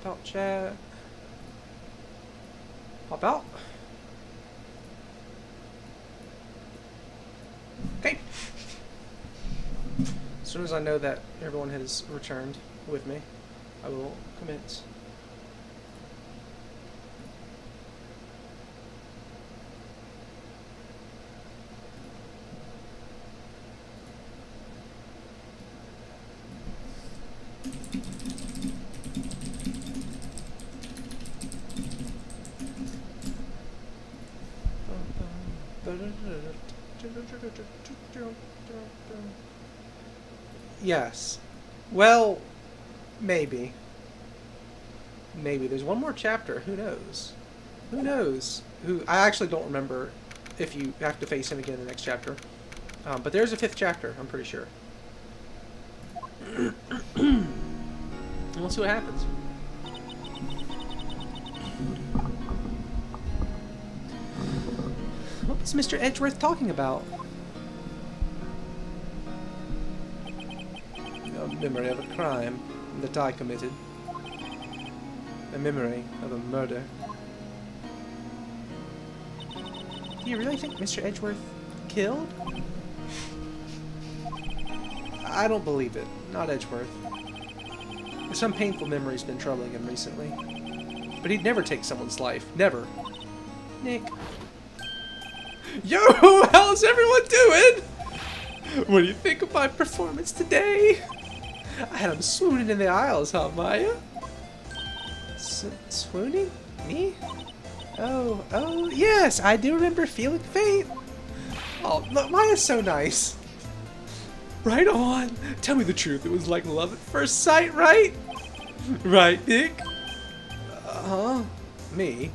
out, chat. Hop out. Okay. As soon as I know that everyone has returned with me, I will commence. Yes. Well, maybe. Maybe. There's one more chapter. Who knows? Who knows? I actually don't remember if you have to face him again in the next chapter. But there's a 5th chapter, I'm pretty sure. And we'll see what happens. What was Mr. Edgeworth talking about? A memory of a crime that I committed. A memory of a murder. Do you really think Mr. Edgeworth killed? I don't believe it. Not Edgeworth. Some painful memory's been troubling him recently. But he'd never take someone's life. Never. Nick. Yo! How's everyone doing? What do you think of my performance today? I had him swooning in the aisles, huh, Maya? Swooning? Me? Oh, yes, I do remember feeling faint. Oh, look, Maya's so nice. Right on. Tell me the truth, it was like love at first sight, right? Right, Nick? Me?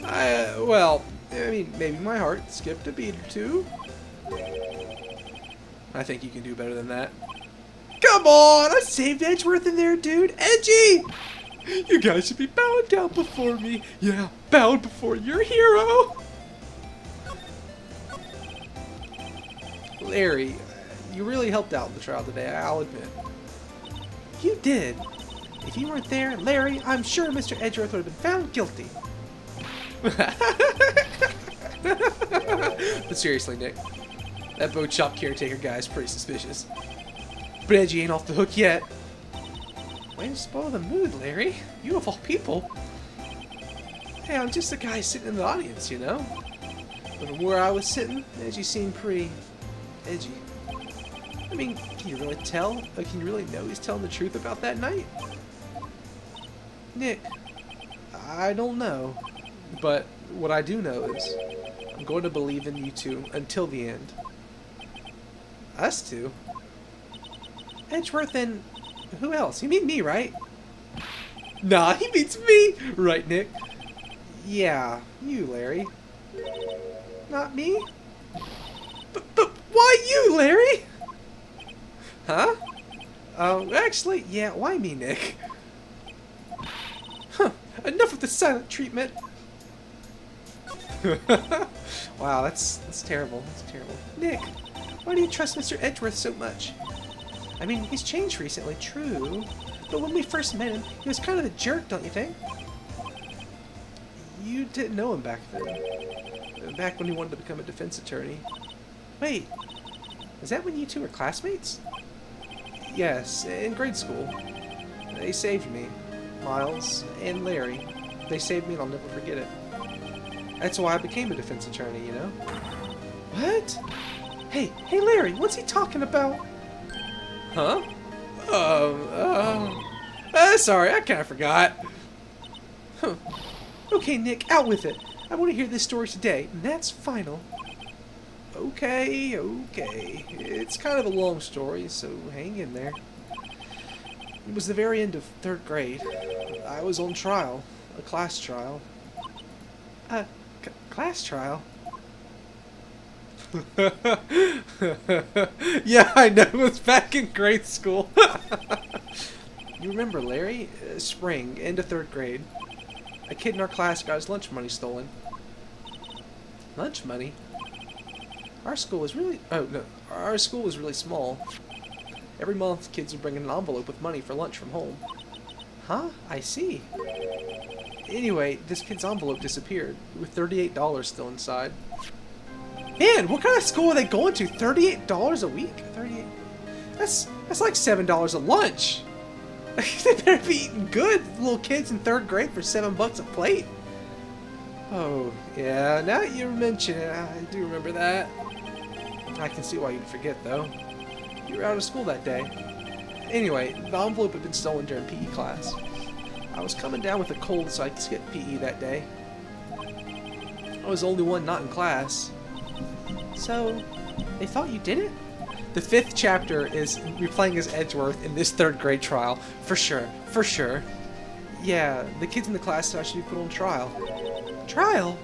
Well, I mean, maybe my heart skipped a beat or two. I think you can do better than that. Come on! I saved Edgeworth in there, dude! Edgy! You guys should be bowing down before me. Yeah, bowing before your hero! Larry, you really helped out in the trial today, I'll admit. You did. If you weren't there, Larry, I'm sure Mr. Edgeworth would have been found guilty. But seriously, Nick, that boat shop caretaker guy is pretty suspicious. But Edgy ain't off the hook yet. Way to spoil the mood, Larry. You of all people. Hey, I'm just a guy sitting in the audience, you know? But from where I was sitting, Edgy seemed pretty edgy. I mean, can you really tell? Can you really know he's telling the truth about that night? Nick, I don't know. But what I do know is I'm going to believe in you two until the end. Us two? Edgeworth and who else? You mean me, right? Nah, he means me! Right, Nick? Yeah, you, Larry. Not me? But why you, Larry? Huh? Actually, yeah, why me, Nick? Huh, enough of the silent treatment. Wow, that's terrible. That's terrible. Nick, why do you trust Mr. Edgeworth so much? I mean, he's changed recently, true. But when we first met him, he was kind of a jerk, don't you think? You didn't know him back then. Back when he wanted to become a defense attorney. Wait, is that when you two were classmates? Yes, in grade school. They saved me. Miles and Larry. They saved me and I'll never forget it. That's why I became a defense attorney, you know? What? Hey, Larry, what's he talking about? Huh? Sorry, I kind of forgot. Huh. Okay, Nick, out with it. I want to hear this story today, and that's final. Okay. It's kind of a long story, so hang in there. It was the very end of 3rd grade. I was on trial. A class trial. Class trial? Yeah, I know. It was back in grade school. You remember Larry? Spring, end of 3rd grade. A kid in our class got his lunch money stolen. Lunch money? Our school was really... Oh, no. Our school was really small. Every month, kids would bring an envelope with money for lunch from home. Huh? I see. Anyway, this kid's envelope disappeared, with $38 still inside. Man, what kind of school are they going to? $38 a week? 38. That's like $7 a lunch. They better be eating good, little kids in 3rd grade for $7 a plate. Oh, yeah, now you mention it, I do remember that. I can see why you'd forget, though. You were out of school that day. Anyway, the envelope had been stolen during PE class. I was coming down with a cold, so I skipped PE that day. I was the only one not in class. So, they thought you did it? The 5th chapter is replaying as Edgeworth in this 3rd grade trial. For sure. For sure. Yeah, the kids in the class said I should be put on trial. Trial?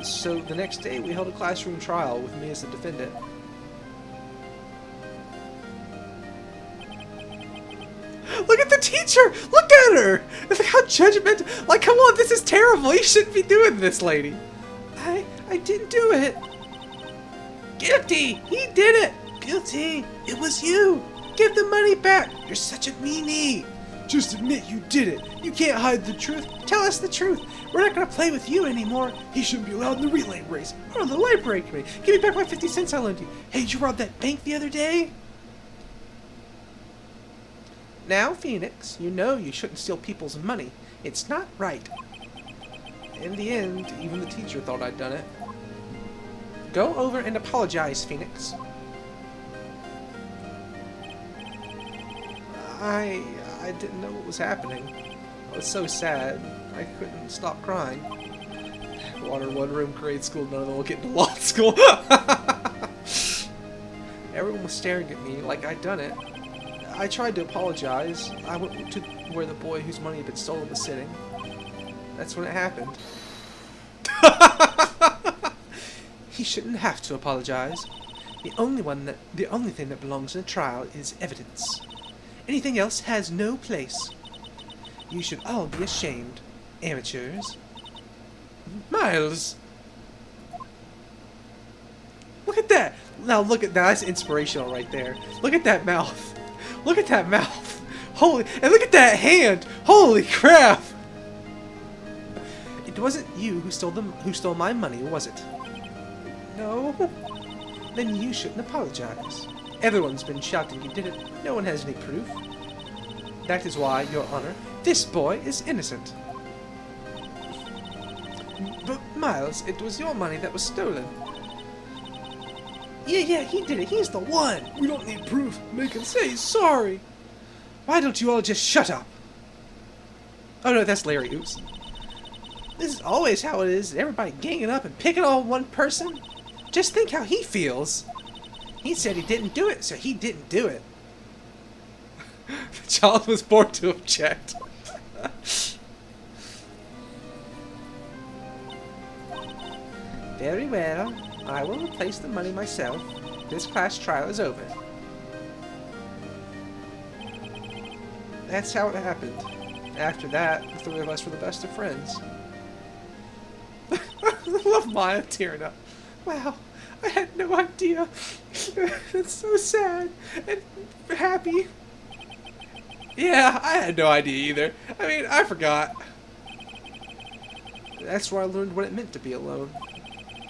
So the next day we held a classroom trial with me as the defendant. Look at the teacher! Look at her! Look how judgmental. Like, come on, this is terrible. You shouldn't be doing this, lady. I didn't do it. Guilty! He did it! Guilty! It was you! Give the money back! You're such a meanie! Just admit you did it! You can't hide the truth! Tell us the truth! We're not gonna play with you anymore! He shouldn't be allowed in the relay race! We're on the library committee! Give me back my 50 cents I loaned you! Hey, did you rob that bank the other day? Now, Phoenix, you know you shouldn't steal people's money. It's not right. In the end, even the teacher thought I'd done it. Go over and apologize, Phoenix. I didn't know what was happening. I was so sad. I couldn't stop crying. Water one-room grade school, none of them will get into law school. Everyone was staring at me like I'd done it. I tried to apologize. I went to where the boy whose money had been stolen was sitting. That's when it happened. He shouldn't have to apologize. The only thing that belongs in a trial is evidence. Anything else has no place. You should all be ashamed, amateurs. Miles! Look at that! Now look at that. That's inspirational right there. Look at that mouth. Look at that mouth. Holy, and look at that hand. Holy crap! It wasn't you who stole my money, was it? No? Then you shouldn't apologize. Everyone's been shouting you did it. No one has any proof. That is why, Your Honor, this boy is innocent. But, Miles, it was your money that was stolen. Yeah, he did it. He's the one. We don't need proof. Make him say sorry. Why don't you all just shut up? Oh no, that's Larry. Oops. This is always how it is. Everybody ganging up and picking on one person. Just think how he feels. He said he didn't do it, so he didn't do it. The child was born to object. Very well. I will replace the money myself. This class trial is over. That's how it happened. After that, the 3 of us were the best of friends. I love Maya tearing up. Wow, I had no idea. It's so sad and happy. Yeah, I had no idea either. I mean, I forgot. That's where I learned what it meant to be alone.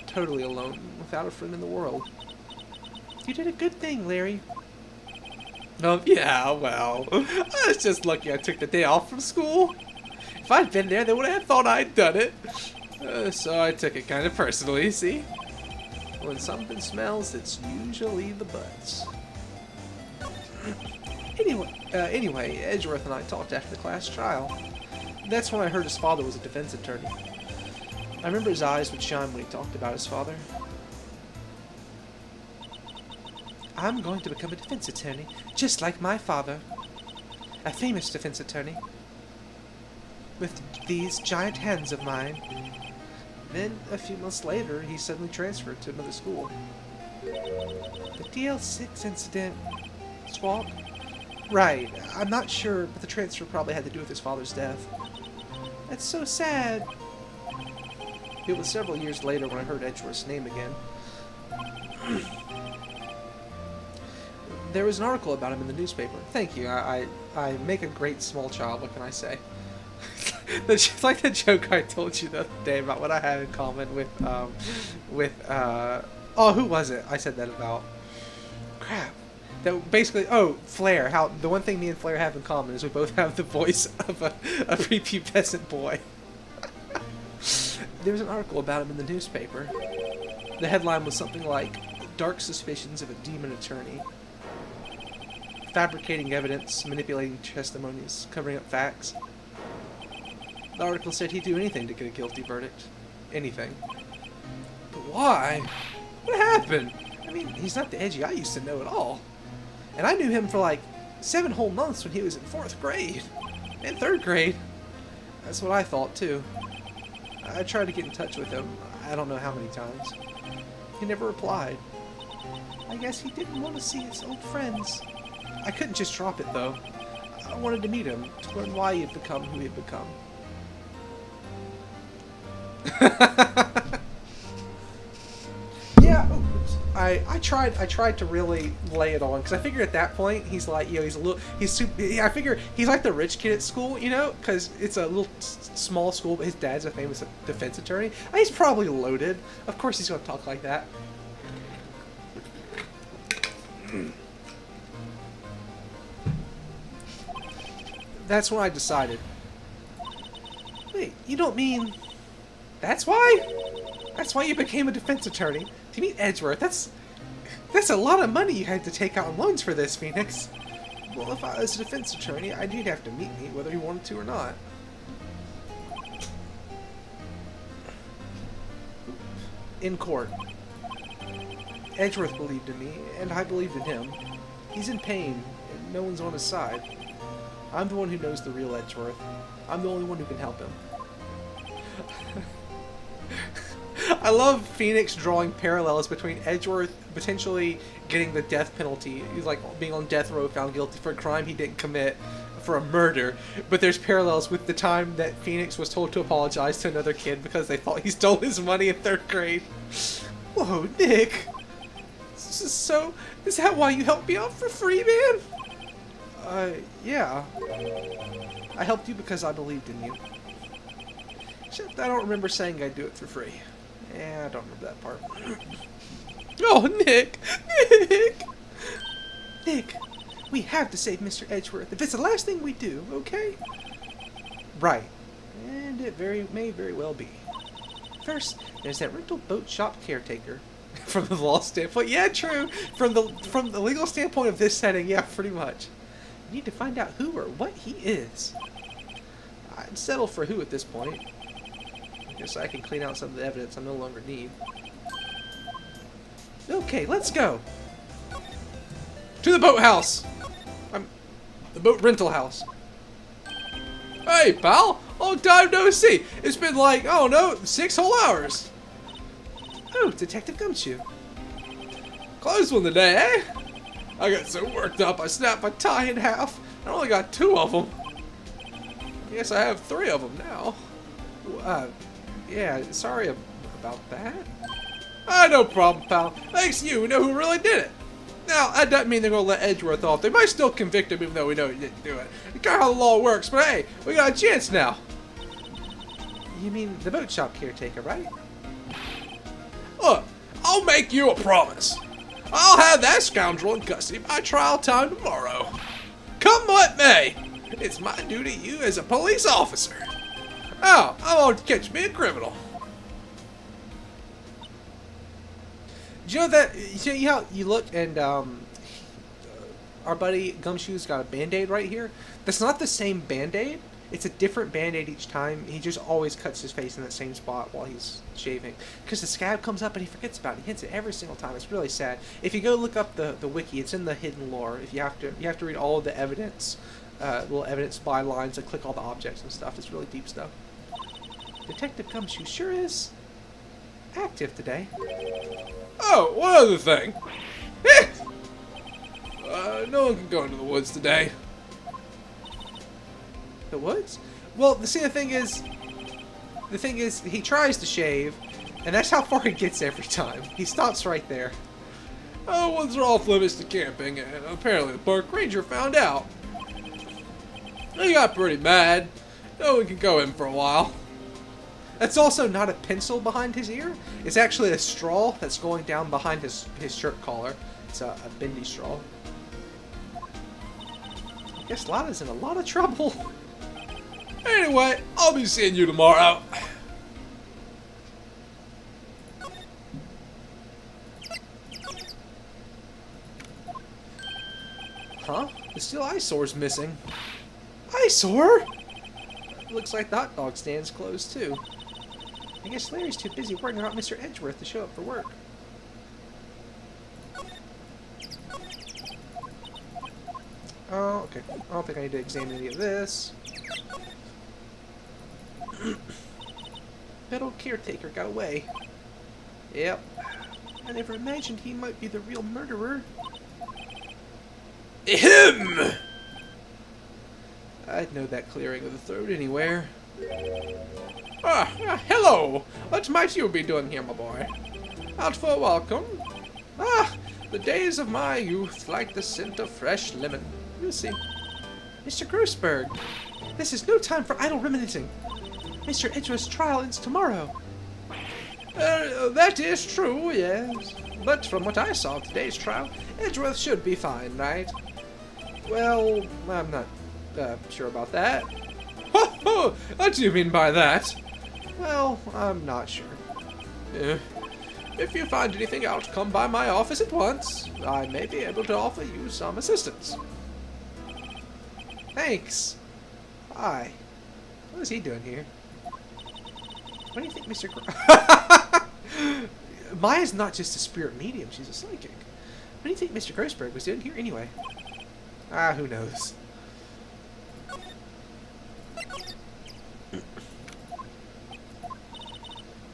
Totally alone, without a friend in the world. You did a good thing, Larry. Yeah, well, I was just lucky I took the day off from school. If I'd been there, they would have thought I'd done it. So I took it kind of personally, see? When something smells, it's usually the butts. Anyway, Edgeworth and I talked after the class trial. That's when I heard his father was a defense attorney. I remember his eyes would shine when he talked about his father. I'm going to become a defense attorney, just like my father. A famous defense attorney. With these giant hands of mine. Then, a few months later, he suddenly transferred to another school. The DL6 incident... Swap? Right, I'm not sure, but the transfer probably had to do with his father's death. That's so sad. It was several years later when I heard Edgeworth's name again. There was an article about him in the newspaper. Thank you. I make a great small child. What can I say? It's like the joke I told you the other day about what I had in common with oh, who was it? I said that about. Crap. That basically, oh, Flair. How the one thing me and Flair have in common is we both have the voice of a prepubescent boy. There was an article about him in the newspaper. The headline was something like, "Dark suspicions of a demon attorney. Fabricating evidence, manipulating testimonies, covering up facts." The article said he'd do anything to get a guilty verdict. Anything. But why? What happened? I mean, he's not the Edgy I used to know at all. And I knew him for like 7 whole months when he was in 4th grade. And 3rd grade. That's what I thought too. I tried to get in touch with him, I don't know how many times. He never replied. I guess he didn't want to see his old friends. I couldn't just drop it though. I wanted to meet him, to learn why he had become who he had become. Yeah, oh, I tried to really lay it on because I figured at that point he's like, you know, he's super. I figure he's like the rich kid at school, you know, because it's a little small school, but his dad's a famous defense attorney. He's probably loaded. Of course, he's gonna talk like that. That's when I decided. Wait, you don't mean? That's why? That's why you became a defense attorney? To meet Edgeworth, that's a lot of money you had to take out on loans for this, Phoenix. Well, if I was a defense attorney, I'd have to meet me, whether he wanted to or not. In court. Edgeworth believed in me, and I believed in him. He's in pain, and no one's on his side. I'm the one who knows the real Edgeworth. I'm the only one who can help him. I love Phoenix drawing parallels between Edgeworth potentially getting the death penalty. He's like being on death row, found guilty for a crime he didn't commit, for a murder. But there's parallels with the time that Phoenix was told to apologize to another kid because they thought he stole his money in 3rd grade. Whoa, Nick. So, is that why you helped me out for free, man? Yeah. I helped you because I believed in you. Except I don't remember saying I'd do it for free. Yeah, I don't remember that part. Oh, Nick! Nick! Nick, we have to save Mr. Edgeworth if it's the last thing we do, okay? Right. And it may very well be. First, there's that rental boat shop caretaker. From the law standpoint, yeah, true. From the legal standpoint of this setting, yeah, pretty much. You need to find out who or what he is. I'd settle for who at this point. Just so I can clean out some of the evidence I no longer need. Okay, let's go. To the boathouse. The boat rental house. Hey, pal. Long time no see. It's been like, I don't know, 6 whole hours. Oh, Detective Gumshoe. Close one today, eh? I got so worked up I snapped my tie in half. I only got 2 of them. Guess I have 3 of them now. Yeah, sorry about that. No problem, pal. Thanks to you, we know who really did it. Now, that doesn't mean they're going to let Edgeworth off. They might still convict him even though we know he didn't do it. It's kind of how the law works, but hey, we got a chance now. You mean the boat shop caretaker, right? Look, I'll make you a promise. I'll have that scoundrel in custody by trial time tomorrow. Come what may, it's my duty to you as a police officer. Oh, I won't catch me a criminal. Do you know that? You know how you look and our buddy Gumshoe's got a band-aid right here? That's not the same band-aid. It's a different band-aid each time. He just always cuts his face in that same spot while he's shaving. Because the scab comes up and he forgets about it. He hits it every single time. It's really sad. If you go look up the wiki, it's in the hidden lore. If you have to read all of the evidence, little evidence bylines and click all the objects and stuff. It's really deep stuff. Detective Gumshoe sure is active today. Oh, one other thing. No one can go into the woods today. The woods? Well, the thing is, he tries to shave, and that's how far he gets every time. He stops right there. Oh, ones are off limits to camping, and apparently the park ranger found out. He got pretty mad. No one can go in for a while. That's also not a pencil behind his ear. It's actually a straw that's going down behind his shirt collar. It's a bendy straw. I guess Lana's in a lot of trouble. Anyway, I'll be seeing you tomorrow. Huh? The steel eyesore's missing. Eyesore? Looks like the hot dog stand's closed too. I guess Larry's too busy worrying about Mr. Edgeworth to show up for work. Oh, okay. I don't think I need to examine any of this. That old caretaker got away. Yep. I never imagined he might be the real murderer. Him! I'd know that clearing of the throat anywhere. Hello! What might you be doing here, my boy? Out for a welcome? The days of my youth, like the scent of fresh lemon. You see. Mr. Grossberg, this is no time for idle reminiscing. Mr. Edgeworth's trial ends tomorrow. That is true, yes. But from what I saw of today's trial, Edgeworth should be fine, right? Well, I'm not sure about that. What do you mean by that? Well, I'm not sure. If you find anything out, come by my office at once. I may be able to offer you some assistance. Thanks. Hi. What is he doing here? What do you think, Mr. Maya's not just a spirit medium, she's a psychic. What do you think Mr. Grossberg was doing here anyway? Who knows?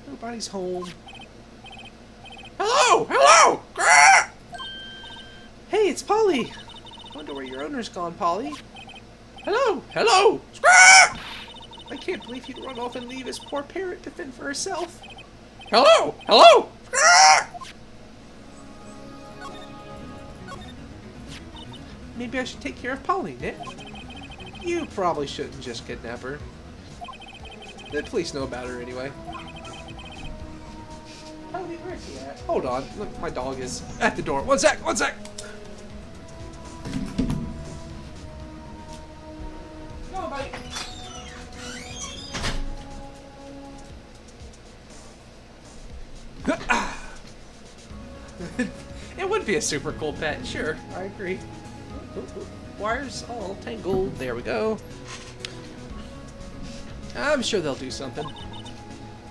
Nobody's home. Hello! Hello! Hey, it's Polly! Wonder where your owner's gone, Polly. Hello! Hello! I can't believe he'd run off and leave his poor parrot to fend for herself. Hello! Hello! Maybe I should take care of Polly, Nick. You probably shouldn't just kidnap her. The police know about her anyway. Polly, where's he at? Hold on. Look, my dog is at the door. One sec! One sec! Go, buddy! It would be a super cool pet, sure. I agree. Wires all tangled. There we go. I'm sure they'll do something.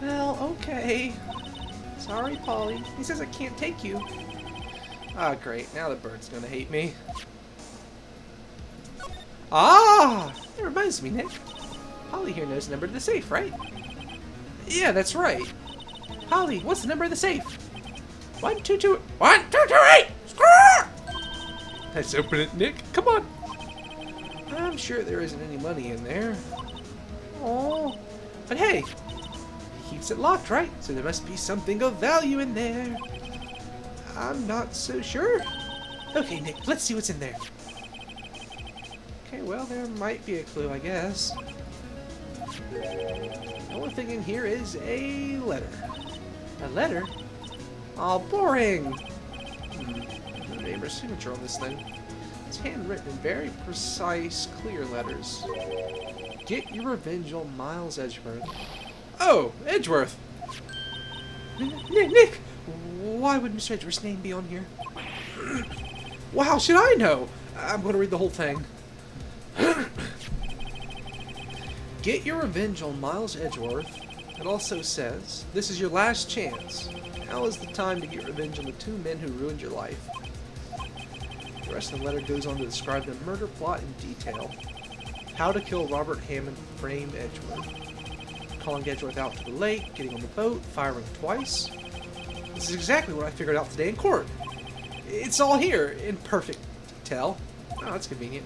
Well, okay. Sorry, Polly. He says I can't take you. Ah, great. Now the bird's gonna hate me. Ah! That reminds me, Nick. Polly here knows the number to the safe, right? Yeah, that's right. Polly, what's the number of the safe? 122 1228! Let's open it, Nick. Come on. I'm sure there isn't any money in there. Oh, but hey, he keeps it locked, right? So there must be something of value in there. I'm not so sure. Okay, Nick, let's see what's in there. Okay, well, there might be a clue, I guess. The only thing in here is a letter. A letter? Oh, boring. No name or signature on this thing. It's handwritten in very precise, clear letters. Get your revenge on Miles Edgeworth. Oh, Edgeworth! Nick! Why would Mr. Edgeworth's name be on here? Well, how should I know? I'm going to read the whole thing. Get your revenge on Miles Edgeworth. It also says, this is your last chance. Now is the time to get revenge on the two men who ruined your life. The rest of the letter goes on to describe the murder plot in detail. How to kill Robert Hammond framed Edgeworth. Calling Edgeworth out to the lake, getting on the boat, firing twice. This is exactly what I figured out today in court. It's all here in perfect detail. Oh, that's convenient.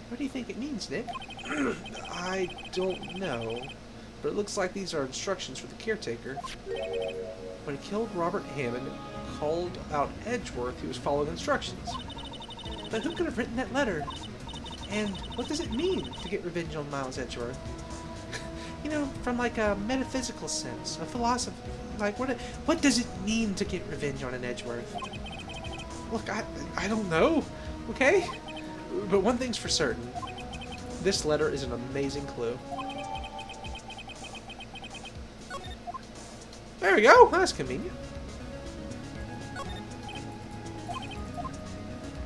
What do you think it means, Nick? I don't know. But it looks like these are instructions for the caretaker. When he killed Robert Hammond, called out Edgeworth, he was following instructions. But who could have written that letter? And what does it mean to get revenge on Miles Edgeworth? You know, from like a metaphysical sense, a philosophy. Like, what does it mean to get revenge on an Edgeworth? Look, I don't know, okay? But one thing's for certain. This letter is an amazing clue. There we go. That's convenient.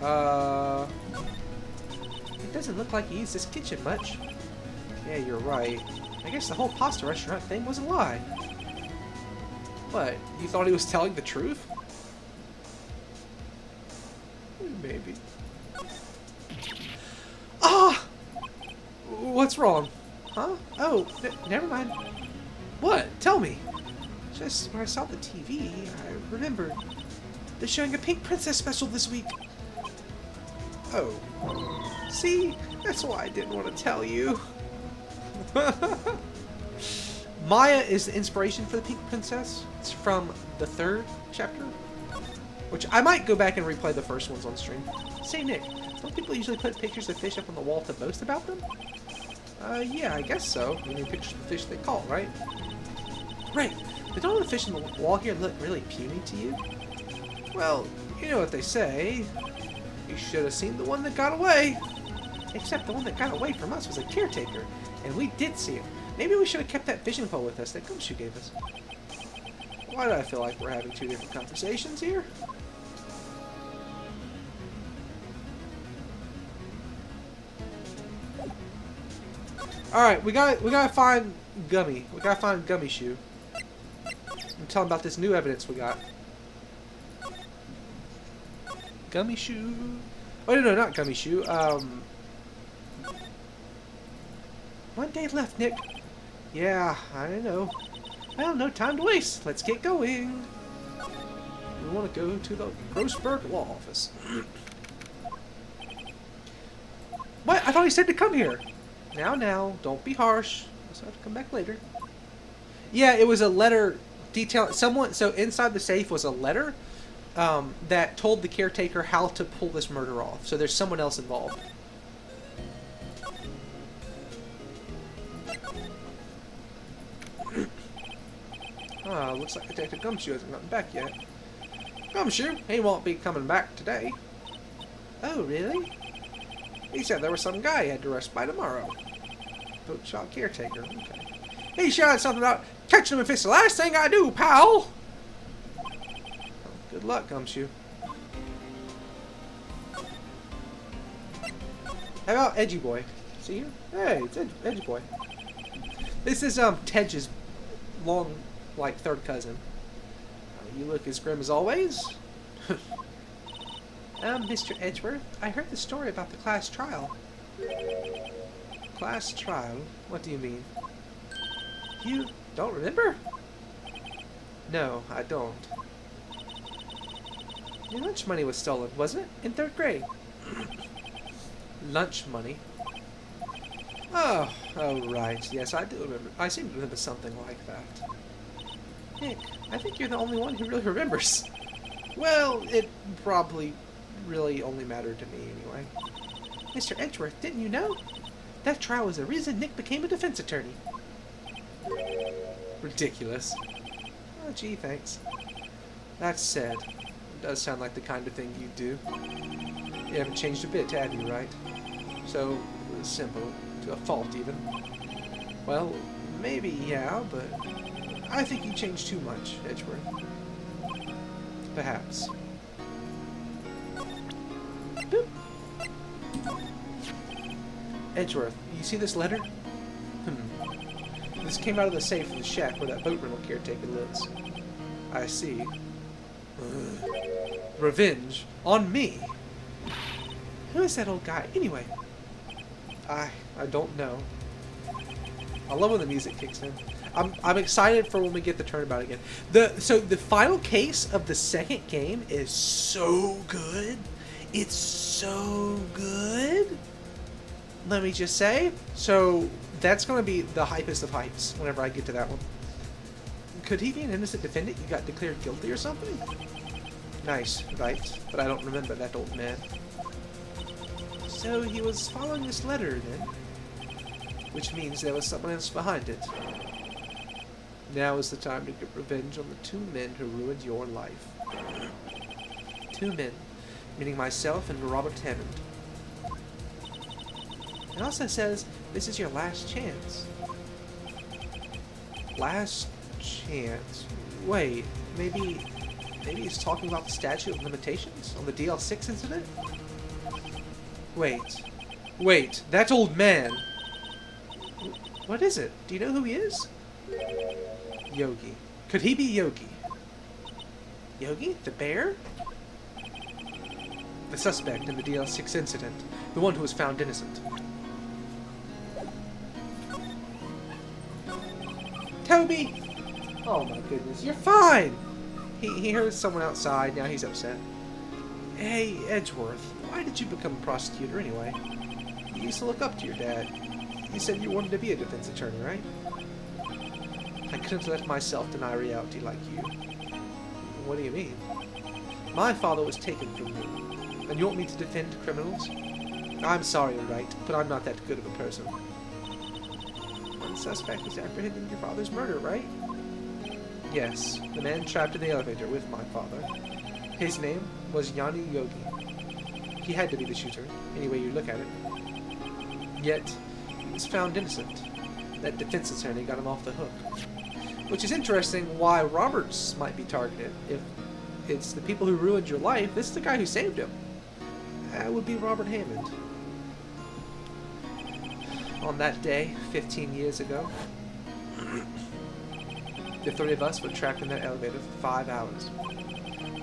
It doesn't look like he used this kitchen much. Yeah, you're right. I guess the whole pasta restaurant thing was a lie. What? You thought he was telling the truth? Maybe. Ah! What's wrong? Huh? Oh, never mind. What? Tell me. Just when I saw the TV, I remembered. They're showing a Pink Princess special this week. Oh. See? That's why I didn't want to tell you. Maya is the inspiration for the Pink Princess. It's from the 3rd chapter. Which I might go back and replay the first ones on stream. Say, Nick, don't people usually put pictures of fish up on the wall to boast about them? Yeah, I guess so. I mean, pictures of fish they caught, right? Right. But don't the fish on the wall here look really puny to you? Well, you know what they say. You should have seen the one that got away. Except the one that got away from us was a caretaker, and we did see him. Maybe we should have kept that fishing pole with us that Gumshoe gave us. Why do I feel like we're having two different conversations here? Alright, we gotta find Gummy. We gotta find Gummy Shoe. And tell him about this new evidence we got. Gummy Shoe. Oh no, not Gummy Shoe. 1 day left, Nick. Yeah, I know. Well, no time to waste. Let's get going. We want to go to the Grossberg Law Office. What? I thought he said to come here. Now, don't be harsh. I'll have to come back later. Yeah, it was a letter detailing someone. So inside the safe was a letter that told the caretaker how to pull this murder off. So there's someone else involved. Looks like Detective Gumshoe hasn't gotten back yet. Gumshoe? He won't be coming back today. Oh, really? He said there was some guy he had to arrest by tomorrow. Boat shop caretaker. Okay. He shouted something about catching him if it's the last thing I do, pal! Oh, good luck, Gumshoe. How about Edgy Boy? See you? Hey, it's Edgy Boy. This is Tedge's long, like, third cousin. You look as grim as always. Mr. Edgeworth, I heard the story about the class trial. Class trial? What do you mean? You don't remember? No, I don't. Your lunch money was stolen, wasn't it? In 3rd grade. Lunch money? Oh, right. Yes, I do remember. I seem to remember something like that. Nick, I think you're the only one who really remembers. Well, it probably really only mattered to me anyway. Mr. Edgeworth, didn't you know? That trial was the reason Nick became a defense attorney. Ridiculous. Oh, gee, thanks. That said, it does sound like the kind of thing you do. You haven't changed a bit, have you, right? So simple, to a fault even. Well, maybe, yeah, but I think you changed too much, Edgeworth. Perhaps. Boop. Edgeworth, you see this letter? This came out of the safe in the shack where that boat rental caretaker lives. I see. Revenge? On me? Who is that old guy, anyway? I don't know. I love when the music kicks in. I'm excited for when we get the turnabout again. So the final case of the second game is so good. It's so good. Let me just say. So that's going to be the hypest of hypes whenever I get to that one. Could he be an innocent defendant you got declared guilty or something? Nice, right, but I don't remember that old man. So he was following this letter then? Which means there was someone else behind it. Now is the time to get revenge on the 2 men who ruined your life. 2 men, meaning myself and Robert Hammond. It also says this is your last chance. Last chance? Wait, maybe he's talking about the statute of limitations on the DL6 incident? Wait, that old man! What is it? Do you know who he is? Yogi. Could he be Yogi? Yogi? The bear? The suspect in the DL6 incident. The one who was found innocent. Toby! Oh my goodness, you're fine! He heard someone outside, now he's upset. Hey, Edgeworth, why did you become a prosecutor anyway? You used to look up to your dad. You said you wanted to be a defense attorney, right? I couldn't let myself deny reality like you. What do you mean? My father was taken from me, and you want me to defend criminals? I'm sorry, right, but I'm not that good of a person. One suspect is apprehended in your father's murder, right? Yes, the man trapped in the elevator with my father. His name was Yanni Yogi. He had to be the shooter, any way you look at it. Yet, he was found innocent. That defense attorney got him off the hook. Which is interesting why Roberts might be targeted. If it's the people who ruined your life, this is the guy who saved him. That would be Robert Hammond. On that day, 15 years ago, the 3 of us were trapped in that elevator for 5 hours.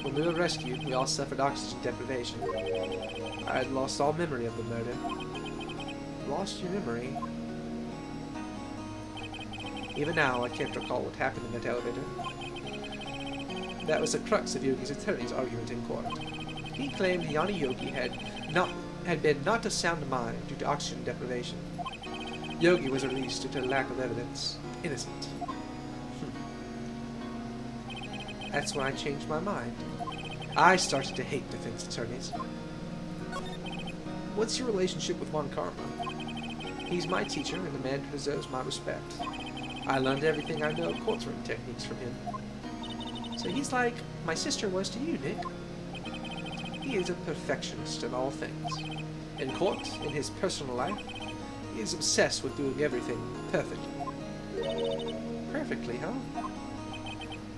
When we were rescued, we all suffered oxygen deprivation. I had lost all memory of the murder. Lost your memory? Even now, I can't recall what happened in that elevator. That was the crux of Yogi's attorney's argument in court. He claimed Yanni Yogi had been not of sound mind due to oxygen deprivation. Yogi was released due to lack of evidence. Innocent. That's when I changed my mind. I started to hate defense attorneys. What's your relationship with Juan Karma? He's my teacher and a man who deserves my respect. I learned everything I know of courtroom techniques from him. So he's like my sister was to you, Nick. He is a perfectionist in all things. In court, in his personal life, he is obsessed with doing everything perfectly. Perfectly, huh?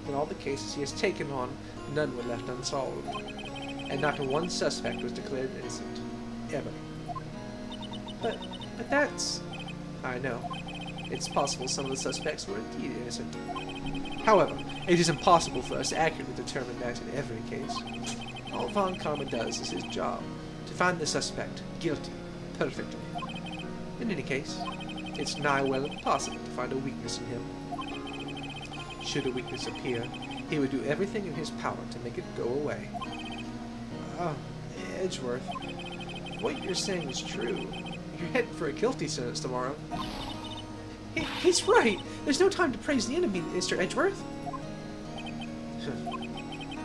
In all the cases he has taken on, none were left unsolved. And not one suspect was declared innocent. Ever. But that's... I know. It's possible some of the suspects were indeed innocent. However, it is impossible for us to accurately determine that in every case. All Von Karma does is his job, to find the suspect guilty, perfectly. In any case, it's nigh well impossible to find a weakness in him. Should a weakness appear, he would do everything in his power to make it go away. Edgeworth, what you're saying is true. You're headed for a guilty sentence tomorrow. He's right! There's no time to praise the enemy, Mr. Edgeworth!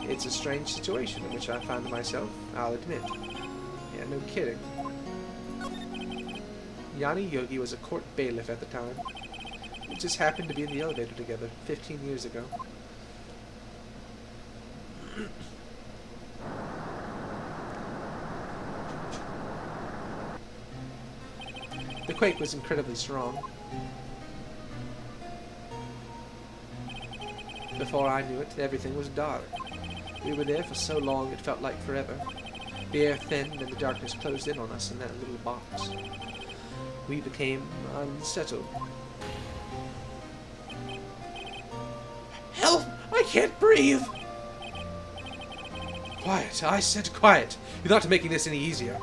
It's a strange situation in which I find myself, I'll admit. Yeah, no kidding. Yanni Yogi was a court bailiff at the time. We just happened to be in the elevator together 15 years ago. The quake was incredibly strong. Before I knew it, everything was dark. We were there for so long it felt like forever. The air thinned and the darkness closed in on us in that little box. We became unsettled. Help! I can't breathe! Quiet. I said quiet. You're not making this any easier.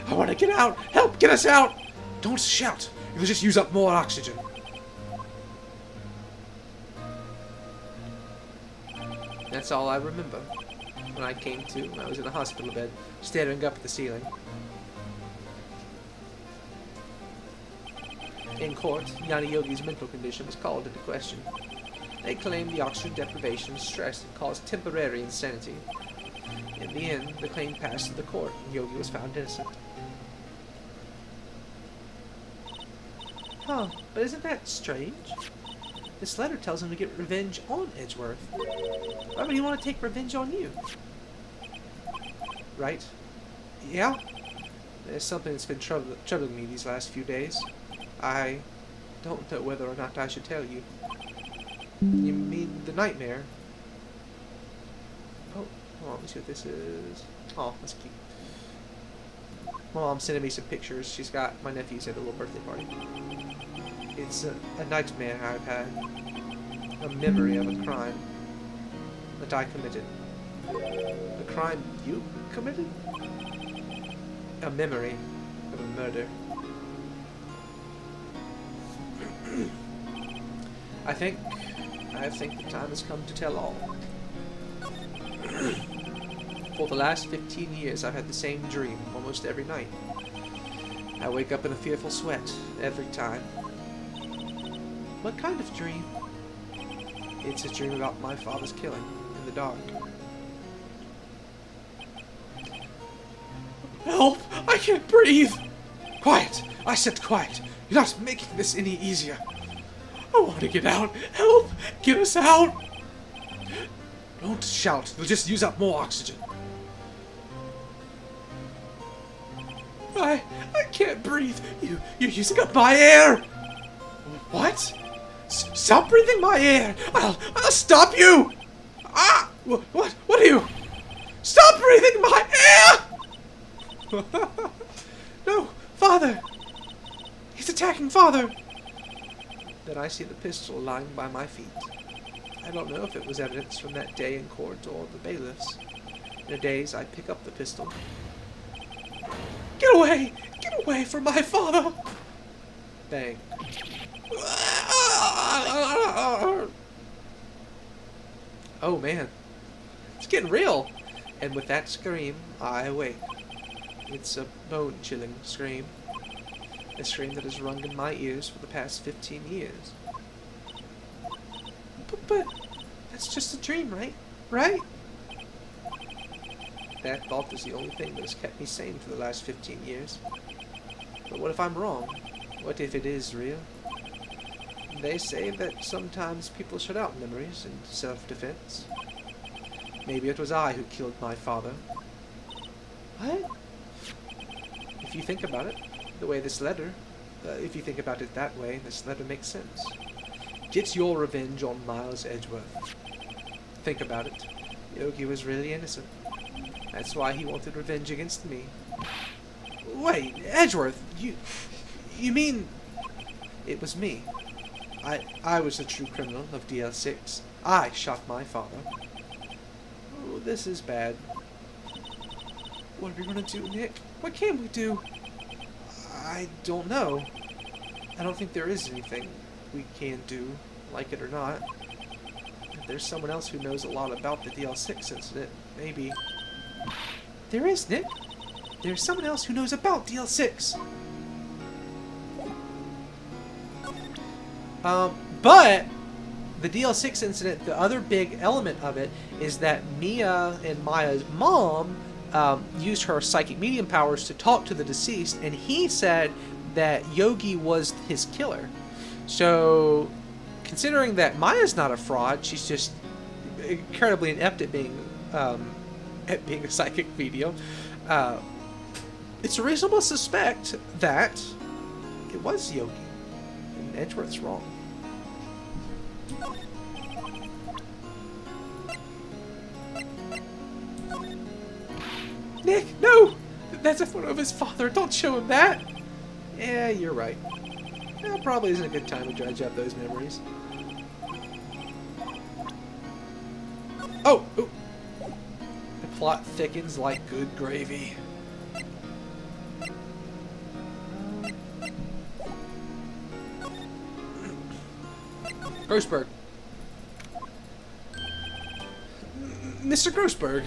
I want to get out! Help! Get us out! Don't shout. You'll just use up more oxygen. That's all I remember. When I came to, I was in a hospital bed, staring up at the ceiling. In court, Yanni Yogi's mental condition was called into question. They claimed the oxygen deprivation and stress caused temporary insanity. In the end, the claim passed to the court, and Yogi was found innocent. Huh, but isn't that strange? This letter tells him to get revenge on Edgeworth. Why would he want to take revenge on you? Right? Yeah? There's something that's been troubling me these last few days. I don't know whether or not I should tell you. You mean the nightmare? Oh, hold on, let me see what this is. Oh, that's cute. My mom's sending me some pictures. She's got my nephew's at a little birthday party. It's a nightmare I've had. A memory of a crime that I committed. A crime you committed? A memory of a murder. I think the time has come to tell all. For the last 15 years, I've had the same dream almost every night. I wake up in a fearful sweat every time. What kind of dream? It's a dream about my father's killing in the dark. Help! I can't breathe! Quiet! I said quiet! You're not making this any easier. I want to get out! Help! Get us out! Don't shout. You'll just use up more oxygen. I can't breathe. You're using up my air! What? Stop breathing my air! I'll stop you! Ah! What are you? Stop breathing my air! No! Father! He's attacking Father! Then I see the pistol lying by my feet. I don't know if it was evidence from that day in court or the bailiffs. In a daze, I pick up the pistol. Get away! Get away from my father! Bang. Oh man. It's getting real! And with that scream, I awake. It's a bone-chilling scream. A scream that has rung in my ears for the past 15 years. But that's just a dream, right? Right? That thought is the only thing that has kept me sane for the last 15 years. But what if I'm wrong? What if it is real? They say that sometimes people shut out memories in self-defense. Maybe it was I who killed my father. What? If you think about it, the way this letter, if you think about it that way, this letter makes sense. Get your revenge on Miles Edgeworth. Think about it. Yogi was really innocent. That's why he wanted revenge against me. Wait, Edgeworth, you mean... It was me. I was the true criminal of DL6. I shot my father. Oh, this is bad. What are we gonna do, Nick? What can we do? I don't know. I don't think there is anything we can do, like it or not. If there's someone else who knows a lot about the DL6 incident, maybe... There is, Nick! There's someone else who knows about DL6! But the DL6 incident, the other big element of it is that Mia and Maya's mom used her psychic medium powers to talk to the deceased, and he said that Yogi was his killer. So, considering that Maya's not a fraud, she's just incredibly inept at being a psychic medium, it's reasonable to suspect that it was Yogi, and Edgeworth's wrong. Nick, no! That's a photo of his father. Don't show him that! Yeah, you're right. Now probably isn't a good time to dredge up those memories. Oh! Ooh. The plot thickens like good gravy. Grossberg. Mr. Grossberg.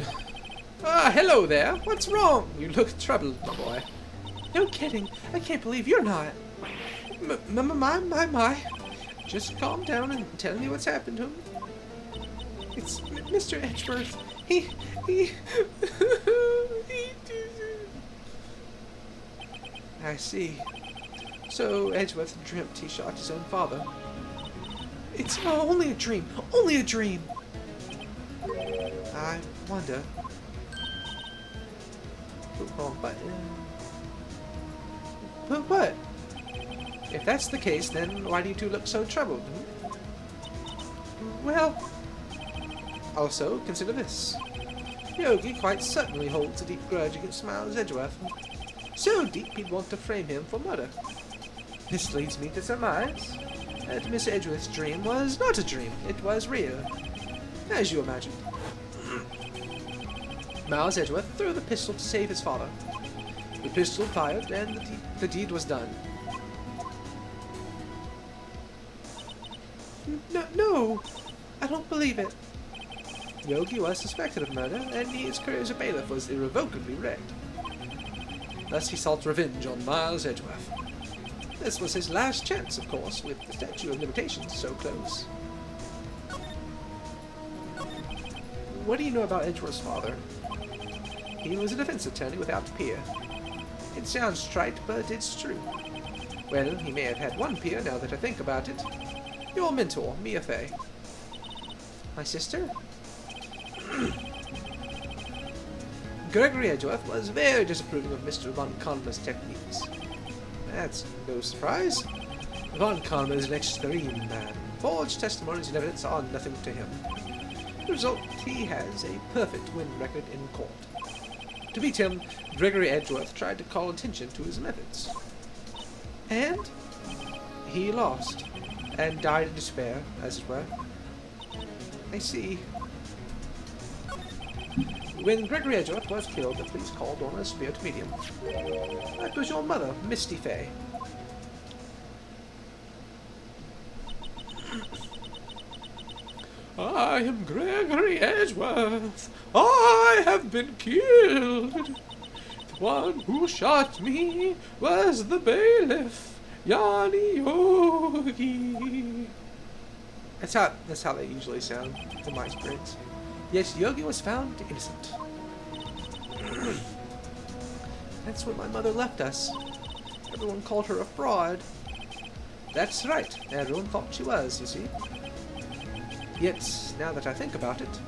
Ah, hello there. What's wrong? You look troubled, my boy. No kidding. I can't believe you're not. My. Just calm down and tell me what's happened to him. It's Mr. Edgeworth. He... he I see. So Edgeworth dreamt he shot his own father. It's only a dream. Only a dream. I wonder. Wrong button. But what? If that's the case, then why do you two look so troubled? Well, also consider this. Yogi quite certainly holds a deep grudge against Miles Edgeworth. So deep he'd want to frame him for murder. This leads me to surmise that Miss Edgeworth's dream was not a dream, it was real. As you imagined. Miles Edgeworth threw the pistol to save his father. The pistol fired, and the deed was done. No! I don't believe it. Yogi was suspected of murder, and his career as a bailiff was irrevocably wrecked. Thus he sought revenge on Miles Edgeworth. This was his last chance, of course, with the statute of limitations so close. What do you know about Edgeworth's father? He was a defense attorney without peer. It sounds trite, but it's true. Well, he may have had one peer, now that I think about it. Your mentor, Mia Fey. My sister? Gregory Edgeworth was very disapproving of Mr. Von Conner's techniques. That's no surprise. Von Conner is an extreme man. Forged testimonies and evidence are nothing to him. The result, he has a perfect win record in court. To beat him, Gregory Edgeworth tried to call attention to his methods. And he lost, and died in despair, as it were. I see. When Gregory Edgeworth was killed, the police called on a spirit medium. That was your mother, Misty Fey. I am Gregory Edgeworth. I have been killed. The one who shot me was the bailiff, Yanni Yogi. That's how they usually sound, in my experience. Yet Yogi was found innocent. That's when my mother left us. Everyone called her a fraud. That's right. Everyone thought she was, you see. Yet, now that I think about it,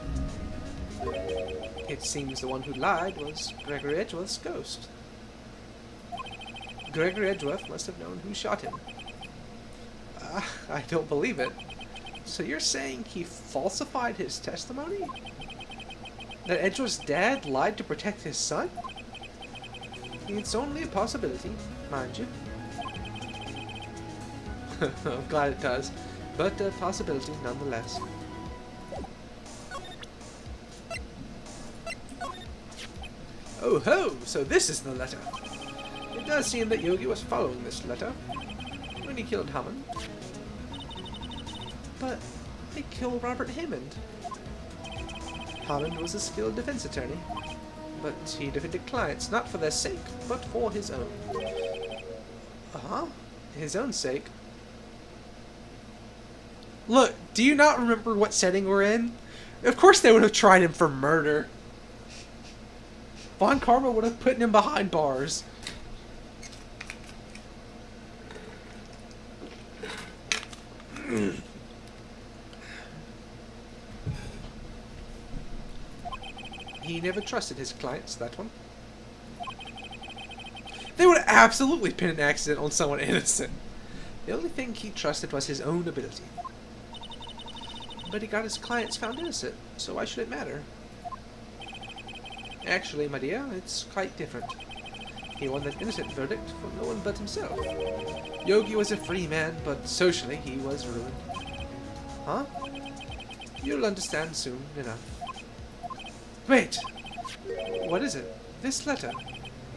it seems the one who lied was Gregory Edgeworth's ghost. Gregory Edgeworth must have known who shot him. I don't believe it. So you're saying he falsified his testimony? That Edgeworth's dad lied to protect his son? It's only a possibility, mind you. I'm glad it does, but a possibility nonetheless. Oh ho! So this is the letter. It does seem that Yogi was following this letter when he killed Hammond. But they killed Robert Hammond. Hammond was a skilled defense attorney, but he defended clients not for their sake, but for his own. His own sake. Look, do you not remember what setting we're in? Of course they would have tried him for murder. Von Karma would have put him behind bars. He never trusted his clients, that one. They would absolutely pin an accident on someone innocent. The only thing he trusted was his own ability. But he got his clients found innocent, so why should it matter? Actually, my dear, it's quite different. He won that innocent verdict for no one but himself. Yogi was a free man, but socially he was ruined. Huh? You'll understand soon enough. Wait! What is it? This letter.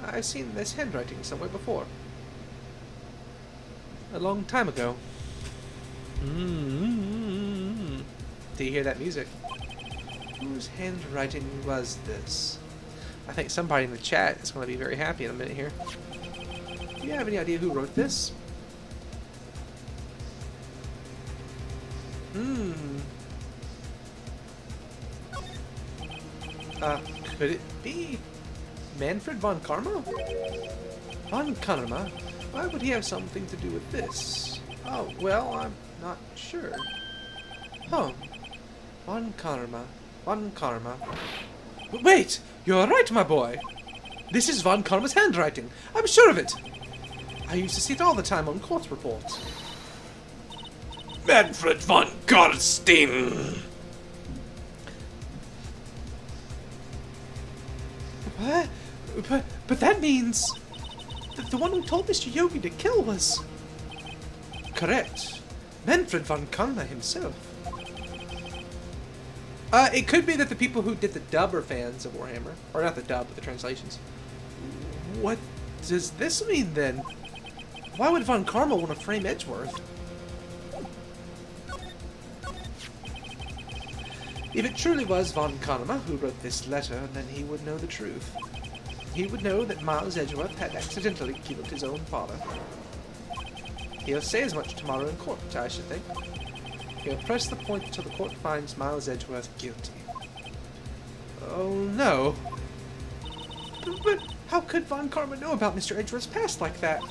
I've seen this handwriting somewhere before. A long time ago. Do you hear that music? Whose handwriting was this? I think somebody in the chat is going to be very happy in a minute here. Do you have any idea who wrote this? Could it be Manfred von Karma? Von Karma? Why would he have something to do with this? Oh, well, I'm not sure. Oh, Von Karma. Von Karma. Wait! You're right, my boy! This is Von Karma's handwriting. I'm sure of it! I used to see it all the time on court reports. Manfred von Karstein! What? But that means that the one who told Mr. Yogi to kill was... Correct. Manfred von Karma himself. It could be that the people who did the dub are fans of Warhammer. Or not the dub, but the translations. What does this mean, then? Why would Von Karma want to frame Edgeworth? If it truly was Von Karma who wrote this letter, then he would know the truth. He would know that Miles Edgeworth had accidentally killed his own father. He'll say as much tomorrow in court, I should think. He'll press the point until the court finds Miles Edgeworth guilty. Oh no. But how could Von Karma know about Mr. Edgeworth's past like that?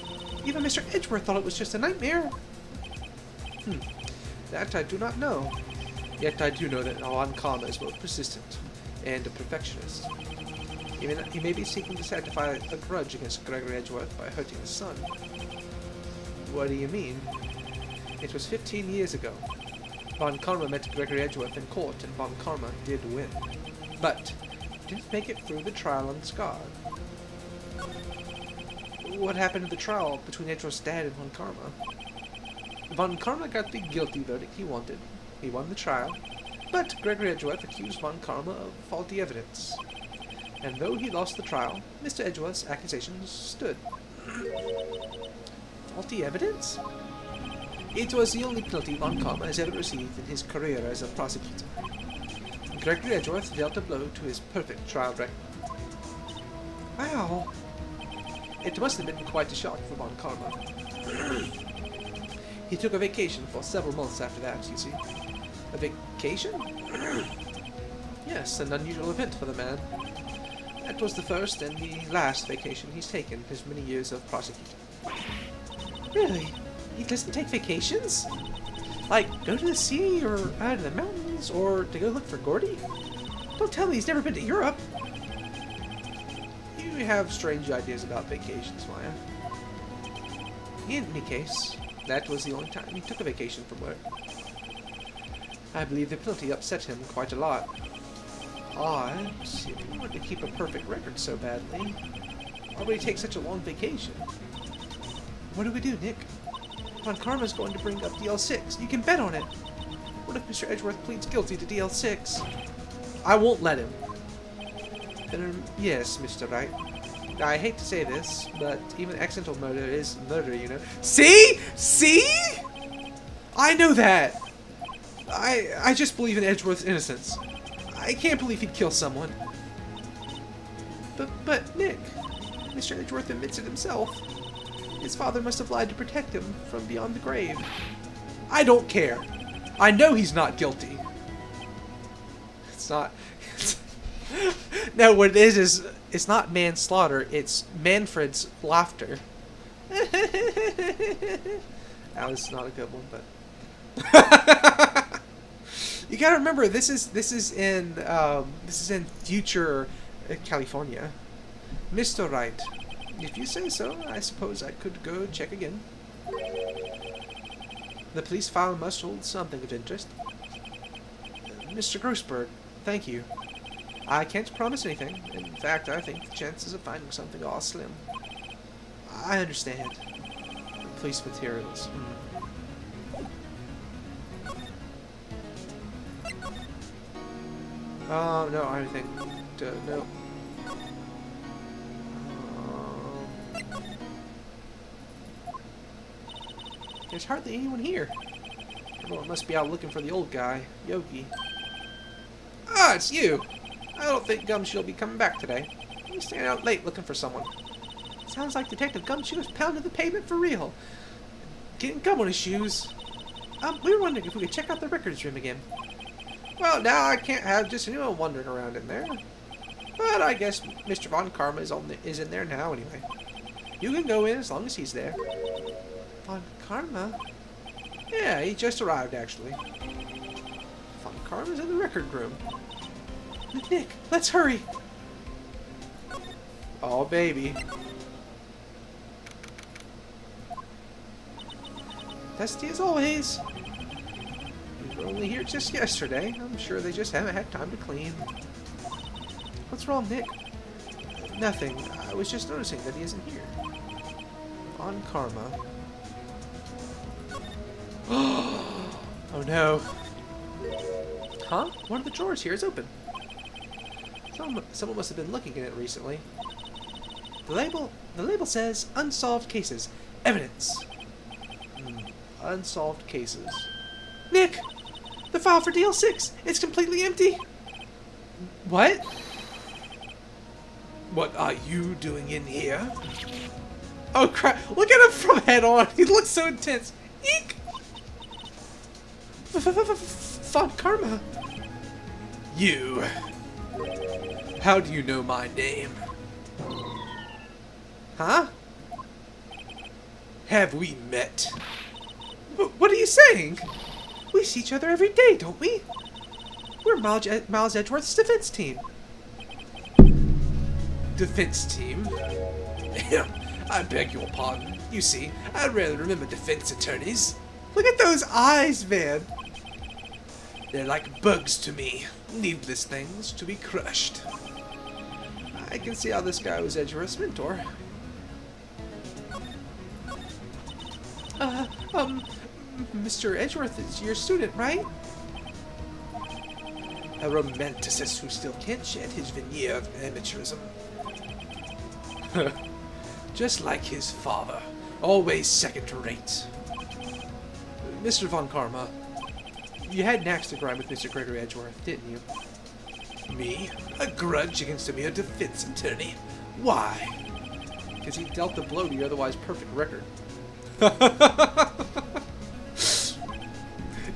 Even Mr. Edgeworth thought it was just a nightmare. That I do not know. Yet I do know that Von Karma is both persistent and a perfectionist. He may be seeking to satisfy a grudge against Gregory Edgeworth by hurting his son. What do you mean? It was 15 years ago. Von Karma met Gregory Edgeworth in court, and Von Karma did win. But didn't make it through the trial unscarred. What happened to the trial between Edgeworth's dad and Von Karma? Von Karma got the guilty verdict he wanted. He won the trial, but Gregory Edgeworth accused Von Karma of faulty evidence. And though he lost the trial, Mr. Edgeworth's accusations stood. Faulty evidence? It was the only penalty Von Karma has ever received in his career as a prosecutor. Gregory Edgeworth dealt a blow to his perfect trial record. Wow. It must have been quite a shock for Von Karma. He took a vacation for several months after that, you see. A vacation? Yes, an unusual event for the man. That was the first and the last vacation he's taken in his many years of prosecuting. Really? He doesn't take vacations? Like, go to the sea, or out of the mountains, or to go look for Gordy? Don't tell me he's never been to Europe! You have strange ideas about vacations, Maya. In any case, that was the only time he took a vacation from work. I believe the penalty upset him quite a lot. Odd, if he wanted to keep a perfect record so badly, why would he take such a long vacation? What do we do, Nick? Von Karma's going to bring up DL6. You can bet on it. What if Mr. Edgeworth pleads guilty to DL6? I won't let him. Yes, Mr. Wright. I hate to say this, but even accidental murder is murder, you know. See? See? I know that. I just believe in Edgeworth's innocence. I can't believe he'd kill someone. But Nick, Mr. Edgeworth admits it himself. His father must have lied to protect him from beyond the grave. I don't care. I know he's not guilty. It's not... No, what it is it's not manslaughter, it's Manfred's laughter. That was not a good one, but... You gotta remember, this is in future California. Mr. Wright, if you say so, I suppose I could go check again. The police file must hold something of interest. Mr. Grossberg, thank you. I can't promise anything. In fact, I think the chances of finding something are slim. I understand. Police materials. No, I think... no. There's hardly anyone here. Everyone must be out looking for the old guy, Yogi. Ah, it's you! I don't think Gumshoe will be coming back today. He's staying out late looking for someone. Sounds like Detective Gumshoe has pounded the pavement for real. Getting gum on his shoes. We were wondering if we could check out the records room again. Well, now I can't have just anyone wandering around in there. But I guess Mr. Von Karma is in there now anyway. You can go in as long as he's there. Von Karma? Yeah, he just arrived actually. Von Karma's in the record room. Nick, let's hurry. Oh, baby. Testy as always. We were only here just yesterday. I'm sure they just haven't had time to clean. What's wrong, Nick? Nothing. I was just noticing that he isn't here. On Karma. Oh no. Huh? One of the drawers here is open. Someone must have been looking at it recently. The label says unsolved cases. Evidence. Unsolved cases. Nick! The file for DL6! It's completely empty! What? What are you doing in here? Oh crap! Look at him from head on! He looks so intense! Eek! Von Karma! You! How do you know my name? Huh? Have we met? What are you saying? We see each other every day, don't we? We're Miles Edgeworth's defense team. Defense team? I beg your pardon. You see, I rarely remember defense attorneys. Look at those eyes, man. They're like bugs to me. Needless things to be crushed. I can see how this guy was Edgeworth's mentor. Mr. Edgeworth is your student, right? A romanticist who still can't shed his veneer of amateurism. Just like his father, always second-rate. Mr. Von Karma, you had an axe to grind with Mr. Gregory Edgeworth, didn't you? Me? A grudge against a mere defense attorney? Why? Because he dealt the blow to your otherwise perfect record.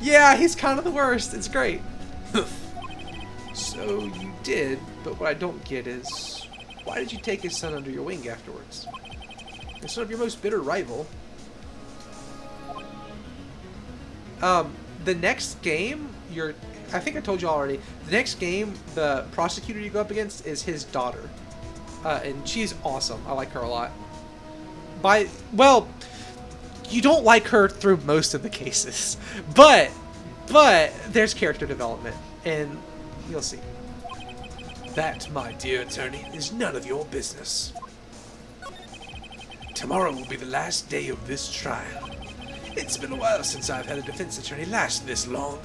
Yeah, he's kind of the worst. It's great. So you did, but what I don't get is, why did you take his son under your wing afterwards? You're son of your most bitter rival. The next game, I think I told you already, the next game, the prosecutor you go up against is his daughter. And she's awesome. I like her a lot. Well, you don't like her through most of the cases, but there's character development, and you'll see. That, my dear attorney, is none of your business. Tomorrow will be the last day of this trial. It's been a while since I've had a defense attorney last this long.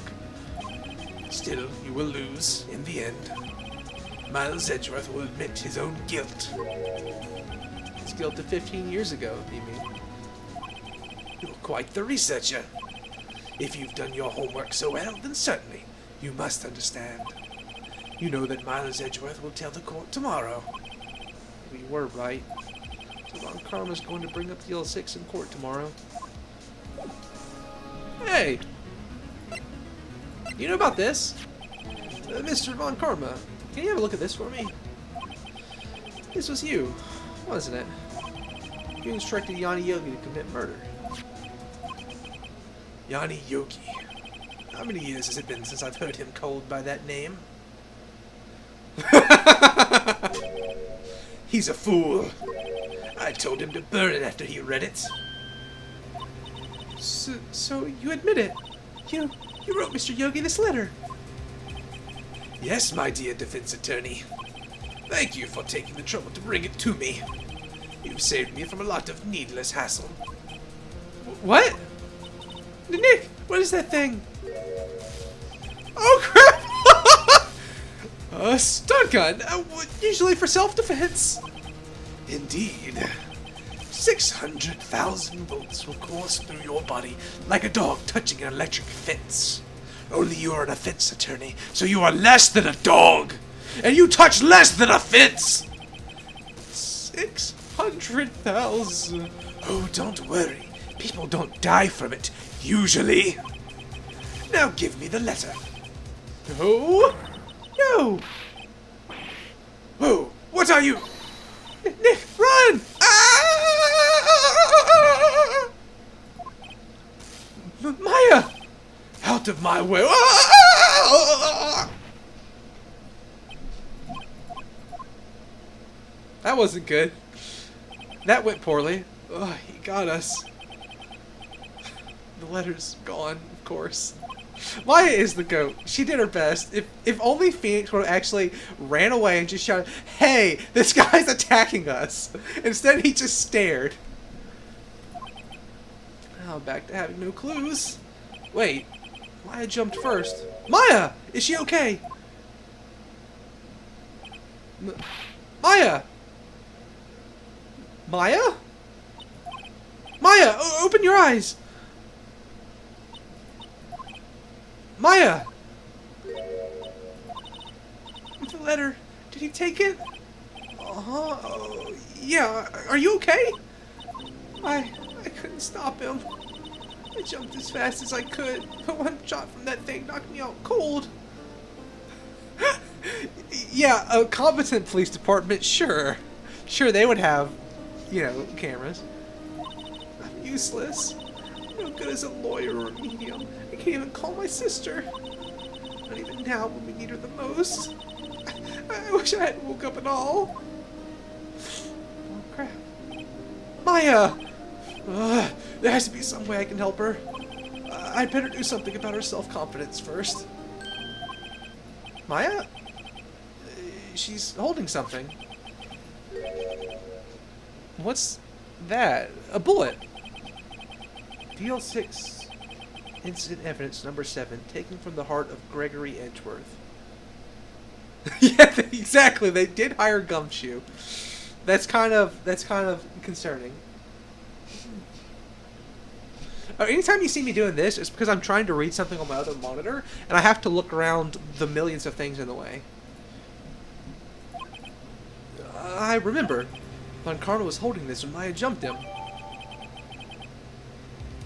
Still, you will lose in the end. Miles Edgeworth will admit his own guilt. His guilt of 15 years ago, you mean? You're quite the researcher. If you've done your homework so well, then certainly you must understand. You know that Miles Edgeworth will tell the court tomorrow. We were right. So Von Karma's going to bring up the L6 in court tomorrow. Hey! You know about this? Mr. Von Karma, can you have a look at this for me? This was you, wasn't it? You instructed Yanni Yogi to commit murder. Yanni Yogi. How many years has it been since I've heard him called by that name? He's a fool. I told him to burn it after he read it. So you admit it? You wrote Mr. Yogi this letter? Yes, my dear defense attorney. Thank you for taking the trouble to bring it to me. You've saved me from a lot of needless hassle. What? Nick, what is that thing? Oh crap! A stun gun, usually for self-defense. Indeed. 600,000 volts will course through your body like a dog touching an electric fence. Only you are an offense attorney, so you are less than a dog, and you touch less than a fence. 600,000. Oh, don't worry. People don't die from it, usually. Now give me the letter. No! No! Whoa! how you... Nick, run! Ah! Maya! Out of my way! Ah! That wasn't good. That went poorly. Ugh, he got us. The letter's gone, of course. Maya is the goat. She did her best. If only Phoenix would have actually ran away and just shouted, "Hey, this guy's attacking us!" Instead, he just stared. Now back to having no clues. Wait, Maya jumped first. Maya! Is she okay? Maya! Maya? Maya, open your eyes! Maya! The letter. Did he take it? Uh-huh. Yeah, are you okay? I couldn't stop him. I jumped as fast as I could, but one shot from that thing knocked me out cold. Yeah, a competent police department, sure. Sure, they would have, you know, cameras. I'm useless. No good as a lawyer or a medium. I can't even call my sister. Not even now when we need her the most. I wish I hadn't woke up at all. Oh, crap. Maya! There has to be some way I can help her. I'd better do something about her self-confidence first. Maya? She's holding something. What's that? A bullet. DL6 incident evidence number 7, taken from the heart of Gregory Edgeworth. Yeah, exactly. They did hire Gumshoe. That's kind of concerning. Anytime you see me doing this, it's because I'm trying to read something on my other monitor, and I have to look around the millions of things in the way. I remember. Von Karma was holding this when Maya jumped him.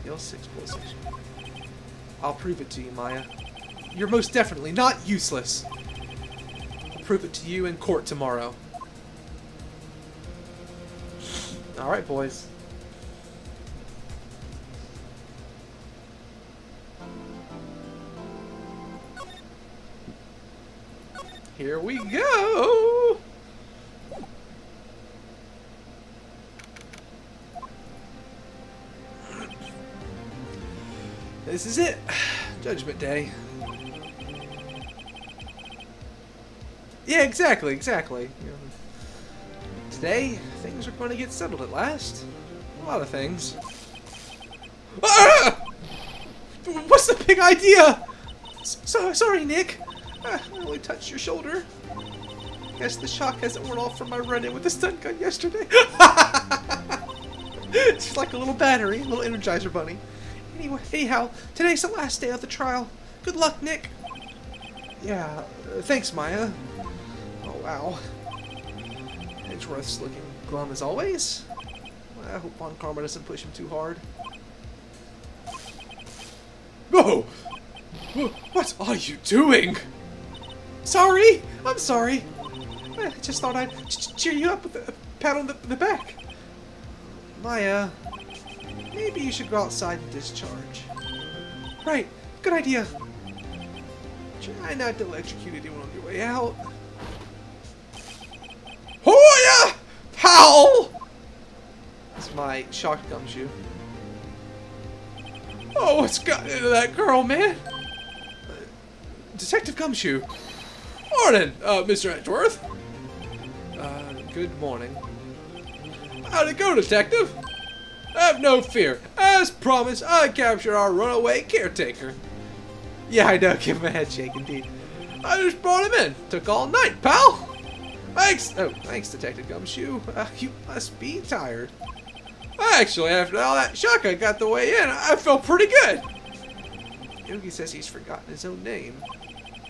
L6 plus 6. I'll prove it to you, Maya. You're most definitely not useless. I'll prove it to you in court tomorrow. Alright, boys. Here we go! This is it. Judgment Day. Yeah, exactly. Today, things are going to get settled at last. A lot of things. Ah! What's the big idea? Sorry, Nick. I only touched your shoulder. Guess the shock hasn't worn off from my run-in with the stun gun yesterday. It's like a little battery, a little Energizer bunny. Anyhow, today's the last day of the trial. Good luck, Nick. Yeah, thanks, Maya. Oh, wow. Edgeworth's looking glum as always. I hope Von Karma doesn't push him too hard. Oh! What are you doing? Sorry! I'm sorry. I just thought I'd cheer you up with a pat on the back. Maya, maybe you should go outside and discharge. Right, good idea. Try not to electrocute anyone on your way out. Hoya! Howl! That's my shock Gumshoe. Oh, what's gotten into that girl, man? Detective Gumshoe. Morning, Mr. Edgeworth. Good morning. How'd it go, Detective? Have no fear. As promised, I captured our runaway caretaker. Yeah, I know. Give him a head shake, indeed. I just brought him in. Took all night, pal. Thanks. Oh, thanks, Detective Gumshoe. You must be tired. Actually, after all that shock I got the way in, I felt pretty good. Yogi says he's forgotten his own name.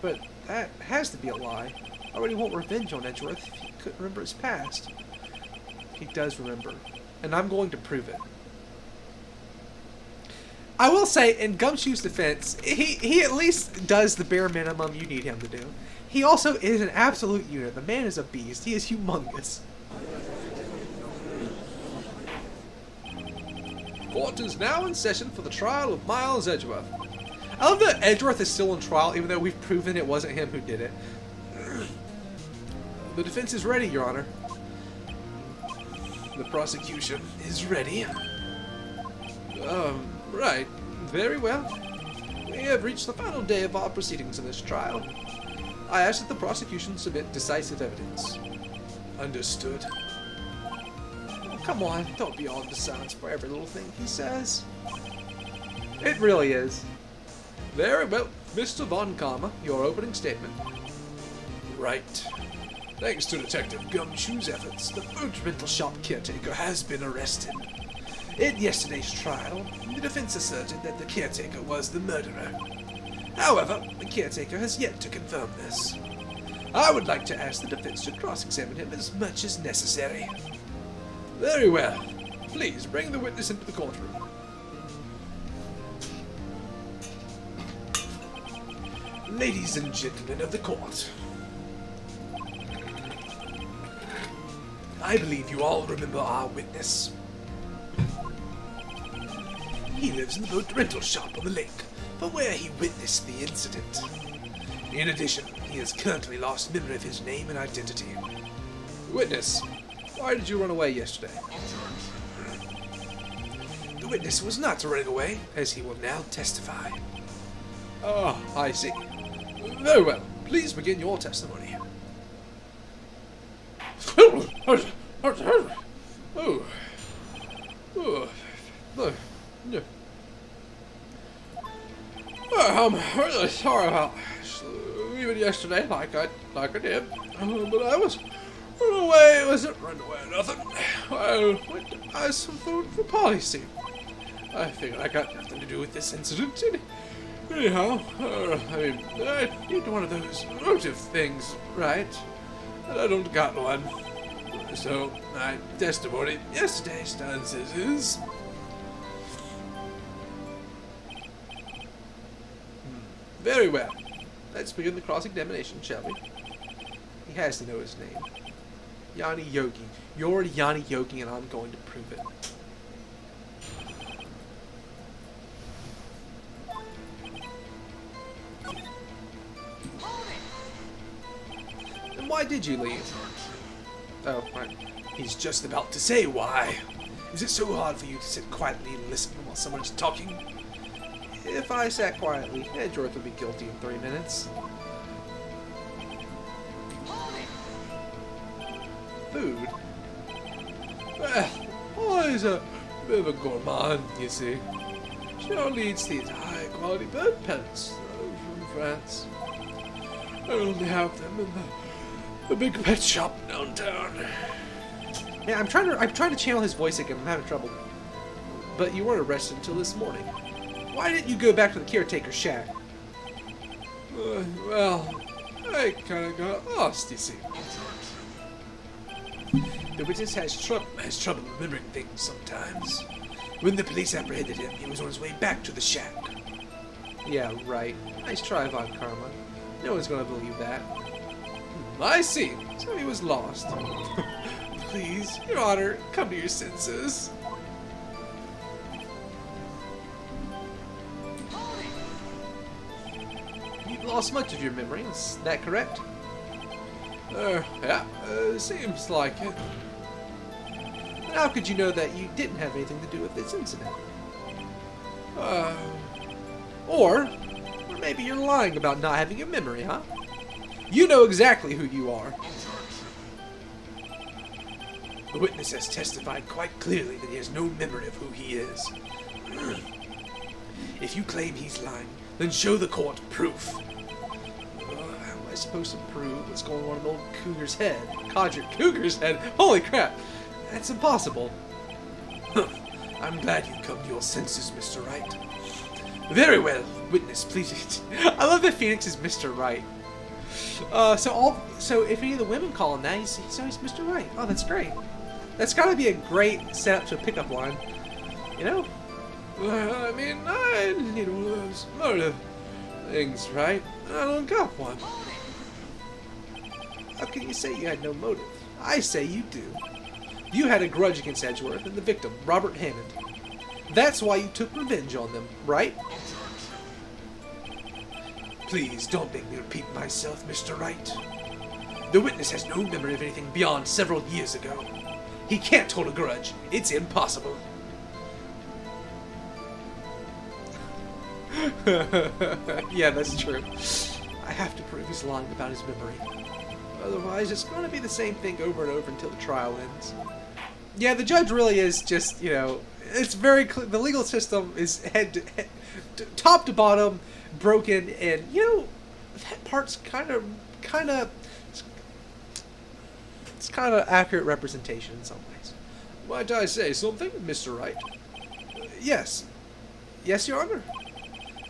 But that has to be a lie. I already want revenge on Edgeworth if he couldn't remember his past. He does remember. And I'm going to prove it. I will say, in Gumshoe's defense, he at least does the bare minimum you need him to do. He also is an absolute unit. The man is a beast. He is humongous. Court is now in session for the trial of Miles Edgeworth. I love that Edgeworth is still on trial, even though we've proven it wasn't him who did it. The defense is ready, Your Honor. The prosecution is ready. Right. Very well. We have reached the final day of our proceedings in this trial. I ask that the prosecution submit decisive evidence. Understood. Oh, come on, don't be all silence for every little thing he says. It really is. Very well, Mr. Von Karma, your opening statement. Right. Thanks to Detective Gumshoe's efforts, the boat rental shop caretaker has been arrested. In yesterday's trial, the defense asserted that the caretaker was the murderer. However, the caretaker has yet to confirm this. I would like to ask the defense to cross-examine him as much as necessary. Very well. Please bring the witness into the courtroom. Ladies and gentlemen of the court, I believe you all remember our witness. He lives in the boat rental shop on the lake, from where he witnessed the incident. In addition, he has currently lost memory of his name and identity. Witness, why did you run away yesterday? The witness was not running away, as he will now testify. Ah, I see. Very well. Please begin your testimony. I'm really sorry about leaving yesterday like I did, but I was run away. It wasn't run away or nothing. I went to buy some food for Policy. I figured I got nothing to do with this incident. Anyhow, I need one of those motive things, right? And I don't got one. So, my testimony yesterday stands as is. Very well. Let's begin the cross-examination, shall we? He has to know his name. Yanni Yogi. You're Yanni Yogi, and I'm going to prove it. And why did you leave? Oh, right. He's just about to say why. Is it so hard for you to sit quietly and listen while someone's talking? If I sat quietly, Edgeworth would be guilty in 3 minutes. Food? Well, always a bit of a gourmand, you see. She only eats these high-quality bird pellets from France. I only have them in the big pet shop downtown. Yeah, I'm trying to channel his voice again. I'm having trouble. But you weren't arrested until this morning. Why didn't you go back to the caretaker's shack? Well, I kind of got lost, you see. The witness has trouble remembering things sometimes. When the police apprehended him, he was on his way back to the shack. Yeah, right. Nice try, Von Karma. No one's gonna believe that. I see. So he was lost. Please, Your Honor, come to your senses. You've lost much of your memory, is that correct? Yeah, seems like it. How could you know that you didn't have anything to do with this incident? Or maybe you're lying about not having a memory, huh? You know exactly who you are. The witness has testified quite clearly that he has no memory of who he is. If you claim he's lying, then show the court proof. How am I supposed to prove what's going on in old Cougar's head? Codric Cougar's head? Holy crap! That's impossible. I'm glad you've come to your senses, Mr. Wright. Very well, witness, please. I love that Phoenix is Mr. Wright. So if any of the women call him that, he's Mr. Wright. Oh, that's great. That's got to be a great setup to a pickup line. You know? I mean, I need one of those motive things, right? I don't got one. How can you say you had no motive? I say you do. You had a grudge against Edgeworth and the victim, Robert Hammond. That's why you took revenge on them, right? Please don't make me repeat myself, Mr. Wright. The witness has no memory of anything beyond several years ago. He can't hold a grudge. It's impossible. Yeah, that's true. I have to prove he's lying about his memory. Otherwise, it's going to be the same thing over and over until the trial ends. Yeah, the judge really is just, you know, it's very clear. The legal system is top to bottom broken, and, you know, that part's kind of it's kind of accurate representation in some ways. Might I say something, Mr. Wright? Yes. Yes, Your Honor.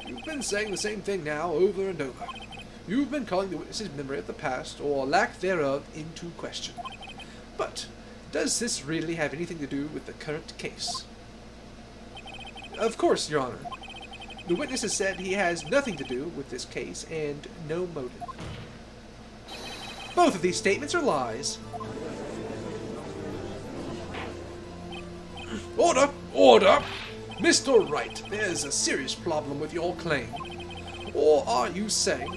You've been saying the same thing now over and over. You've been calling the witness's memory of the past, or lack thereof, into question. But does this really have anything to do with the current case? Of course, Your Honor. The witness has said he has nothing to do with this case and no motive. Both of these statements are lies. Order! Order! Mr. Wright, there's a serious problem with your claim. Or are you saying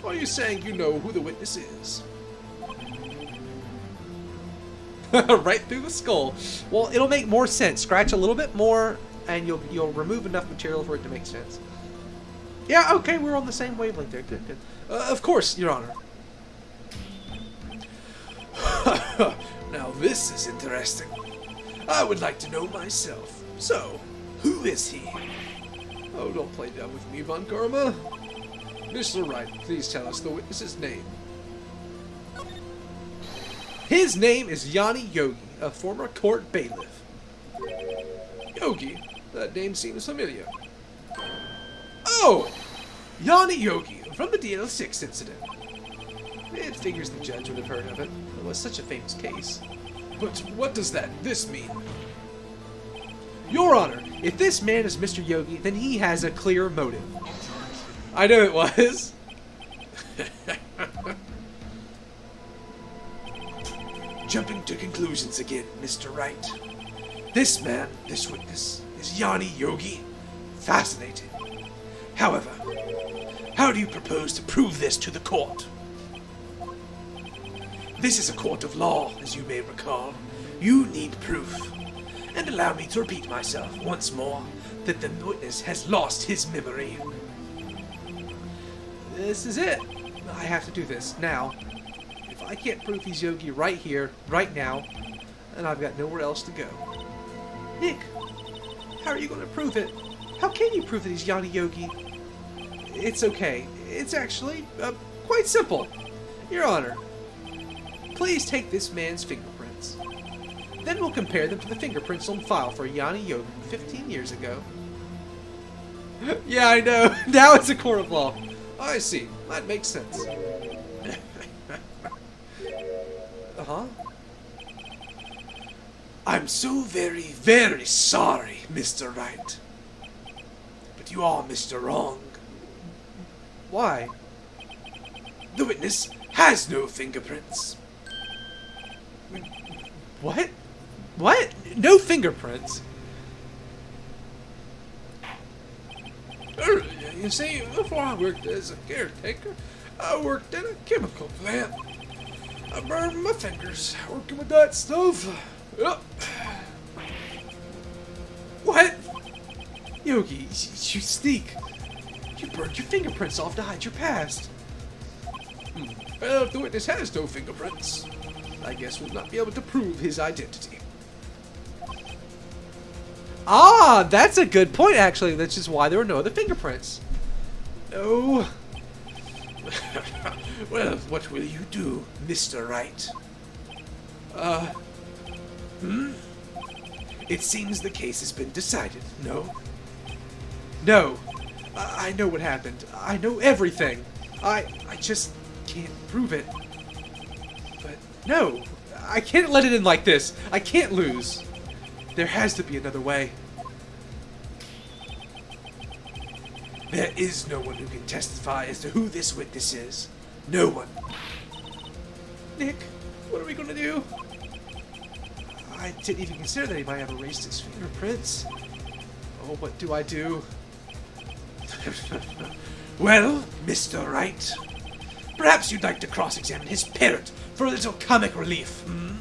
you know who the witness is? Right through the skull. Well, it'll make more sense. Scratch a little bit more, and you'll remove enough material for it to make sense. Yeah, okay, we're on the same wavelength there. Good, good. Of course, Your Honor. Now this is interesting. I would like to know myself. So, who is he? Oh, don't play dumb with me, Von Karma. Mr. Wright, please tell us the witness's name. His name is Yanni Yogi, a former court bailiff. Yogi? That name seems familiar. Oh! Yanni Yogi, from the DL6 incident. It figures the judge would have heard of it. It was such a famous case. But what does this mean? Your Honor, if this man is Mr. Yogi, then he has a clear motive. I know it was. Jumping to conclusions again, Mr. Wright. This man, this witness, is Yanni Yogi. Fascinating. However, how do you propose to prove this to the court? This is a court of law, as you may recall. You need proof. And allow me to repeat myself once more that the witness has lost his memory. This is it. I have to do this now. If I can't prove he's Yogi right here, right now, then I've got nowhere else to go. Nick, how are you going to prove it? How can you prove that he's Yanni Yogi? It's okay. It's actually quite simple. Your Honor, please take this man's fingerprints. Then we'll compare them to the fingerprints on file for Yanni Yogi 15 years ago. Yeah, I know. Now it's a court of law. I see. That makes sense. Uh-huh. I'm so very, very sorry, Mr. Wright. But you are Mr. Wrong. Why? The witness has no fingerprints. What? What? No fingerprints? You see, before I worked as a caretaker, I worked in a chemical plant. I burned my fingers working with that stuff. Yep. What? Yogi, you sneak. You burned your fingerprints off to hide your past. Well, if the witness has no fingerprints, I guess we'll not be able to prove his identity. Ah, that's a good point, actually. That's just why there were no other fingerprints. No. Well, what will you do, Mr. Wright? It seems the case has been decided, no? No. I know what happened. I know everything. I just can't prove it. But no, I can't let it in like this. I can't lose. There has to be another way. There is no one who can testify as to who this witness is. No one. Nick, what are we gonna do? I didn't even consider that he might have erased his fingerprints. Oh, what do I do? Well, Mr. Wright, perhaps you'd like to cross-examine his parrot for a little comic relief, hmm?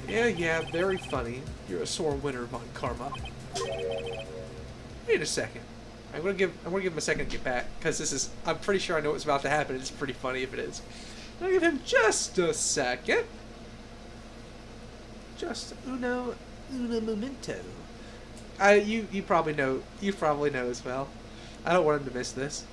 Yeah, very funny. You're a sore winner, Von Karma. Wait a second. I'm gonna give him a second to get back, because I'm pretty sure I know what's about to happen. It's pretty funny if it is. I'll give him just a second. Just uno momento. You probably know. You probably know as well. I don't want him to miss this.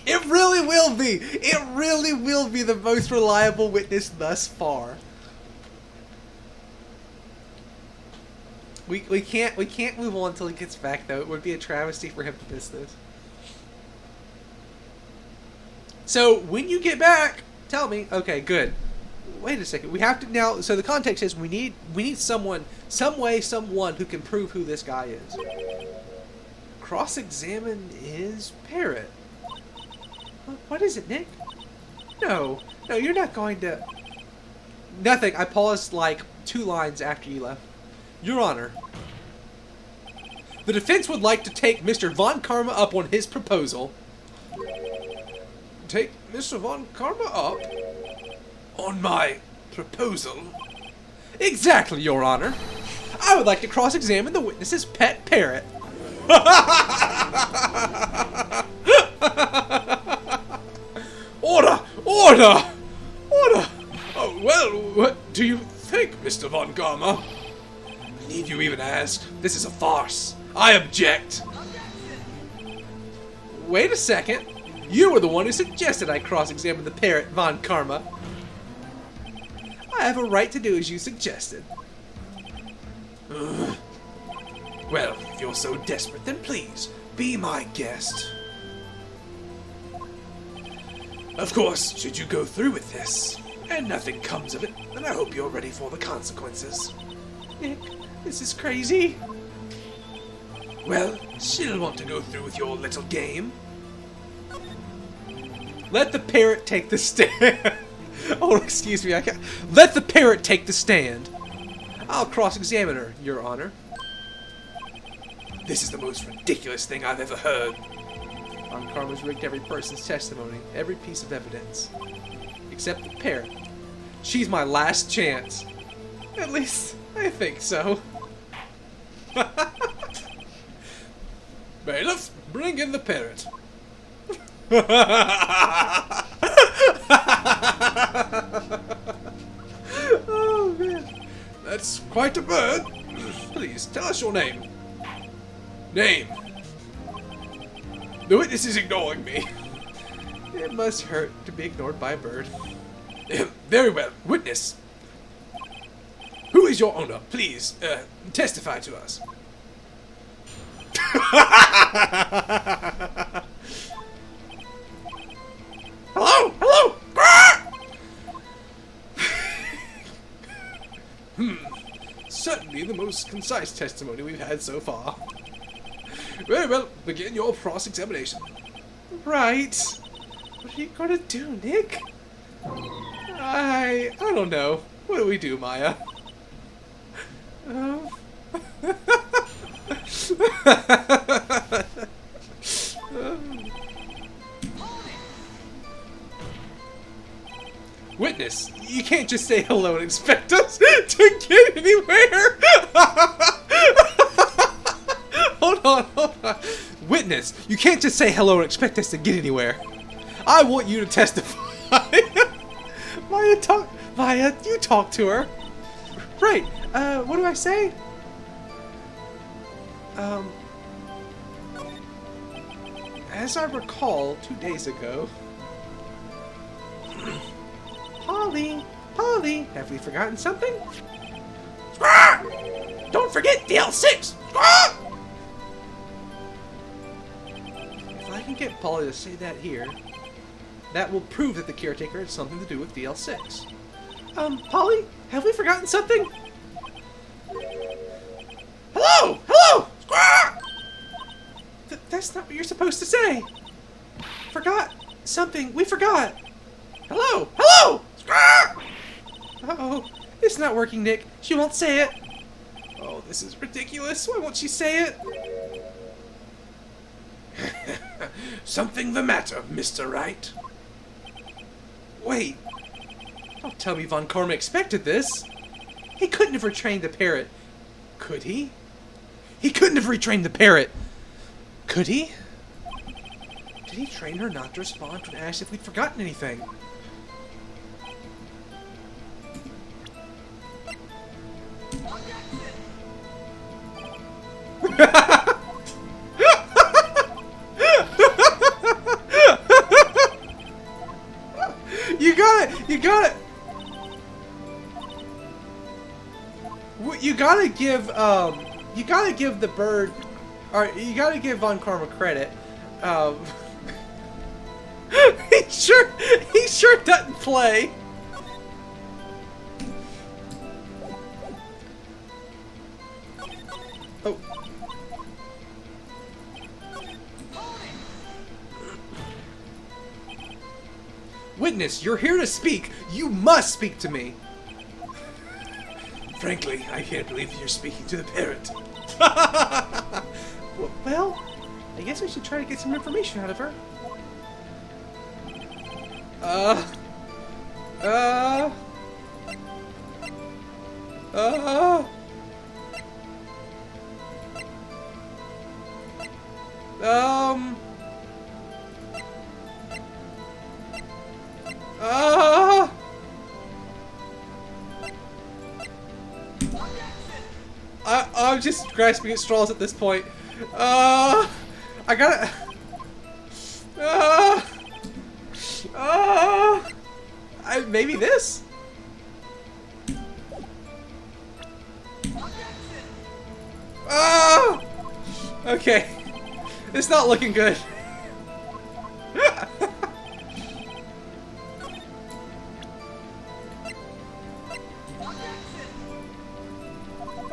It really will be. It really will be the most reliable witness thus far. We can't move on until he gets back, though. It would be a travesty for him to miss this. So when you get back, tell me. Okay, good. Wait a second. We have to now. So the context is we need someone, someone who can prove who this guy is. Cross-examine his parrot. What is it, Nick? No, you're not going to. Nothing. I paused like 2 lines after you left. Your Honor, the defense would like to take Mr. Von Karma up on his proposal. Take Mr. Von Karma up? On my proposal? Exactly, Your Honor. I would like to cross-examine the witness's pet parrot. Order! Order! Order! Oh, well, what do you think, Mr. Von Karma? Need you even ask? This is a farce. I object. Wait a second. You were the one who suggested I cross-examine the parrot, Von Karma. I have a right to do as you suggested. Well, if you're so desperate, then please, be my guest. Of course, should you go through with this, and nothing comes of it, then I hope you're ready for the consequences. Nick, this is crazy. Well, she'll want to go through with your little game. Let the parrot take the stand. Oh, excuse me, I can't. Let the parrot take the stand. I'll cross-examine her, Your Honor. This is the most ridiculous thing I've ever heard. Von Karma's rigged every person's testimony, every piece of evidence. Except the parrot. She's my last chance. At least, I think so. Bailiff, bring in the parrot. Oh, man. That's quite a bird. Please, tell us your name. Name. The witness is ignoring me. It must hurt to be ignored by a bird. Very well. Witness. Who is your owner? Please, testify to us. Hello? Hello? Certainly the most concise testimony we've had so far. Very well, begin your cross-examination. Right. What are you gonna do, Nick? I don't know. What do we do, Maya? Witness, you can't just say hello and expect us to get anywhere. Hold on. Witness, you can't just say hello and expect us to get anywhere. I want you to testify. Maya, you talk to her. Right, what do I say? As I recall, 2 days ago... Polly, have we forgotten something? Don't forget the L6! If I can get Polly to say that here... That will prove that the caretaker had something to do with DL6. Polly, have we forgotten something? Hello! Hello! Squawk! That's not what you're supposed to say. Forgot something. We forgot. Hello! Hello! Squawk! Uh-oh. It's not working, Nick. She won't say it. Oh, this is ridiculous. Why won't she say it? Something the matter, Mr. Wright? Wait. Don't tell me Von Karma expected this. He couldn't have retrained the parrot. Could he? He couldn't have retrained the parrot. Could he? Did he train her not to respond when asked if we'd forgotten anything? You got it! You got it! You gotta give the bird, or you gotta give Von Karma credit. He sure doesn't play. Oh. Witness, you're here to speak. You must speak to me. Frankly, I can't believe you're speaking to the parrot. Well, I guess we should try to get some information out of her. I'm just grasping at straws at this point. I gotta. Maybe this? Okay. It's not looking good.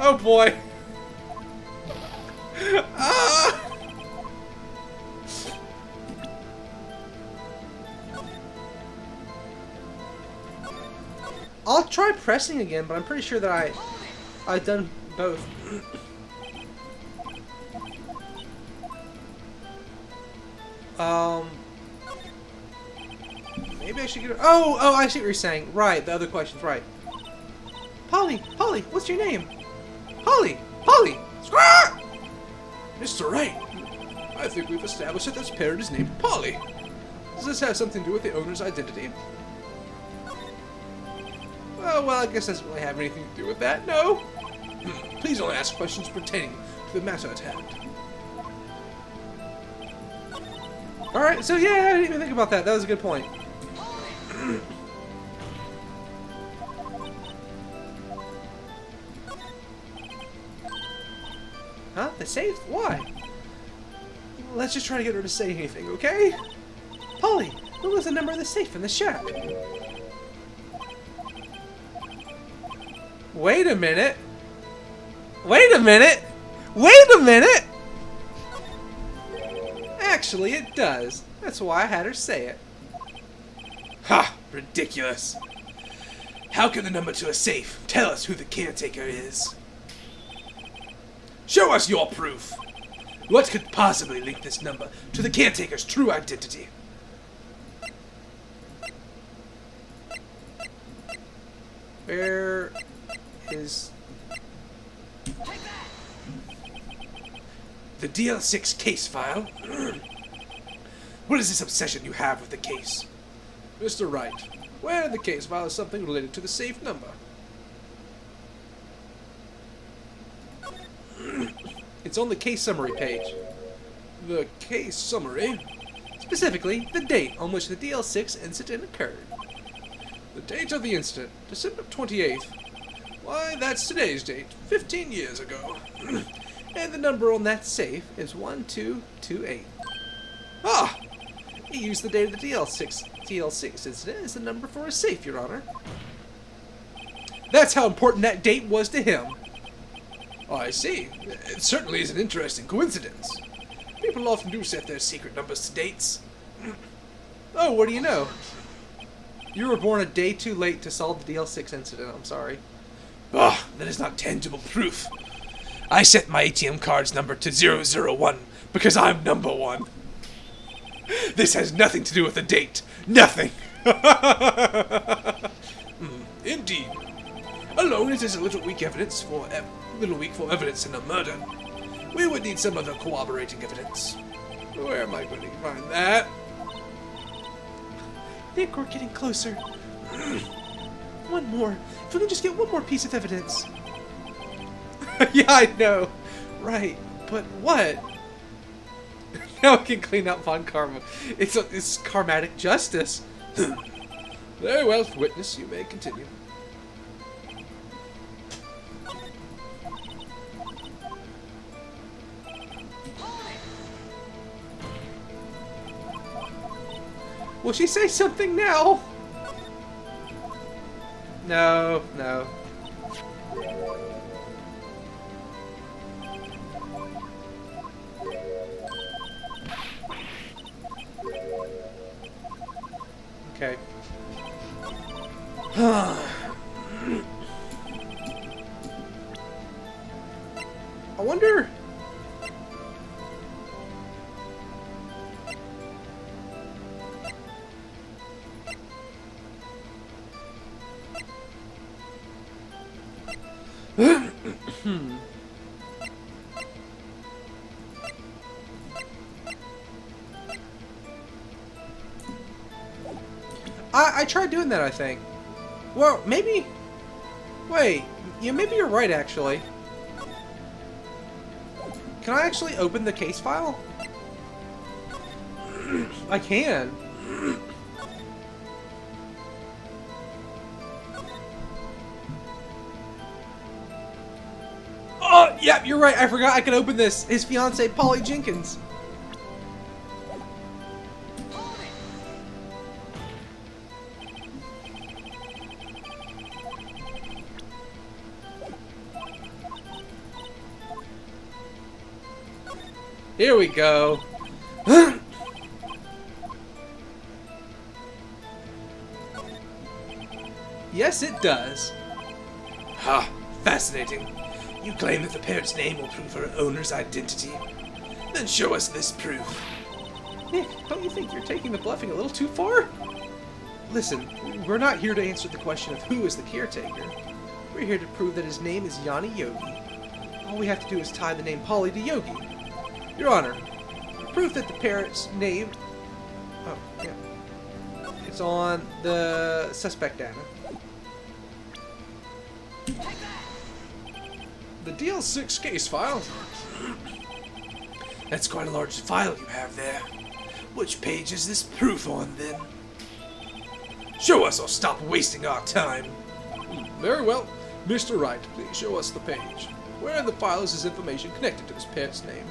Oh boy. I'll try pressing again, but I'm pretty sure that I've done both. Maybe I should get. Oh, I see what you're saying. Right, the other question's right. Polly, what's your name? Polly. Squawk! Mr. Wright, I think we've established that this parrot is named Polly. Does this have something to do with the owner's identity? Oh, well, I guess it doesn't really have anything to do with that, no? Please only ask questions pertaining to the matter at hand. Alright, so yeah, I didn't even think about that. That was a good point. Huh? The safe? Why? Let's just try to get her to say anything, okay? Polly, what was the number of the safe in the shack? Wait a minute! Actually, it does. That's why I had her say it. Ha! Ridiculous. How can the number to a safe tell us who the caretaker is? Show us your proof. What could possibly link this number to the caretaker's true identity? Where is... The DL6 case file? What is this obsession you have with the case? Mr. Wright, where in the case file is something related to the safe number? It's on the case summary page. The case summary? Specifically, the date on which the DL6 incident occurred. The date of the incident, December 28th. Why, that's today's date, 15 years ago. And the number on that safe is 1228. Ah! He used the date of the DL6 DL6 incident is the number for a safe, Your Honor. That's how important that date was to him. Oh, I see. It certainly is an interesting coincidence. People often do set their secret numbers to dates. Oh, what do you know? You were born a day too late to solve the DL6 incident, I'm sorry. Ah, that is not tangible proof. I set my ATM card's number to 001 because I'm number one. This has nothing to do with the date. Nothing. Indeed. Alone, it is a little weak for evidence in a murder. We would need some other corroborating evidence. Where am I going to find that? Nick, we're getting closer. One more. If we can just get one more piece of evidence. Yeah, I know. Right. But what? Now we can clean up Von Karma. It's karmatic justice. Very well, witness. You may continue. Will she say something now? No, no. Okay. I wonder... I tried doing that, I think. Well, maybe... Wait, yeah, maybe you're right, actually. Can I actually open the case file? I can. Oh, yeah, you're right. I forgot I could open this. His fiancée, Polly Jenkins. Here we go. Yes, it does. Ha! Fascinating. You claim that the parrot's name will prove her owner's identity. Then show us this proof. Nick, don't you think you're taking the bluffing a little too far? Listen, we're not here to answer the question of who is the caretaker. We're here to prove that his name is Yanni Yogi. All we have to do is tie the name Polly to Yogi. Your Honor, proof that the parrot's name... Oh, yeah. It's on the suspect data. The DL6 case file. That's quite a large file you have there. Which page is this proof on, then? Show us or stop wasting our time. Very well. Mr. Wright, please show us the page. Where in the file is this information connected to this parrot's name?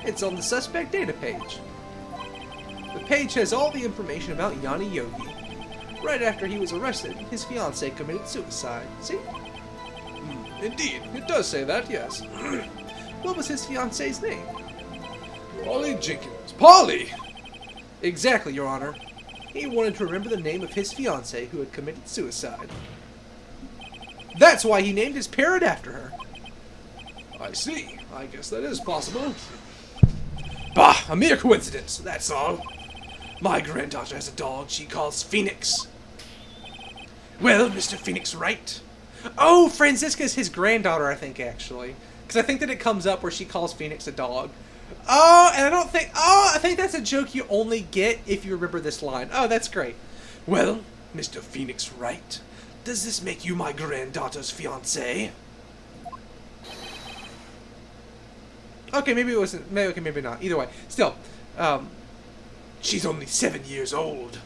It's on the suspect data page. The page has all the information about Yanni Yogi. Right after he was arrested, his fiancée committed suicide. See? Indeed, it does say that, yes. What was his fiancée's name? Polly Jenkins. Polly! Exactly, Your Honor. He wanted to remember the name of his fiancée who had committed suicide. That's why he named his parrot after her. I see. I guess that is possible. Bah! A mere coincidence, that's all. My granddaughter has a dog she calls Phoenix. Well, Mr. Phoenix Wright. Oh, Franziska's his granddaughter, I think, actually. Because I think that it comes up where she calls Phoenix a dog. Oh, and I think that's a joke you only get if you remember this line. Oh, that's great. Well, Mr. Phoenix Wright, does this make you my granddaughter's fiancé? Okay, maybe it wasn't. Okay, maybe not. Either way, still, she's only 7 years old.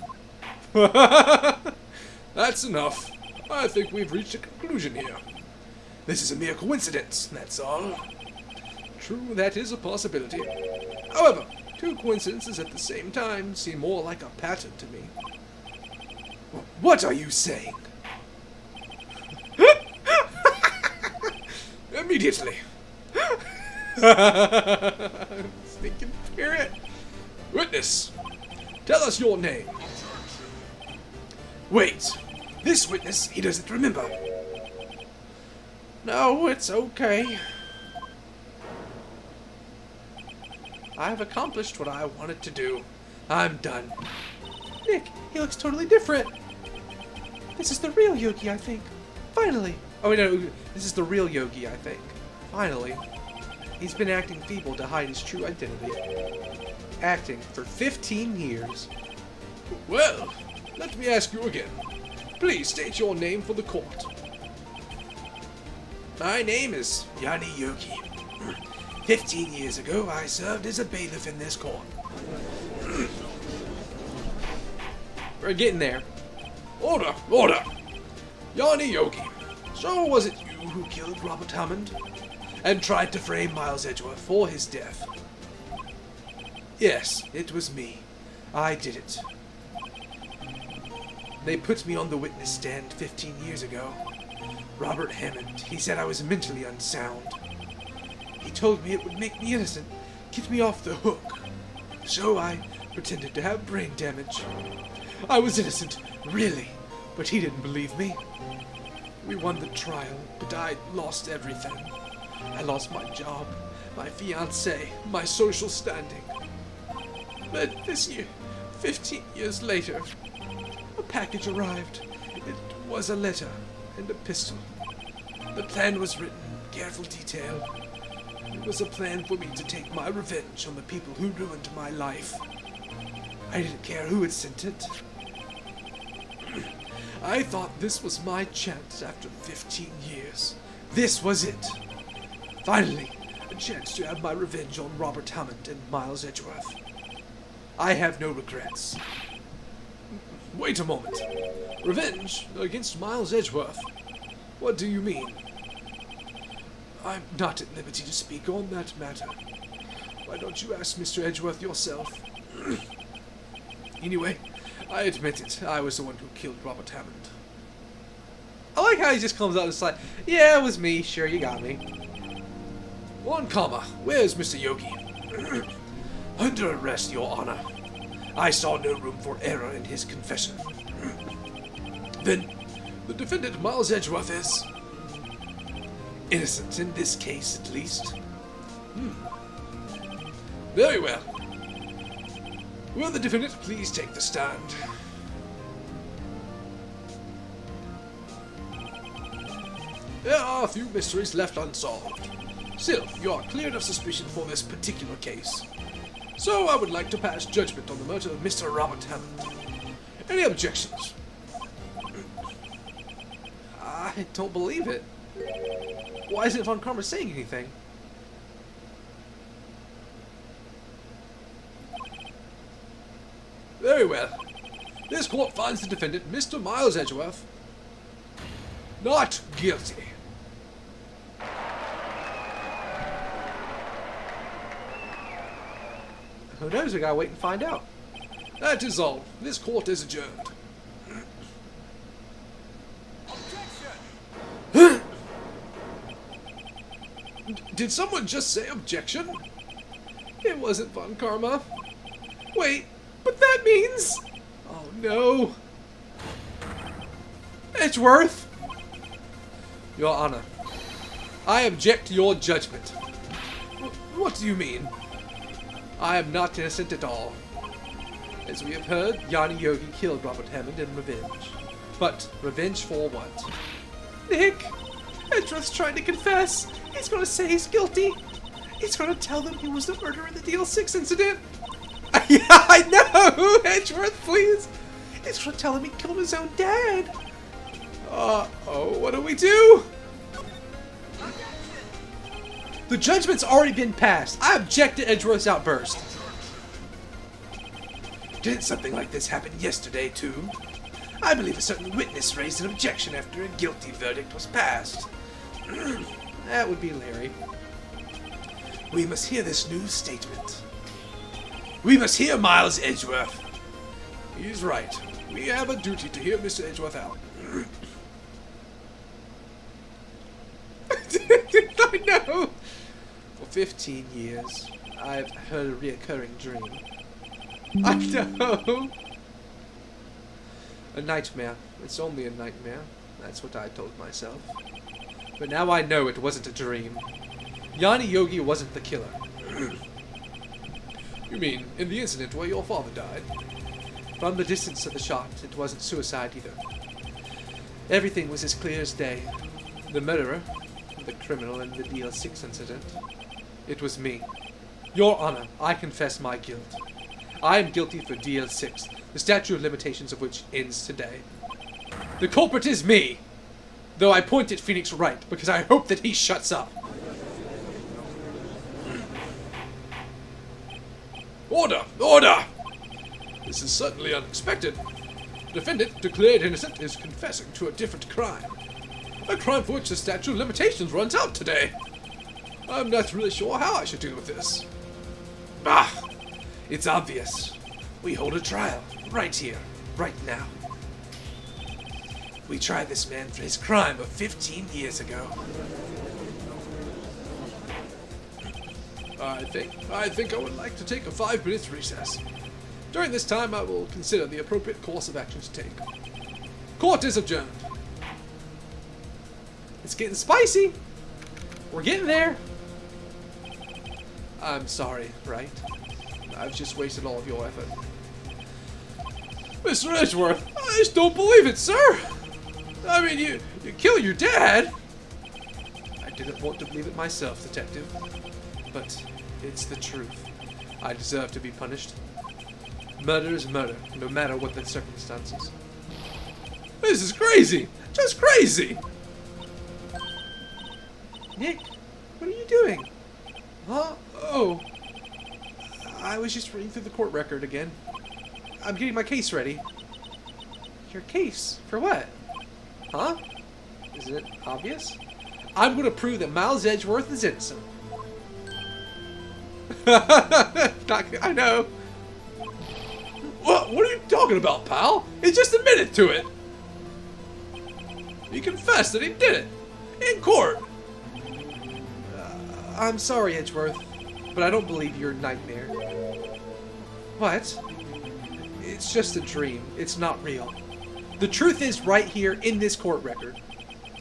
That's enough. I think we've reached a conclusion here. This is a mere coincidence, that's all. True, that is a possibility. However, Two coincidences at the same time seem more like a pattern to me. What are you saying? Immediately. Stinking parrot. Witness, tell us your name. Wait, this witness, he doesn't remember. No, it's okay. I've accomplished what I wanted to do. I'm done. Nick, he looks totally different. This is the real Yogi, I think. Finally. Oh, no, this is the real Yogi, I think. Finally. He's been acting feeble to hide his true identity. Acting for 15 years. Well, let me ask you again. Please state your name for the court. My name is Yanni Yogi. 15 years ago, I served as a bailiff in this court. We're getting there. Order, order! Yanni Yogi, so was it you who killed Robert Hammond and tried to frame Miles Edgeworth for his death? Yes, it was me. I did it. They put me on the witness stand 15 years ago. Robert Hammond, he said I was mentally unsound. He told me it would make me innocent, get me off the hook. So I pretended to have brain damage. I was innocent, really, but he didn't believe me. We won the trial, but I lost everything. I lost my job, my fiancée, my social standing. But this year, 15 years later, a package arrived. It was a letter and a pistol. The plan was written, careful detail. It was a plan for me to take my revenge on the people who ruined my life. I didn't care who had sent it. I thought this was my chance after 15 years. This was it. Finally, a chance to have my revenge on Robert Hammond and Miles Edgeworth. I have no regrets. Wait a moment. Revenge against Miles Edgeworth? What do you mean? I'm not at liberty to speak on that matter. Why don't you ask Mr. Edgeworth yourself? Anyway, I admit it. I was the one who killed Robert Hammond. I like how he just comes out and is like, yeah, it was me. Sure, you got me. One comma. Where's Mr. Yogi? Under arrest, Your Honor. I saw no room for error in his confession. Then, the defendant, Miles Edgeworth, is innocent in this case, at least. Very well. Will the defendant please take the stand? There are a few mysteries left unsolved. Still, you are cleared of suspicion for this particular case. So I would like to pass judgment on the murder of Mr. Robert Hammond. Any objections? I don't believe it. Why isn't Von Karma saying anything? Very well. This court finds the defendant, Mr. Miles Edgeworth, not guilty. Who knows? We gotta wait and find out. That is all. This court is adjourned. Did someone just say objection? It wasn't Von Karma. Wait, but that means... Oh no. Edgeworth! Your Honor, I object to your judgment. What do you mean? I am not innocent at all. As we have heard, Yanni Yogi killed Robert Hammond in revenge. But revenge for what? Nick! Edgeworth's trying to confess! He's gonna say he's guilty! He's gonna tell them he was the murderer in the DL6 incident! Yeah, I know! Edgeworth, please! He's gonna tell him he killed his own dad! Uh-oh, what do we do? The judgment's already been passed. I object to Edgeworth's outburst. Didn't something like this happen yesterday, too? I believe a certain witness raised an objection after a guilty verdict was passed. That would be Larry. We must hear this new statement. We must hear Miles Edgeworth. He's right. We have a duty to hear Mr. Edgeworth out. I know! For 15 years, I've heard a reoccurring dream. I know! A nightmare. It's only a nightmare. That's what I told myself. But now I know it wasn't a dream. Yanni Yogi wasn't the killer. You mean, in the incident where your father died? From the distance of the shot, it wasn't suicide either. Everything was as clear as day. The murderer, the criminal in the DL6 incident, it was me. Your Honor, I confess my guilt. I am guilty for DL6, the statute of limitations of which ends today. The culprit is me, though I point at Phoenix Wright because I hope that he shuts up. Order! Order! This is certainly unexpected. The defendant, declared innocent, is confessing to a different crime. A crime for which the statute of limitations runs out today. I'm not really sure how I should deal with this. Ah! It's obvious. We hold a trial, right here, right now. We try this man for his crime of 15 years ago. I think I would like to take a 5-minute recess. During this time, I will consider the appropriate course of action to take. Court is adjourned. It's getting spicy. We're getting there. I'm sorry, right? I've just wasted all of your effort. Mr. Edgeworth, I just don't believe it, sir! I mean, you killed your dad! I didn't want to believe it myself, Detective. But it's the truth. I deserve to be punished. Murder is murder, no matter what the circumstances. This is crazy! Just crazy! Nick, what are you doing? Huh? Oh. I was just reading through the court record again. I'm getting my case ready. Your case? For what? Huh? Isn't it obvious? I'm going to prove that Miles Edgeworth is innocent. I know. What are you talking about, pal? He just admitted to it. He confessed that he did it. In court. I'm sorry, Edgeworth, but I don't believe your nightmare. What? It's just a dream. It's not real. The truth is right here in this court record.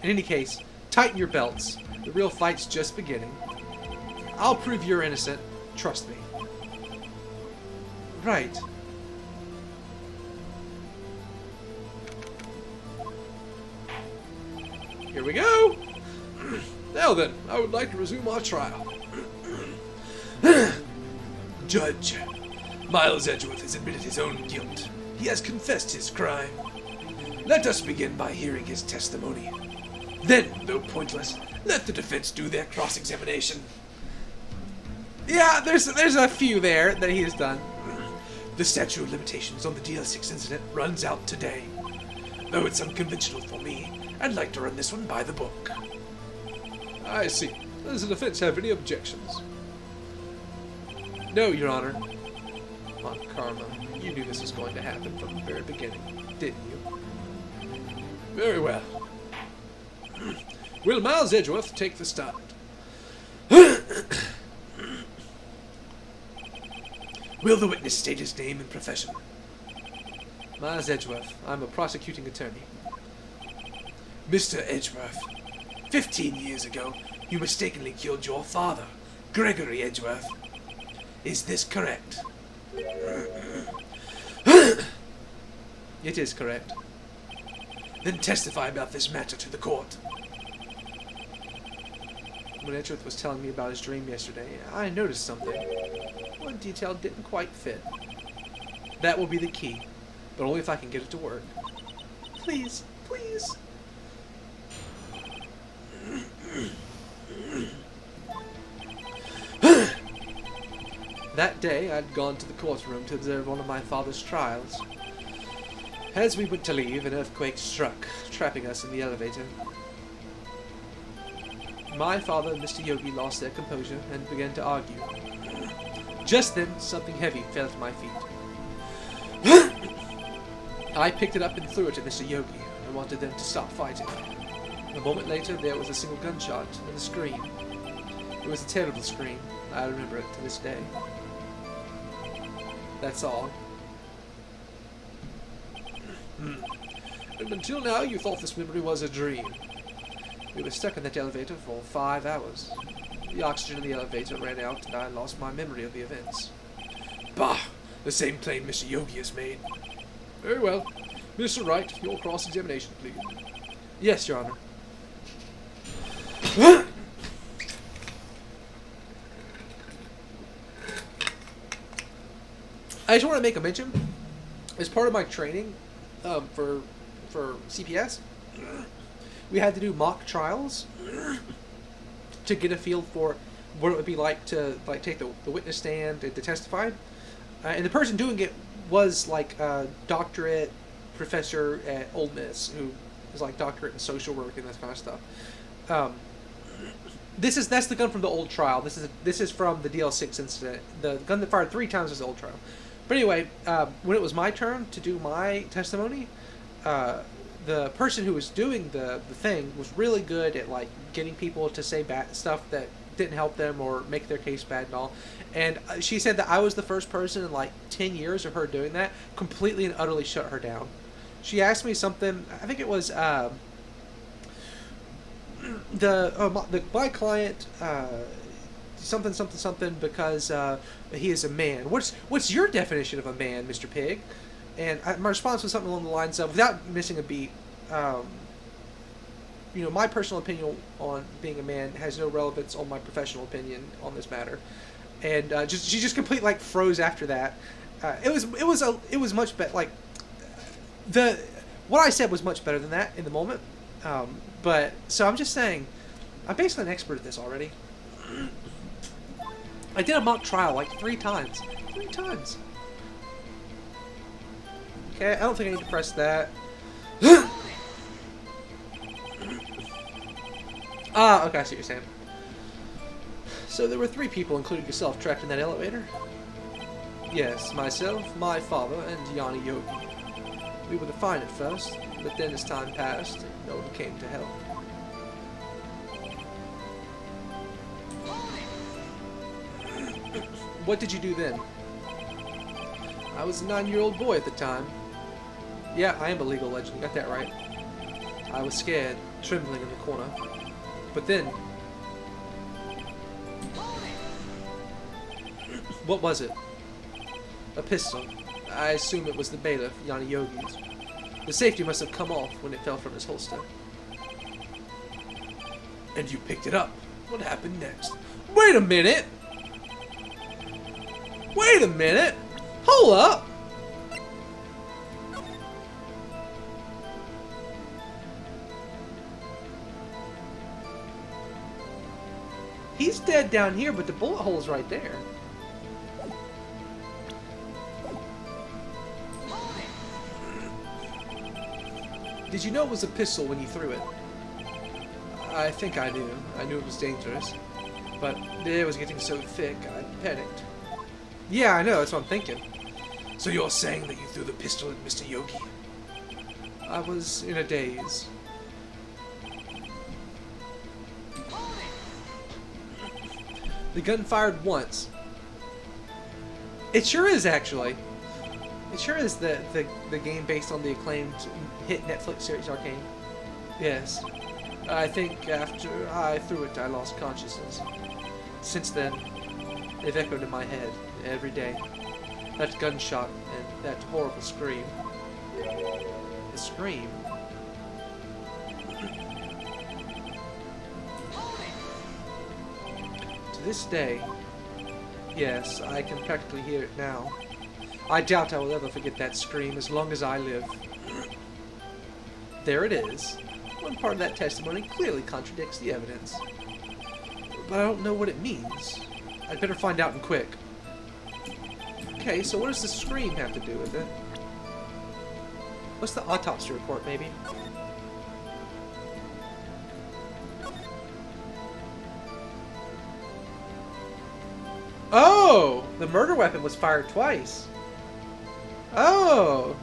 In any case, tighten your belts. The real fight's just beginning. I'll prove you're innocent. Trust me. Right. Here we go. Now then, I would like to resume our trial. Judge, Miles Edgeworth has admitted his own guilt. He has confessed his crime. Let us begin by hearing his testimony. Then, though pointless, let the defense do their cross-examination. Yeah, there's a few there that he has done. The statute of limitations on the DL6 incident runs out today. Though it's unconventional for me, I'd like to run this one by the book. I see. Does the defense have any objections? No, Your Honor. On karma, you knew this was going to happen from the very beginning, didn't you? Very well. Will Miles Edgeworth take the stand? Will the witness state his name and profession? Miles Edgeworth. I'm a prosecuting attorney. Mr. Edgeworth, 15 years ago, you mistakenly killed your father, Gregory Edgeworth. Is this correct? It is correct. Then testify about this matter to the court. When Edgeworth was telling me about his dream yesterday, I noticed something. One detail didn't quite fit. That will be the key, but only if I can get it to work. Please, please. That day, I'd gone to the courtroom to observe one of my father's trials. As we went to leave, an earthquake struck, trapping us in the elevator. My father and Mr. Yogi lost their composure and began to argue. Just then, something heavy fell at my feet. I picked it up and threw it at Mr. Yogi. I wanted them to stop fighting. A moment later, there was a single gunshot and a scream. It was a terrible scream. I remember it to this day. That's all. And until now, you thought this memory was a dream. We were stuck in that elevator for 5 hours. The oxygen in the elevator ran out, and I lost my memory of the events. Bah! The same claim Mr. Yogi has made. Very well. Mr. Wright, your cross-examination, please. Yes, Your Honor. I just want to make a mention. As part of my training for CPS, we had to do mock trials to get a feel for what it would be like to take the witness stand and to testify. And the person doing it was like a doctorate professor at Ole Miss, who is like doctorate in social work and that kind of stuff. That's the gun from the old trial. This is from the DL6 incident. The gun that fired 3 times is the old trial. But anyway, when it was my turn to do my testimony, the person who was doing the thing was really good at like getting people to say bad stuff that didn't help them or make their case bad and all. And she said that I was the first person in like 10 years of her doing that, completely and utterly shut her down. She asked me something. I think it was my client something because he is a man. What's your definition of a man, Mr. Pig? And my response was something along the lines of, without missing a beat, my personal opinion on being a man has no relevance on my professional opinion on this matter. And she just completely like froze after that. It was much better. Like what I said was much better than that in the moment. But so I'm just saying, I'm basically an expert at this already. I did a mock trial like 3 times. 3 times. Okay, I don't think I need to press that. Okay, I see what you're saying. So there were 3 people, including yourself, trapped in that elevator? Yes, myself, my father, and Yanni Yogi. We were fine at first, but then as time passed, no one came to help. What did you do then? I was a 9-year-old boy at the time. Yeah, I am a legal legend, you got that right. I was scared, trembling in the corner. But then... What was it? A pistol. I assume it was the bailiff, Yanni Yogi's. The safety must have come off when it fell from his holster. And you picked it up. What happened next? Wait a minute! Wait a minute! Hold up! He's dead down here, but the bullet hole's right there. Did you know it was a pistol when you threw it? I think I knew. I knew it was dangerous. But the air was getting so thick, I panicked. Yeah, I know, that's what I'm thinking. So you're saying that you threw the pistol at Mr. Yogi? I was in a daze. The gun fired once. It sure is, actually. It sure is the game based on the acclaimed hit Netflix series Arcane. Yes. I think after I threw it, I lost consciousness. Since then, they've echoed in my head every day. That gunshot and that horrible scream. The scream? To this day, yes, I can practically hear it now. I doubt I will ever forget that scream as long as I live. There it is. One part of that testimony clearly contradicts the evidence. But I don't know what it means. I'd better find out and quick. Okay, so what does the scream have to do with it? What's the autopsy report, maybe? Oh! The murder weapon was fired twice. Oh!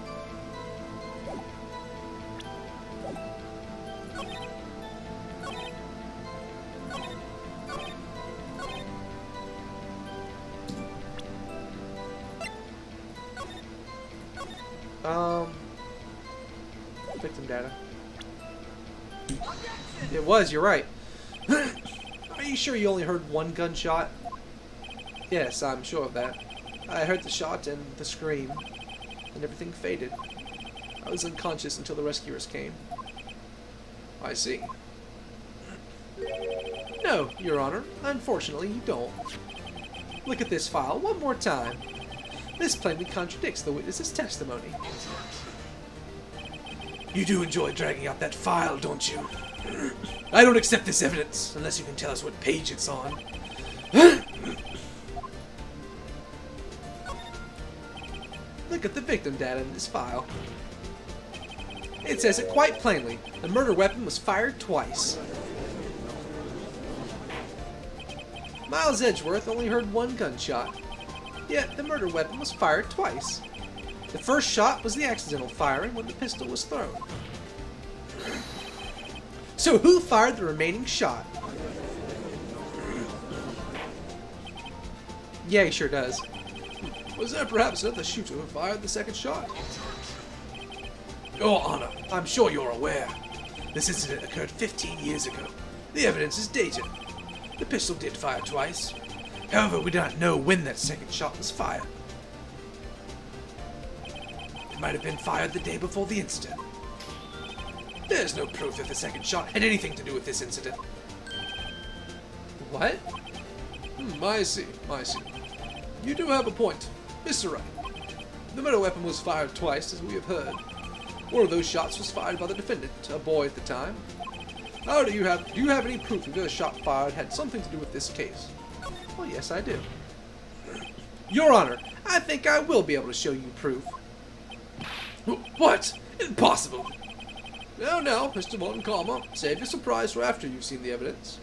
Victim data. It was, you're right. Are you sure you only heard one gunshot? Yes, I'm sure of that. I heard the shot and the scream, and everything faded. I was unconscious until the rescuers came. I see. No, Your Honor. Unfortunately, you don't. Look at this file one more time. This plainly contradicts the witness's testimony. You do enjoy dragging out that file, don't you? I don't accept this evidence unless you can tell us what page it's on. Look at the victim data in this file. It says it quite plainly. The murder weapon was fired twice. Miles Edgeworth only heard one gunshot. Yet the murder weapon was fired twice. The first shot was the accidental firing when the pistol was thrown. So who fired the remaining shot? Yeah, he sure does. Was there perhaps another shooter who fired the second shot? Your Honor, I'm sure you're aware. This incident occurred 15 years ago. The evidence is dated. The pistol did fire twice. However, we do not know when that second shot was fired. It might have been fired the day before the incident. There's no proof that the second shot had anything to do with this incident. What? I see. You do have a point. Mr. Wright. The murder weapon was fired twice, as we have heard. One of those shots was fired by the defendant, a boy at the time. How do you have any proof that the shot fired had something to do with this case? Well, yes, I do. Your Honor, I think I will be able to show you proof. What? Impossible! Now, Mr. Montcalm, save your surprise for after you've seen the evidence.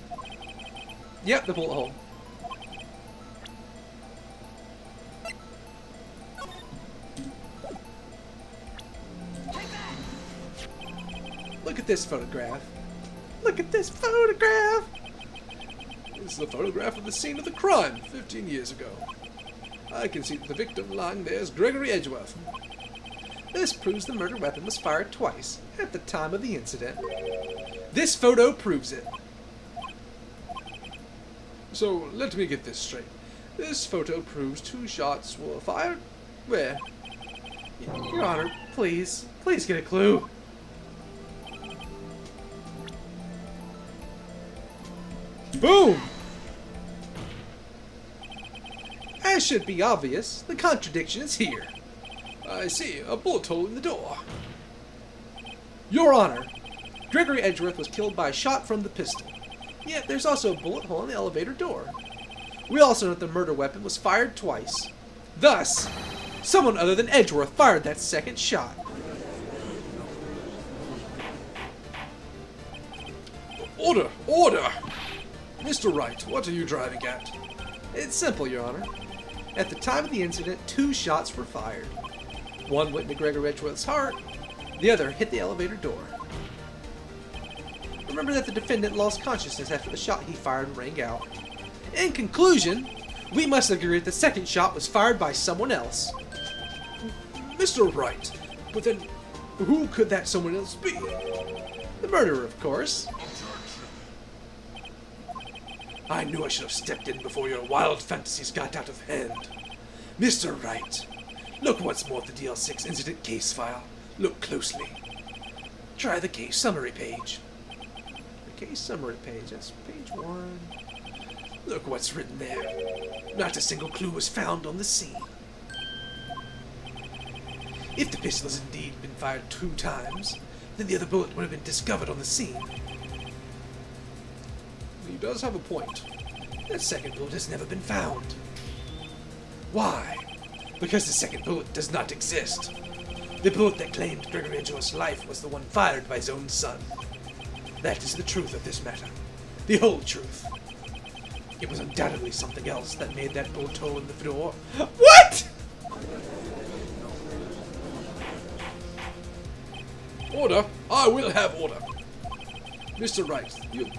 Yep, the bullet hole. Look at this photograph. Look at this photograph! This is a photograph of the scene of the crime 15 years ago. I can see that the victim lying there is Gregory Edgeworth. This proves the murder weapon was fired twice at the time of the incident. This photo proves it. So, let me get this straight. This photo proves 2 shots were fired? Where? Your Honor, please get a clue. Boom! As should be obvious, the contradiction is here. I see, a bullet hole in the door. Your Honor, Gregory Edgeworth was killed by a shot from the pistol. Yet there's also a bullet hole in the elevator door. We also know that the murder weapon was fired twice. Thus, someone other than Edgeworth fired that second shot. Order! Order! Mr. Wright, what are you driving at? It's simple, Your Honor. At the time of the incident, 2 shots were fired. One went into Gregory Edgeworth's heart, the other hit the elevator door. Remember that the defendant lost consciousness after the shot he fired rang out. In conclusion, we must agree that the second shot was fired by someone else. Mr. Wright, but then who could that someone else be? The murderer, of course. I knew I should have stepped in before your wild fantasies got out of hand. Mr. Wright, look once more at the DL6 incident case file. Look closely. Try the case summary page. The case summary page, that's page 1. Look what's written there. Not a single clue was found on the scene. If the pistol has indeed been fired 2 times, then the other bullet would have been discovered on the scene. He does have a point. That second bullet has never been found. Why? Because the second bullet does not exist. The bullet that claimed Gregory Edgeworth's life was the one fired by his own son. That is the truth of this matter. The whole truth. It was undoubtedly something else that made that bullet hole in the door. What? Order. I will have order. Mr. Wright, you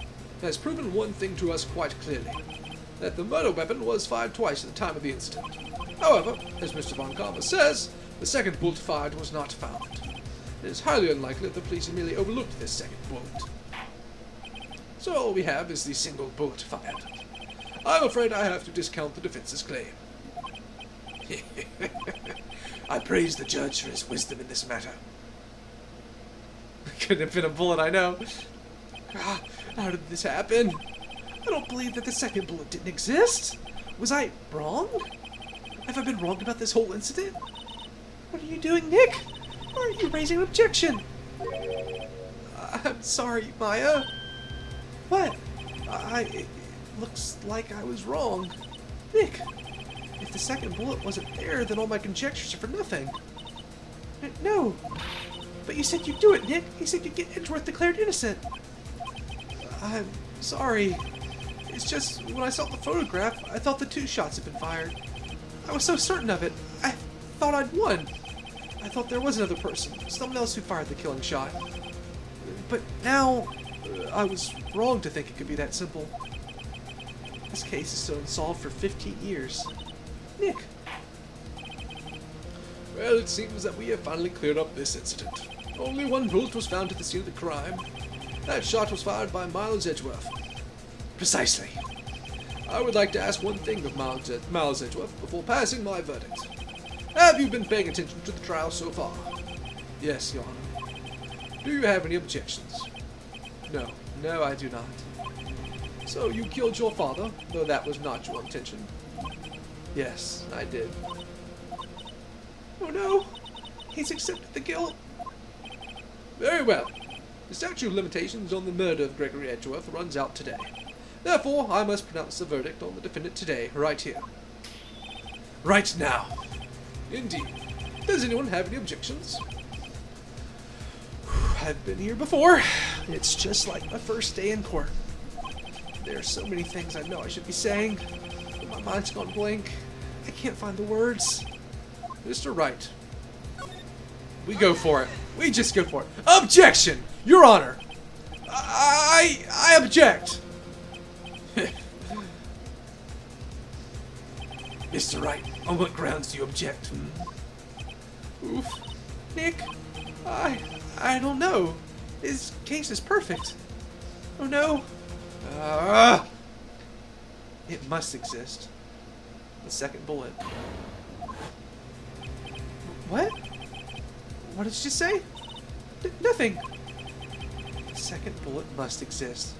has proven one thing to us quite clearly. That the murder weapon was fired twice at the time of the incident. However, as Mr. Von Karma says, the second bullet fired was not found. It is highly unlikely that the police merely overlooked this second bullet. So all we have is the single bullet fired. I'm afraid I have to discount the defense's claim. I praise the judge for his wisdom in this matter. Couldn't have been a bullet, I know. Ah, how did this happen? I don't believe that the second bullet didn't exist. Was I wrong? Have I been wrong about this whole incident? What are you doing, Nick? Why are you raising an objection? I'm sorry, Maya. What? It looks like I was wrong. Nick, if the second bullet wasn't there, then all my conjectures are for nothing. No. But you said you'd do it, Nick. You said you'd get Edgeworth declared innocent. I'm sorry. It's just, when I saw the photograph, I thought the 2 shots had been fired. I was so certain of it. I thought I'd won. I thought there was another person, someone else who fired the killing shot. But now, I was wrong to think it could be that simple. This case is still unsolved for 15 years. Nick. Well, it seems that we have finally cleared up this incident. Only 1 bullet was found at the scene of the crime. That shot was fired by Miles Edgeworth. Precisely. I would like to ask one thing of Miles Edgeworth before passing my verdict. Have you been paying attention to the trial so far? Yes, Your Honor. Do you have any objections? No. No, I do not. So you killed your father, though that was not your intention? Yes, I did. Oh no! He's accepted the guilt! Very well. The statute of limitations on the murder of Gregory Edgeworth runs out today. Therefore, I must pronounce the verdict on the defendant today, right here. Right now. Indeed. Does anyone have any objections? I've been here before. It's just like my first day in court. There are so many things I know I should be saying, but my mind's gone blank. I can't find the words. Mr. Wright. We go for it. We just go for it. Objection! Your Honor! I object! Mr. Wright, on what grounds do you object? Oof. Nick, I don't know. His case is perfect. Oh no. It must exist. The second bullet. What? What did you just say? Nothing. The second bullet must exist.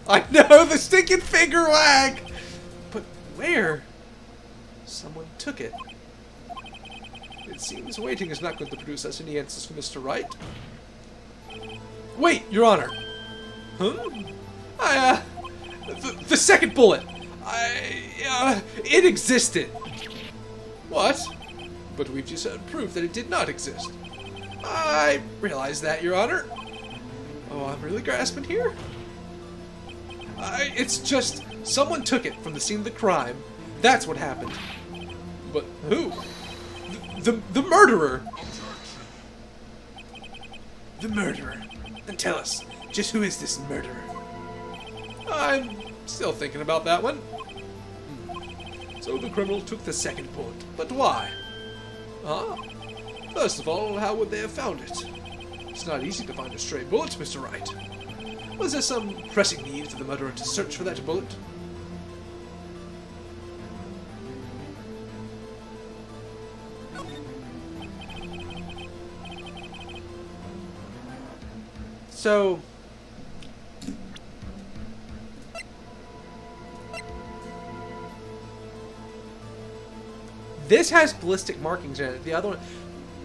I know, the stinking finger wag! But where? Someone took it. It seems waiting is not going to produce us any answers from Mr. Wright. Wait, Your Honor. Huh? The second bullet. It existed. What? But we've just had proof that it did not exist. I realize that, Your Honor. Oh, I'm really grasping here? It's just someone took it from the scene of the crime. That's what happened. But who? The murderer. The murderer. Then tell us, just who is this murderer? I'm still thinking about that one. So the criminal took the second bullet. But why? Huh? First of all, how would they have found it? It's not easy to find a stray bullet, Mr. Wright. Was there some pressing need for the murderer to search for that bullet? So, this has ballistic markings in it. The other one,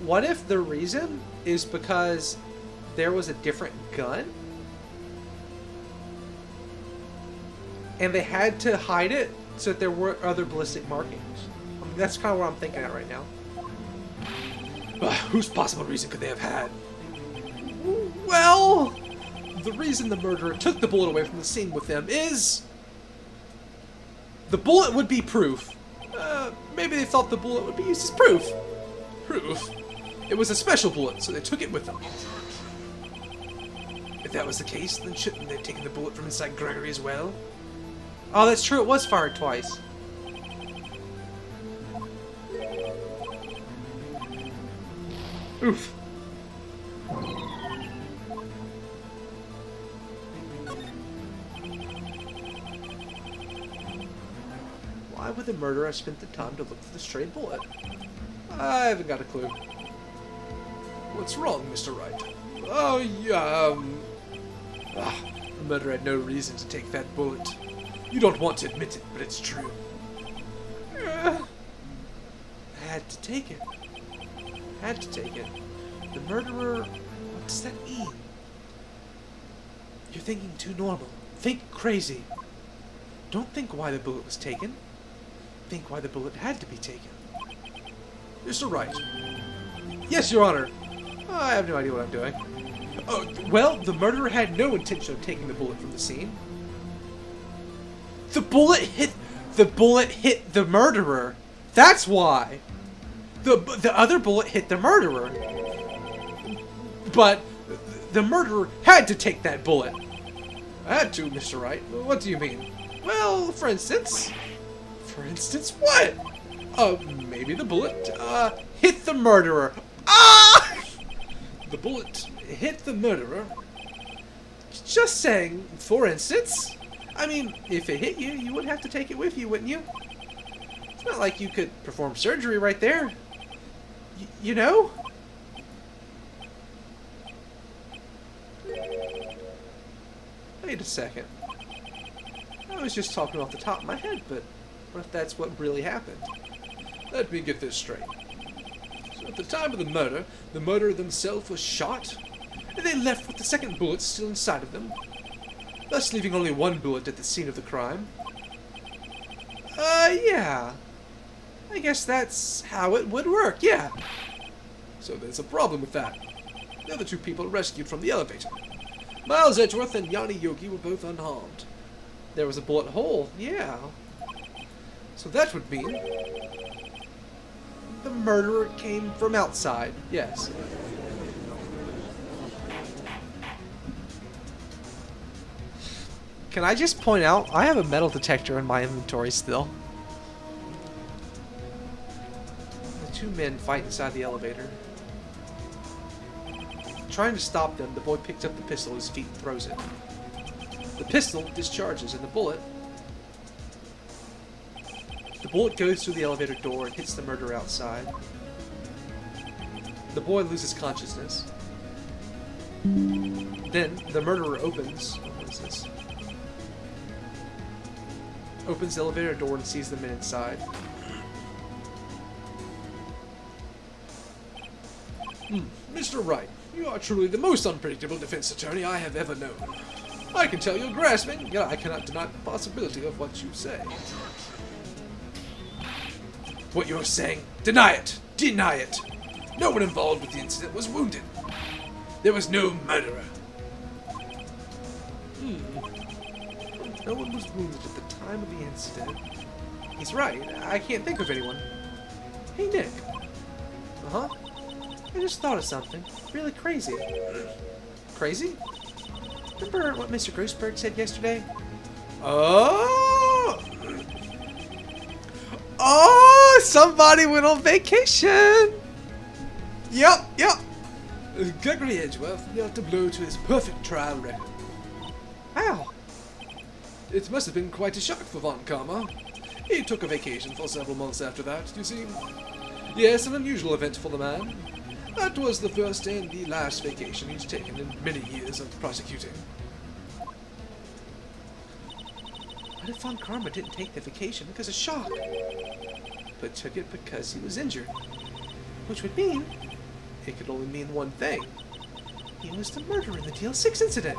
what if the reason is because there was a different gun? And they had to hide it so that there were other ballistic markings. I mean, that's kind of what I'm thinking at right now. Whose possible reason could they have had? Well, the reason the murderer took the bullet away from the scene with them is The bullet would be proof. Maybe they thought the bullet would be used as proof. Proof? It was a special bullet, so they took it with them. If that was the case, then shouldn't they have taken the bullet from inside Gregory as well? Oh, that's true. It was fired twice. Oof. Why would the murderer have spent the time to look for the stray bullet? I haven't got a clue. What's wrong, Mr. Wright? Oh, yeah, The murderer had no reason to take that bullet. You don't want to admit it, but it's true. I had to take it. Had to take it. The murderer... What does that mean? You're thinking too normal. Think crazy. Don't think why the bullet was taken. Think why the bullet had to be taken. Mr. Wright. Yes, Your Honor. I have no idea what I'm doing. Oh, well, the murderer had no intention of taking the bullet from the scene. The bullet hit the murderer. That's why. The other bullet hit the murderer. But the murderer had to take that bullet. Had to, Mr. Wright. What do you mean? Well, for instance. For instance, what? Maybe the bullet hit the murderer. Ah! The bullet hit the murderer? Just saying, for instance. I mean, if it hit you, you would have to take it with you, wouldn't you? It's not like you could perform surgery right there. You know? Wait a second. I was just talking off the top of my head, but what if that's what really happened? Let me get this straight. So at the time of the murderer themselves was shot, and they left with the second bullet still inside of them, thus leaving only one bullet at the scene of the crime. Yeah. I guess that's how it would work, yeah. So there's a problem with that. The other two people rescued from the elevator. Miles Edgeworth and Yanni Yogi were both unharmed. There was a bullet hole, yeah. So that would mean the murderer came from outside, yes. Can I just point out, I have a metal detector in my inventory still. The two men fight inside the elevator. Trying to stop them, the boy picks up the pistol at his feet and throws it. The pistol discharges and the bullet goes through the elevator door and hits the murderer outside. The boy loses consciousness. Then the murderer opens the elevator door and sees the men inside. Mr. Wright, you are truly the most unpredictable defense attorney I have ever known. I can tell you're grasping, yet I cannot deny the possibility of what you say. What you're saying, deny it! Deny it! No one involved with the incident was wounded. There was no murderer. No one was wounded at the time of the incident. He's right. I can't think of anyone. Hey, Nick. Uh-huh? I just thought of something. Really crazy. Crazy? Remember what Mr. Grossberg said yesterday? Oh! Oh! Somebody went on vacation! Yep. Gregory Edgeworth dealt a blow to his perfect trial record. How? It must have been quite a shock for Von Karma. He took a vacation for several months after that, you see. Yes, an unusual event for the man. That was the first and the last vacation he's taken in many years of prosecuting. What if Von Karma didn't take the vacation because of shock, but took it because he was injured? Which would mean, it could only mean one thing. He was the murderer in the DL6 incident.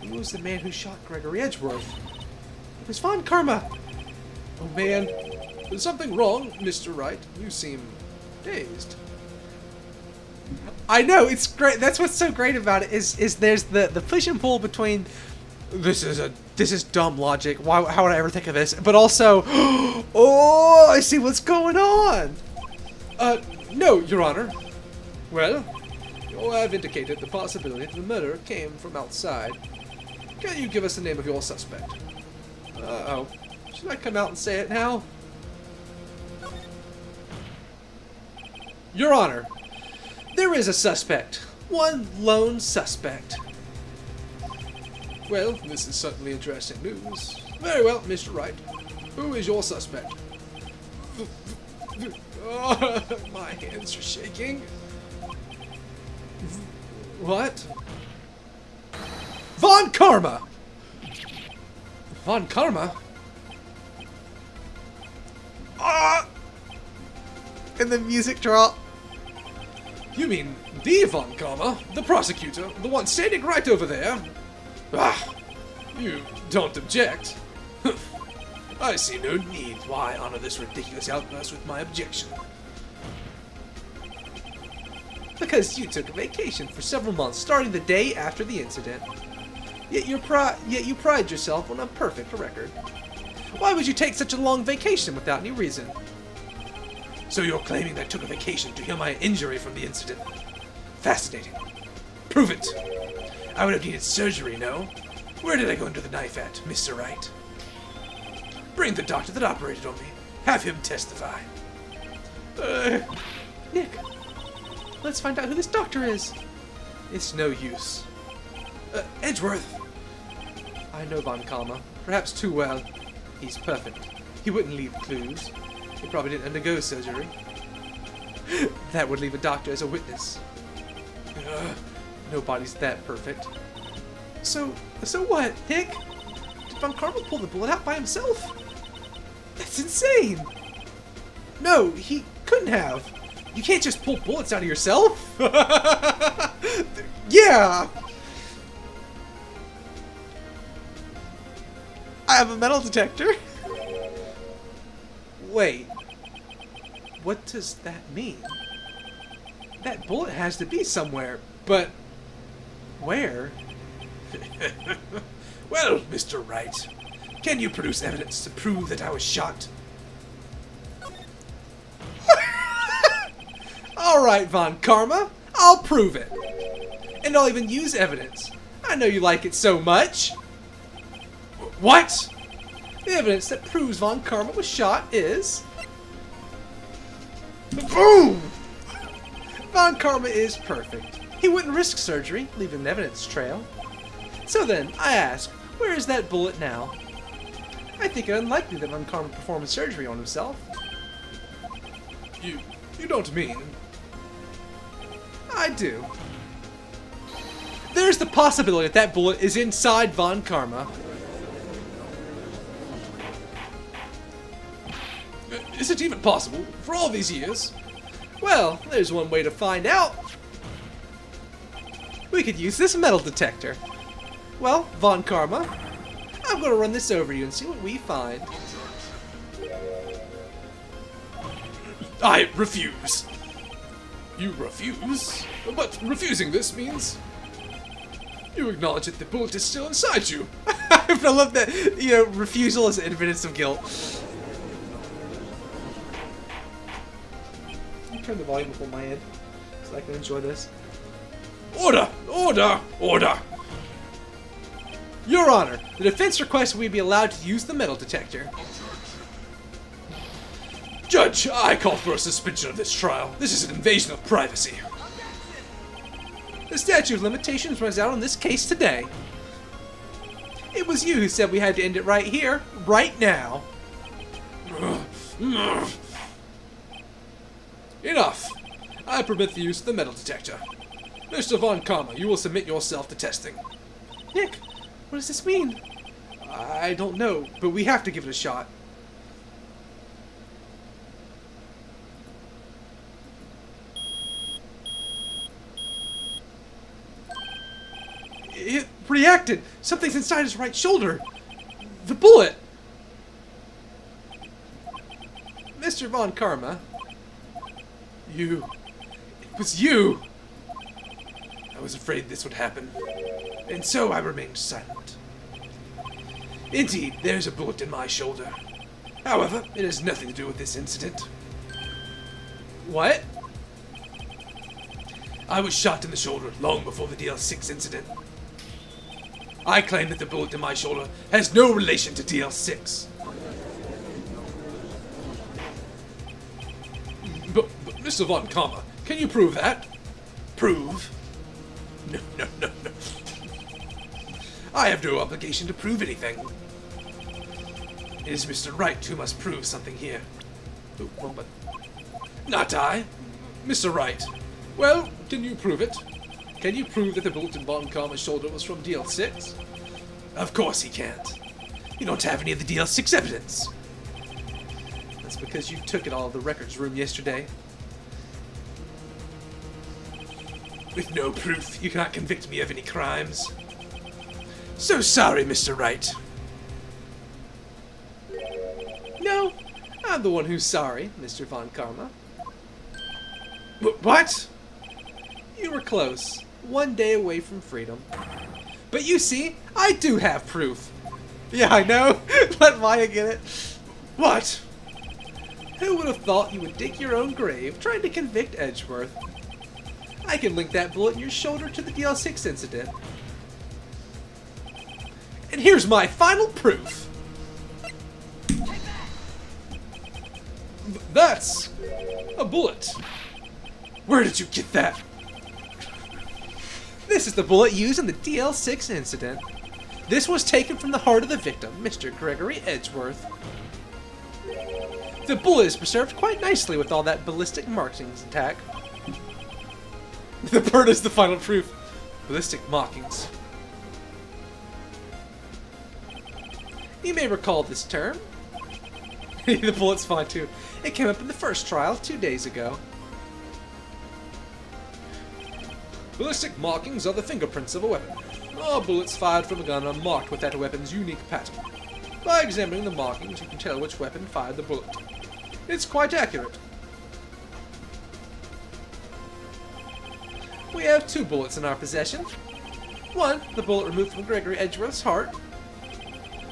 He was the man who shot Gregory Edgeworth. It was Von Karma. Oh man, there's something wrong, Mr. Wright. You seem dazed. I know, it's great. That's what's so great about it is there's the push and pull between This is dumb logic. How would I ever think of this? But also, oh, I see what's going on. No, Your Honor. Well, you have indicated the possibility that the murder came from outside. Can you give us the name of your suspect? Uh-oh. Should I come out and say it now? Your Honor, there is a suspect. One lone suspect. Well, this is certainly interesting news. Very well, Mr. Wright. Who is your suspect? Oh, my hands are shaking. What? Von Karma! Von Karma? Ah! And the music drop. You mean the Von Karma, the prosecutor, the one standing right over there? Ah, you don't object? I see no need why honor this ridiculous outburst with my objection. Because you took a vacation for several months, starting the day after the incident. Yet you pride yourself on a perfect record. Why would you take such a long vacation without any reason? So you're claiming that I took a vacation to heal my injury from the incident? Fascinating. Prove it. I would have needed surgery, no? Where did I go under the knife at, Mr. Wright? Bring the doctor that operated on me. Have him testify. Nick, let's find out who this doctor is. It's no use. Edgeworth. I know Von Karma, perhaps too well. He's perfect. He wouldn't leave clues. He probably didn't undergo surgery. That would leave a doctor as a witness. Nobody's that perfect. So what, Nick? Did Von Karma pull the bullet out by himself? That's insane! No, he couldn't have. You can't just pull bullets out of yourself. Yeah! I have a metal detector. Wait. What does that mean? That bullet has to be somewhere, but where? Well, Mr. Wright, can you produce evidence to prove that I was shot? Alright, Von Karma, I'll prove it. And I'll even use evidence. I know you like it so much. What? The evidence that proves Von Karma was shot is... Boom! Von Karma is perfect. He wouldn't risk surgery, leaving an evidence trail. So then, I ask, where is that bullet now? I think it unlikely that Von Karma performed surgery on himself. You don't mean... I do. There's the possibility that that bullet is inside Von Karma. Is it even possible, for all these years? Well, there's one way to find out. We could use this metal detector. Well, Von Karma, I'm going to run this over you and see what we find. I refuse. You refuse? But refusing this means... You acknowledge that the bullet is still inside you. I love that, refusal is evidence of guilt. Let me turn the volume up on my end so I can enjoy this. Order! Order! Order! Your Honor, the defense requests we be allowed to use the metal detector. Judge, I call for a suspension of this trial. This is an invasion of privacy. The statute of limitations runs out on this case today. It was you who said we had to end it right here, right now. Enough. I permit the use of the metal detector. Mr. Von Karma, you will submit yourself to testing. Nick, what does this mean? I don't know, but we have to give it a shot. It reacted! Something's inside his right shoulder! The bullet! Mr. Von Karma. You. It was you! I was afraid this would happen, and so I remained silent. Indeed, there's a bullet in my shoulder. However, it has nothing to do with this incident. What? I was shot in the shoulder long before the DL6 incident. I claim that the bullet in my shoulder has no relation to DL6. But Mr. Von Karma, can you prove that? Prove? No. I have no obligation to prove anything. It is Mr. Wright who must prove something here. Ooh, wrong button. Not I. Mr. Wright. Well, can you prove it? Can you prove that the bullet in Von Karma's shoulder was from DL6? Of course he can't. You don't have any of the DL6 evidence. That's because you took it all of the records room yesterday. With no proof, you cannot convict me of any crimes. So sorry, Mr. Wright. No, I'm the one who's sorry, Mr. Von Karma. What? You were close. One day away from freedom. But you see, I do have proof. Yeah, I know. Let Maya get it. What? Who would have thought you would dig your own grave trying to convict Edgeworth? I can link that bullet in your shoulder to the DL6 incident. And here's my final proof. That's a bullet. Where did you get that? This is the bullet used in the DL6 incident. This was taken from the heart of the victim, Mr. Gregory Edgeworth. The bullet is preserved quite nicely with all that ballistic markings intact. The bird is the final proof. Ballistic markings. You may recall this term. The bullet's fine too. It came up in the first trial 2 days ago. Ballistic markings are the fingerprints of a weapon. All bullets fired from a gun are marked with that weapon's unique pattern. By examining the markings, you can tell which weapon fired the bullet. It's quite accurate. We have 2 bullets in our possession. One, the bullet removed from Gregory Edgeworth's heart.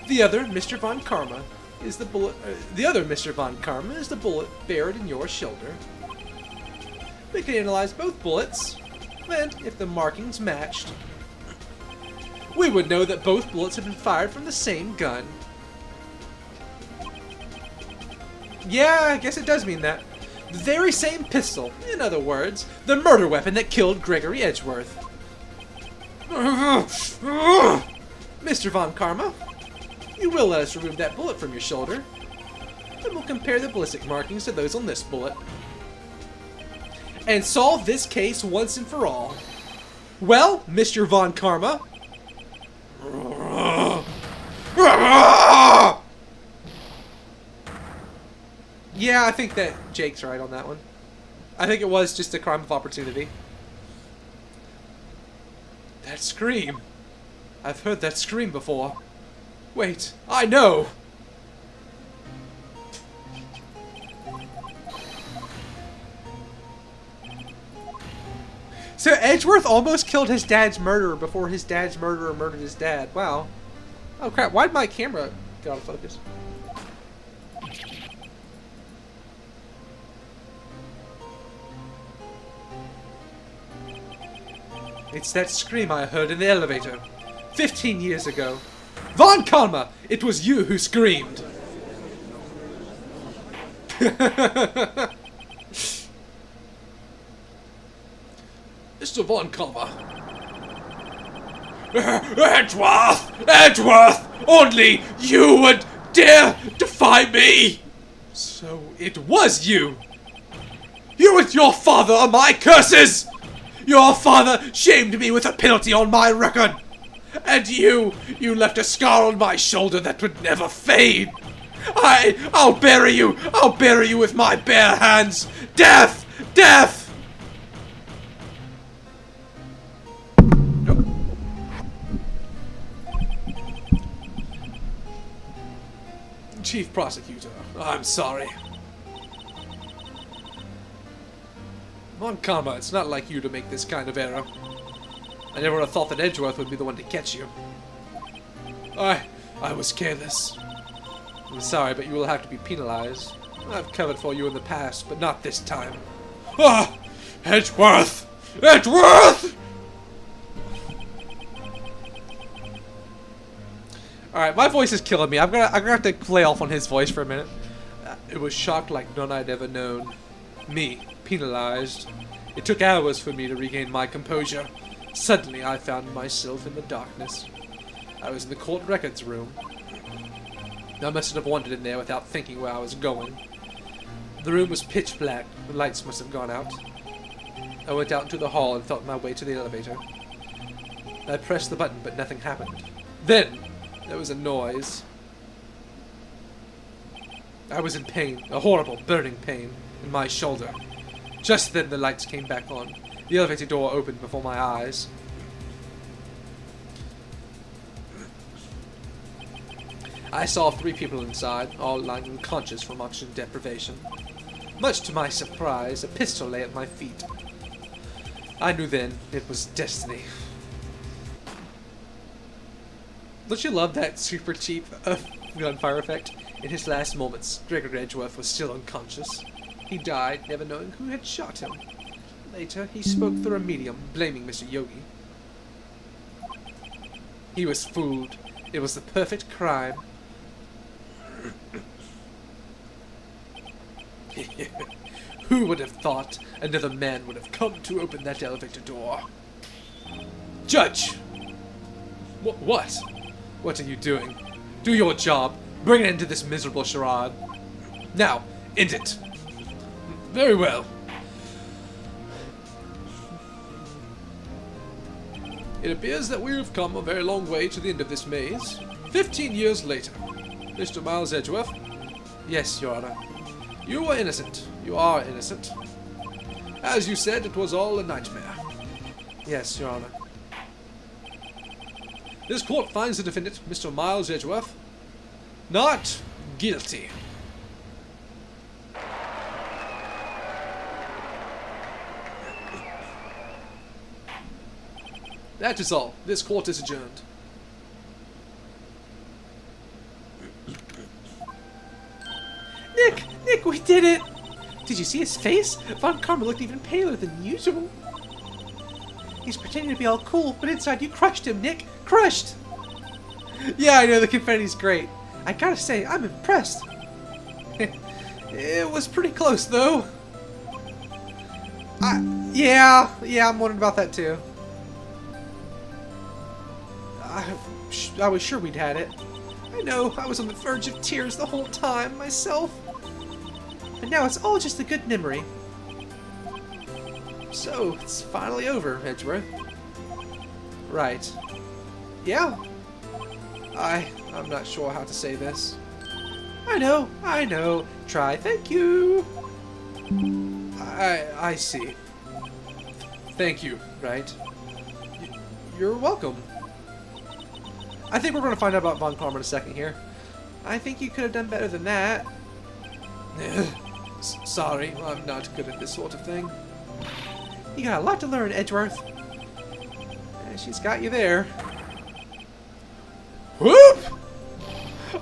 The other, Mr. Von Karma, is the bullet. The other, Mr. Von Karma, is the bullet buried in your shoulder. We can analyze both bullets, and if the markings matched, we would know that both bullets have been fired from the same gun. Yeah, I guess it does mean that. The very same pistol. In other words, the murder weapon that killed Gregory Edgeworth. Mr. Von Karma, you will let us remove that bullet from your shoulder, and we'll compare the ballistic markings to those on this bullet, and solve this case once and for all. Well, Mr. Von Karma. Yeah, I think that Jake's right on that one. I think it was just a crime of opportunity. That scream. I've heard that scream before. Wait, I know! So Edgeworth almost killed his dad's murderer before his dad's murderer murdered his dad. Wow. Oh crap, why'd my camera get out of focus? It's that scream I heard in the elevator 15 years ago. Von Karma, it was you who screamed. Mr. Von Karma. Edgeworth! Edgeworth! Only you would dare defy me! So it was you. You and your father are my curses! Your father shamed me with a penalty on my record! And you left a scar on my shoulder that would never fade! I'll bury you! I'll bury you with my bare hands! Death! Death! Nope. Chief Prosecutor, I'm sorry. Von Karma, it's not like you to make this kind of error. I never would have thought that Edgeworth would be the one to catch you. I was careless. I'm sorry, but you will have to be penalized. I've covered for you in the past, but not this time. Ah! Edgeworth! Edgeworth! Alright, my voice is killing me. I'm gonna have to play off on his voice for a minute. It was shock like none I'd ever known. Me, penalized. It took hours for me to regain my composure. Suddenly, I found myself in the darkness. I was in the court records room. I mustn't have wandered in there without thinking where I was going. The room was pitch black. The lights must have gone out. I went out into the hall and felt my way to the elevator. I pressed the button, but nothing happened. Then, there was a noise. I was in pain, a horrible, burning pain, in my shoulder. Just then the lights came back on. The elevator door opened before my eyes. I saw 3 people inside, all lying unconscious from oxygen deprivation. Much to my surprise, a pistol lay at my feet. I knew then it was destiny. Don't you love that super cheap gunfire effect? In his last moments, Gregory Edgeworth was still unconscious. He died, never knowing who had shot him. Later, he spoke through a medium, blaming Mr. Yogi. He was fooled. It was the perfect crime. Who would have thought another man would have come to open that elevator door? Judge! What? What are you doing? Do your job. Bring an end to this miserable charade. Now, end it. Very well. It appears that we have come a very long way to the end of this maze. 15 years later. Mr. Miles Edgeworth? Yes, Your Honor. You were innocent. You are innocent. As you said, it was all a nightmare. Yes, Your Honor. This court finds the defendant, Mr. Miles Edgeworth, not guilty. That is all. This court is adjourned. Nick, we did it! Did you see his face? Von Karma looked even paler than usual. He's pretending to be all cool, but inside you crushed him, Nick! Crushed! Yeah, I know, the confetti's great. I gotta say, I'm impressed. It was pretty close, though. Yeah, I'm wondering about that, too. I was sure we'd had it. I know, I was on the verge of tears the whole time, myself. But now it's all just a good memory. So, it's finally over, Edgeworth. Right. Yeah. I'm not sure how to say this. I know. Try thank you. I see. Thank you, right? You're welcome. I think we're going to find out about Von Karma in a second here. I think you could have done better than that. Sorry, I'm not good at this sort of thing. You got a lot to learn, Edgeworth. She's got you there. Whoop!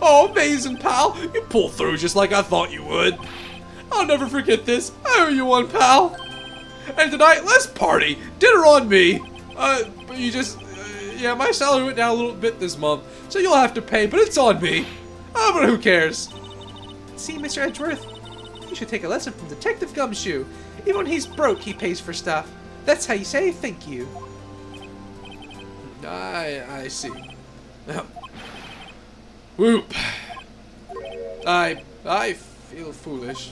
Oh, amazing, pal! You pulled through just like I thought you would. I'll never forget this. I owe you one, pal. And tonight, let's party. Dinner on me. But you just... yeah, my salary went down a little bit this month, so you'll have to pay, but it's on me. But who cares? See, Mr. Edgeworth? You should take a lesson from Detective Gumshoe. Even when he's broke, he pays for stuff. That's how you say thank you. I see. Whoop. I feel foolish.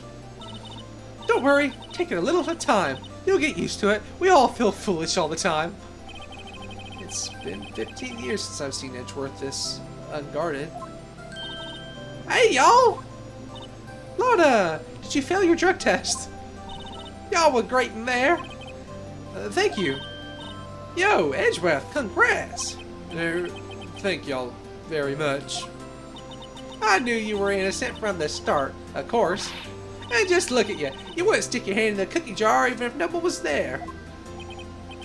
Don't worry, take it a little at a time. You'll get used to it. We all feel foolish all the time. It's been 15 years since I've seen Edgeworth this unguarded. Hey, y'all! Lana, did you fail your drug test? Y'all were great in there. Thank you. Yo, Edgeworth, congrats! Thank y'all very much. I knew you were innocent from the start, of course. And just look at you. You wouldn't stick your hand in the cookie jar even if no one was there.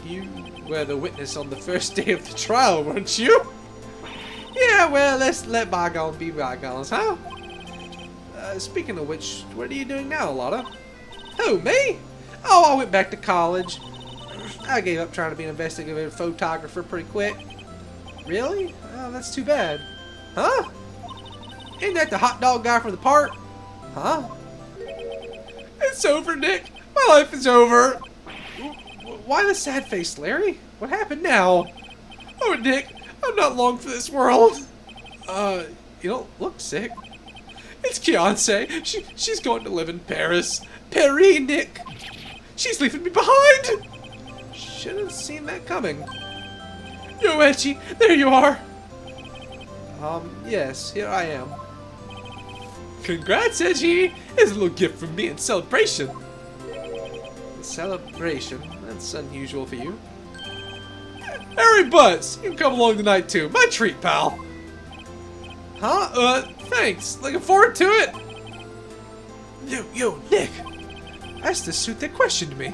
You were the witness on the first day of the trial, weren't you? Yeah, well, let's let bygones be bygones, huh? Speaking of which, what are you doing now, Lotta? Who, me? Oh, I went back to college. I gave up trying to be an investigative photographer pretty quick. Really? Oh, that's too bad. Huh? Isn't that the hot dog guy from the park? Huh? It's over, Nick. My life is over. Why the sad face, Larry? What happened now? Oh, Nick, I'm not long for this world. You don't look sick. It's Kianse. She's going to live in Paris. Paris, Nick. She's leaving me behind. Should have seen that coming. Yo, Edgy, there you are. Yes, here I am. Congrats, Edgy. Here's a little gift from me in celebration. Celebration? That's unusual for you. Harry Buzz, you can come along tonight too. My treat, pal. Huh? Thanks. Looking forward to it. Yo, Nick. That's the suit that questioned me.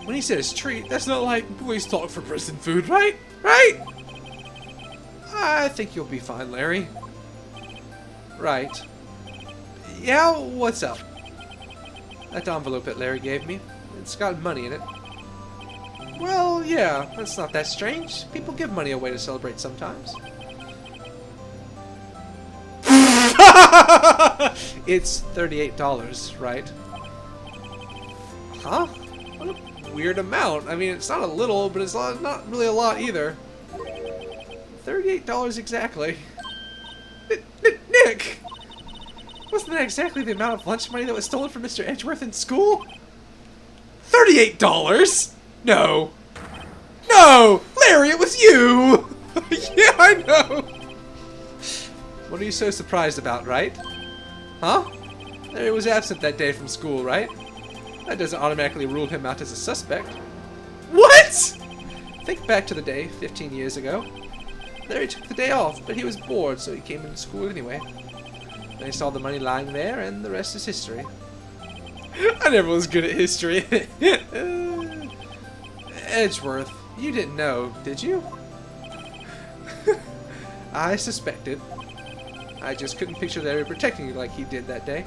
When he said his treat, that's not like boys talk for prison food, right? Right? I think you'll be fine, Larry. Right. Yeah, what's up? That envelope that Larry gave me. It's got money in it. Well, yeah, that's not that strange. People give money away to celebrate sometimes. It's $38, right? Huh? What a weird amount. I mean, it's not a little, but it's not really a lot either. $38 exactly. Nick! Wasn't that exactly the amount of lunch money that was stolen from Mr. Edgeworth in school? $38? No. No! Larry, it was you! Yeah, I know! What are you so surprised about, right? Huh? Larry was absent that day from school, right? That doesn't automatically rule him out as a suspect. What?! Think back to the day, 15 years ago. Larry took the day off, but he was bored, so he came into school anyway. Then he saw the money lying there, and the rest is history. I never was good at history. Edgeworth, you didn't know, did you? I suspected. I just couldn't picture Larry protecting you like he did that day.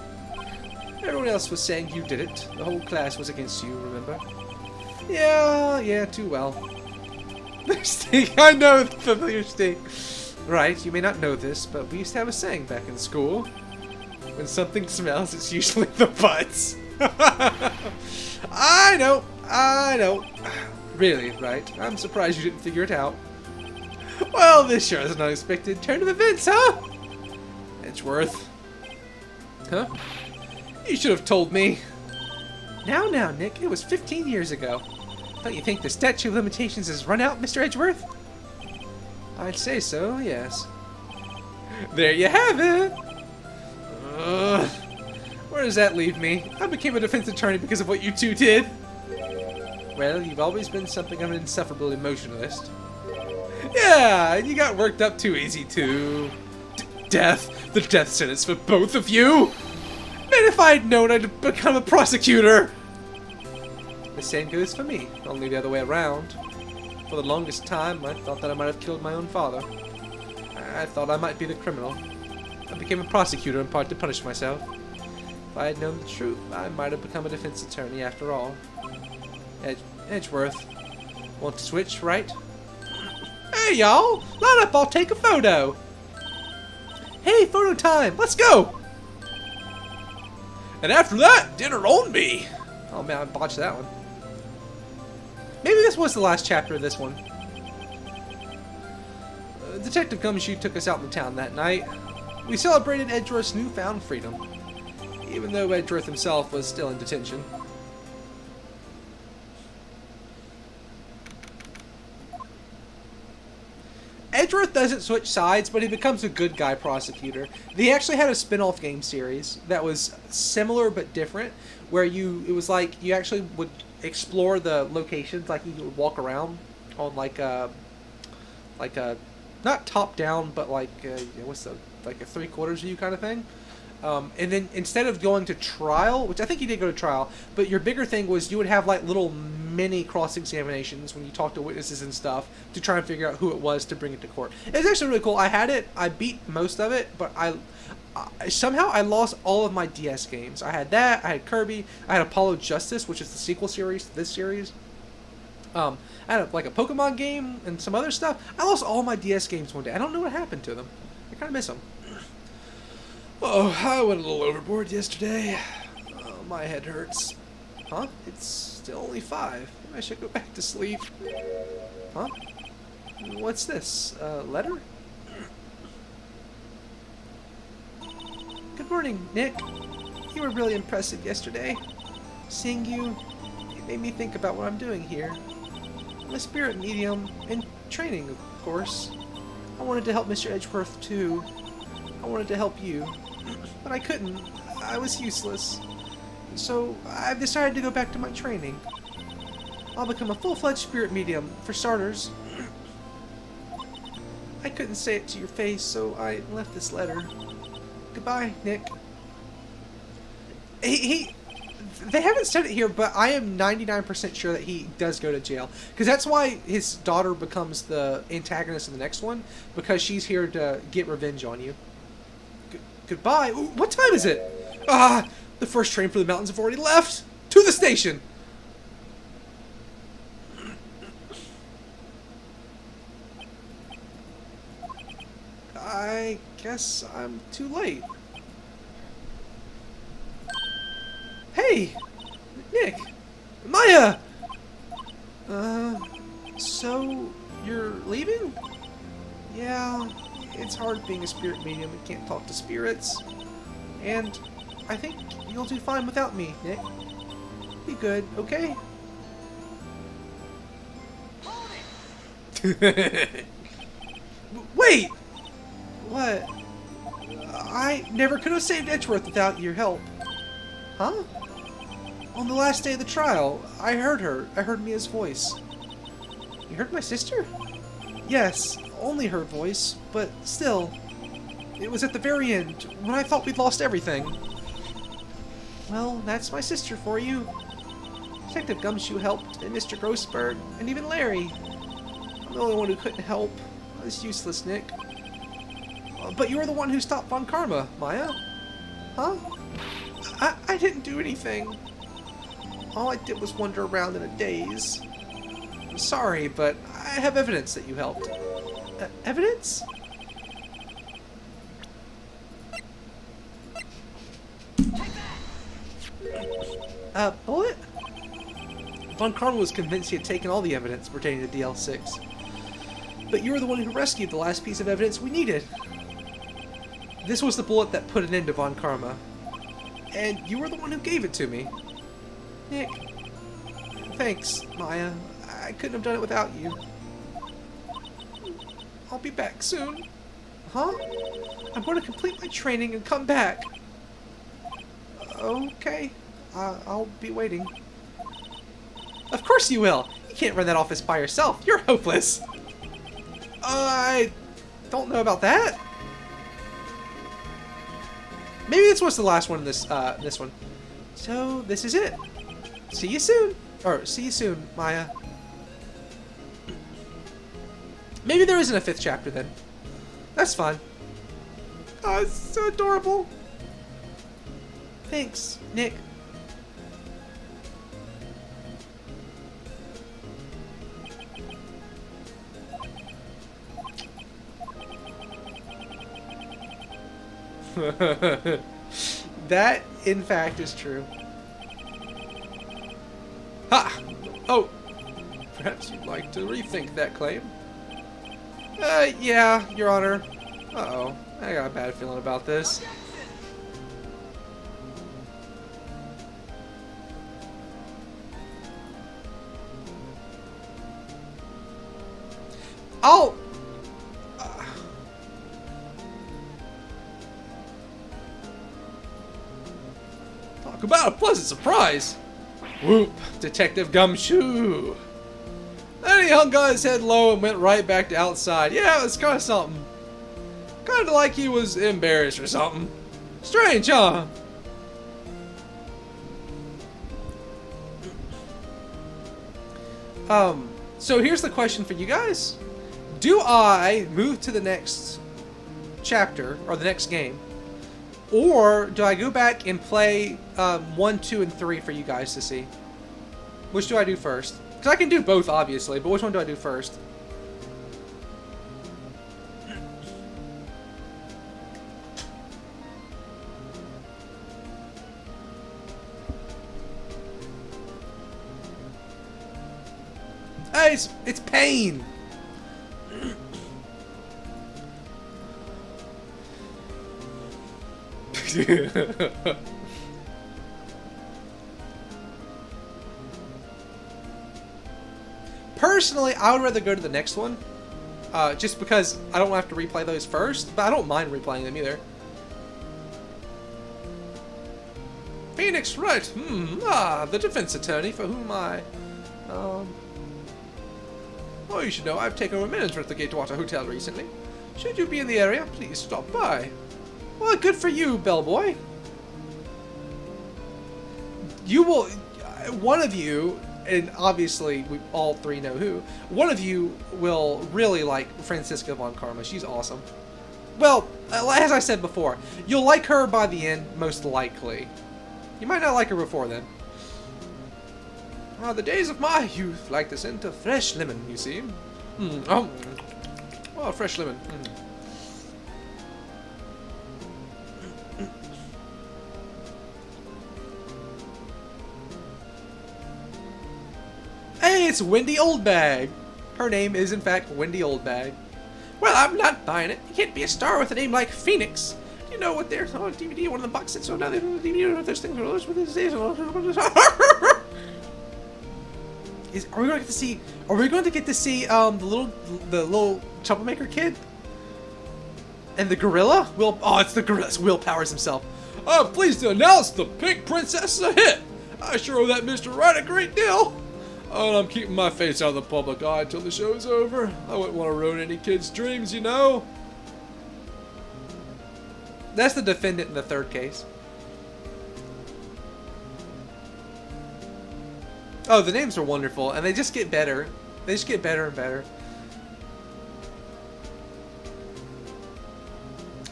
Everyone else was saying you did it. The whole class was against you, remember? Yeah, too well. Stink, I know the familiar stink. Right, you may not know this, but we used to have a saying back in school. When something smells, it's usually the butts. I know. Really, right? I'm surprised you didn't figure it out. Well, this sure is an unexpected turn of events, huh? Edgeworth. Huh? You should have told me. Now, Nick, it was 15 years ago. Don't you think the statute of limitations has run out, Mr. Edgeworth? I'd say so, yes. There you have it! Where does that leave me? I became a defense attorney because of what you two did. Well, you've always been something of an insufferable emotionalist. Yeah, and you got worked up too easy, too. Death! The death sentence for both of you! Man, if I'd known I'd become a prosecutor! The same goes for me, only the other way around. For the longest time, I thought that I might have killed my own father. I thought I might be the criminal. I became a prosecutor in part to punish myself. If I had known the truth, I might have become a defense attorney after all. Edgeworth. Want to switch, right? Hey, y'all! Line up, I'll take a photo! Hey, photo time! Let's go! And after that, dinner on me! Oh man, I botched that one. Maybe this was the last chapter of this one. Detective Gumshoe took us out in the town that night. We celebrated Edgeworth's newfound freedom, even though Edgeworth himself was still in detention. Edgeworth doesn't switch sides, but he becomes a good guy prosecutor. They actually had a spin-off game series that was similar but different, where it was like you actually would explore the locations, like you would walk around on like a not top down, but like what's the like a 3/4 view kind of thing. And then instead of going to trial, which I think you did go to trial, but your bigger thing was you would have like little many cross-examinations when you talk to witnesses and stuff to try and figure out who it was to bring it to court. It was actually really cool. I had it. I beat most of it, but somehow I lost all of my DS games. I had that. I had Kirby. I had Apollo Justice, which is the sequel series to this series. I had like a Pokemon game and some other stuff. I lost all my DS games one day. I don't know what happened to them. I kind of miss them. Oh, I went a little overboard yesterday. Oh, my head hurts. Huh? It's still only 5. Maybe I should go back to sleep. Huh? What's this? Letter? Good morning, Nick. You were really impressive yesterday. Seeing you, it made me think about what I'm doing here. I'm a spirit medium, in training, of course. I wanted to help Mr. Edgeworth, too. I wanted to help you, but I couldn't. I was useless. So, I've decided to go back to my training. I'll become a full-fledged spirit medium, for starters. I couldn't say it to your face, so I left this letter. Goodbye, Nick. They haven't said it here, but I am 99% sure that he does go to jail. Because that's why his daughter becomes the antagonist in the next one, because she's here to get revenge on you. Goodbye. Ooh, what time is it? Ah, the first train for the mountains have already left. To the station. I guess I'm too late. Hey, Nick, Maya. So you're leaving? Yeah, it's hard being a spirit medium and can't talk to spirits. And I think you'll do fine without me, Nick. Be good, okay? Wait! What? I never could have saved Edgeworth without your help. Huh? On the last day of the trial, I heard her. I heard Mia's voice. You heard my sister? Yes, only her voice, but still. It was at the very end, when I thought we'd lost everything. Well, that's my sister for you. Detective Gumshoe helped, and Mr. Grossberg, and even Larry. I'm the only one who couldn't help. I was useless, Nick. But you were the one who stopped Von Karma, Maya. Huh? I didn't do anything. All I did was wander around in a daze. I'm sorry, but I have evidence that you helped. Evidence? Bullet? Von Karma was convinced he had taken all the evidence pertaining to DL6. But you were the one who rescued the last piece of evidence we needed. This was the bullet that put an end to Von Karma. And you were the one who gave it to me. Nick. Thanks, Maya. I couldn't have done it without you. I'll be back soon. Huh? I'm going to complete my training and come back. Okay. I'll be waiting. Of course you will. You can't run that office by yourself. You're hopeless. I don't know about that. Maybe this was the last one in this one. So this is it. See you soon. Or see you soon, Maya. Maybe there isn't a 5th chapter then. That's fine. Oh, it's so adorable. Thanks, Nick. That, in fact, is true. Ha! Oh! Perhaps you'd like to rethink that claim. Yeah, Your Honor. Uh-oh. I got a bad feeling about this. Oh! Talk about a pleasant surprise! Whoop! Detective Gumshoe! Then he hung on his head low and went right back to outside. Yeah, it was kind of something. Kind of like he was embarrassed or something. Strange, huh? So here's the question for you guys. Do I move to the next chapter, or the next game? Or do I go back and play 1, 2, and 3 for you guys to see? Which do I do first? Because I can do both, obviously, but which one do I do first? Hey, it's pain! Personally, I would rather go to the next one. Just because I don't have to replay those first, but I don't mind replaying them either. Phoenix, right. The defense attorney for whom Oh, you should know I've taken over management at the Gatewater Hotel recently. Should you be in the area, please stop by. Well, good for you, bellboy. You will... One of you, and obviously we all three know who, one of you will really like Franziska von Karma. She's awesome. Well, as I said before, you'll like her by the end, most likely. You might not like her before then. The days of my youth, like the scent of fresh lemon, you see. Oh, fresh lemon. Hey, it's Wendy Oldbag. Her name is, in fact, Wendy Oldbag. Well, I'm not buying it. You can't be a star with a name like Phoenix. You know what there's on DVD, one of the box sets, so now they don't DVD if there's things with these days. Are we going to get to see? Are we going to get to see the little troublemaker kid? And the gorilla? It's the gorilla. It's Will Powers himself. I'm pleased to announce the Pink Princess is a hit. I sure owe that Mr. Right a great deal. And I'm keeping my face out of the public eye until the show's over. I wouldn't want to ruin any kid's dreams, you know. That's the defendant in the third case. Oh, the names are wonderful, and they just get better. They just get better and better.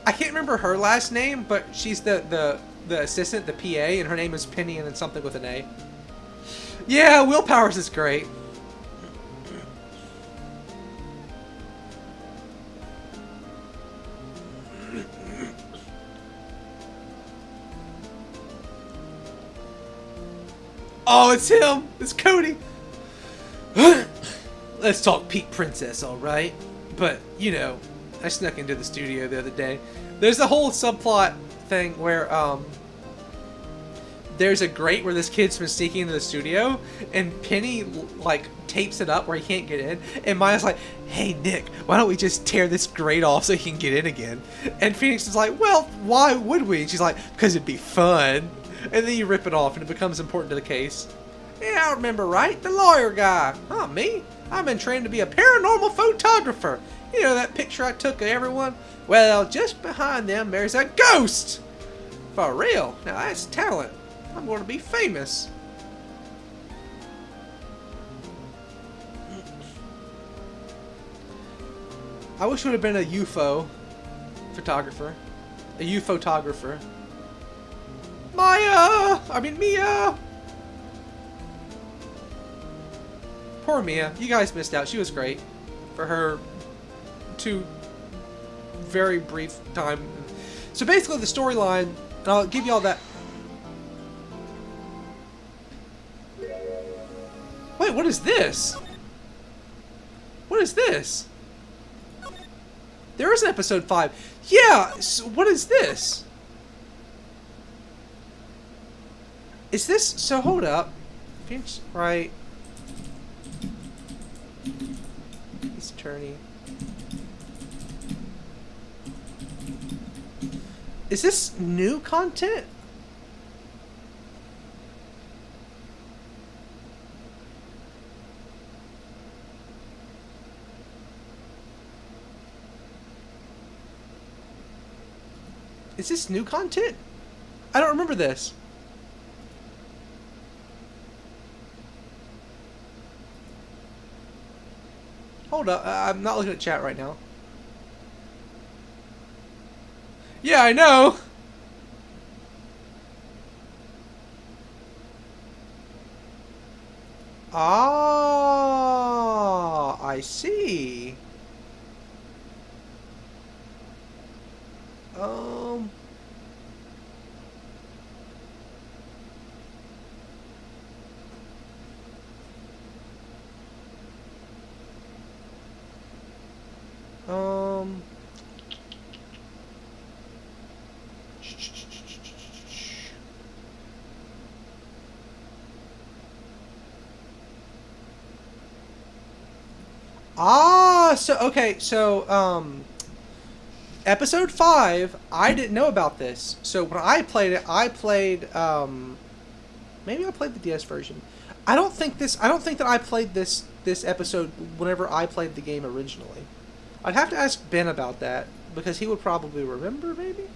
I can't remember her last name, but she's the assistant, the PA, and her name is Penny and then something with an A. Yeah, Will Powers is great. Oh, it's him! It's Cody! Let's talk Pink Princess, alright? But, you know, I snuck into the studio the other day. There's a whole subplot thing where, there's a grate where this kid's been sneaking into the studio, and Penny, like, tapes it up where he can't get in, and Maya's like, hey, Nick, why don't we just tear this grate off so he can get in again? And Phoenix is like, well, why would we? And she's like, because it'd be fun. And then you rip it off, and it becomes important to the case. Yeah, I remember, right? The lawyer guy. Huh, me? I've been trained to be a paranormal photographer. You know that picture I took of everyone? Well, just behind them, there's a ghost! For real? Now that's talent. I'm going to be famous. I wish it would have been a UFO photographer. A UFO-tographer. Mia! Poor Mia. You guys missed out. She was great. For her very brief time. So basically the storyline, I'll give you all that. Wait, what is this? What is this? There is an episode 5. Yeah, so what is this? Is this, so hold up. Right. He's attorney. Is this new content? Is this new content? I don't remember this. Hold up. I'm not looking at chat right now. Yeah, I know. Ah, I see. Um. Um. Ah, so okay, so episode 5, I didn't know about this. So when I played it, I played maybe I played the DS version. I don't think that I played this episode whenever I played the game originally. I'd have to ask Ben about that because he would probably remember maybe.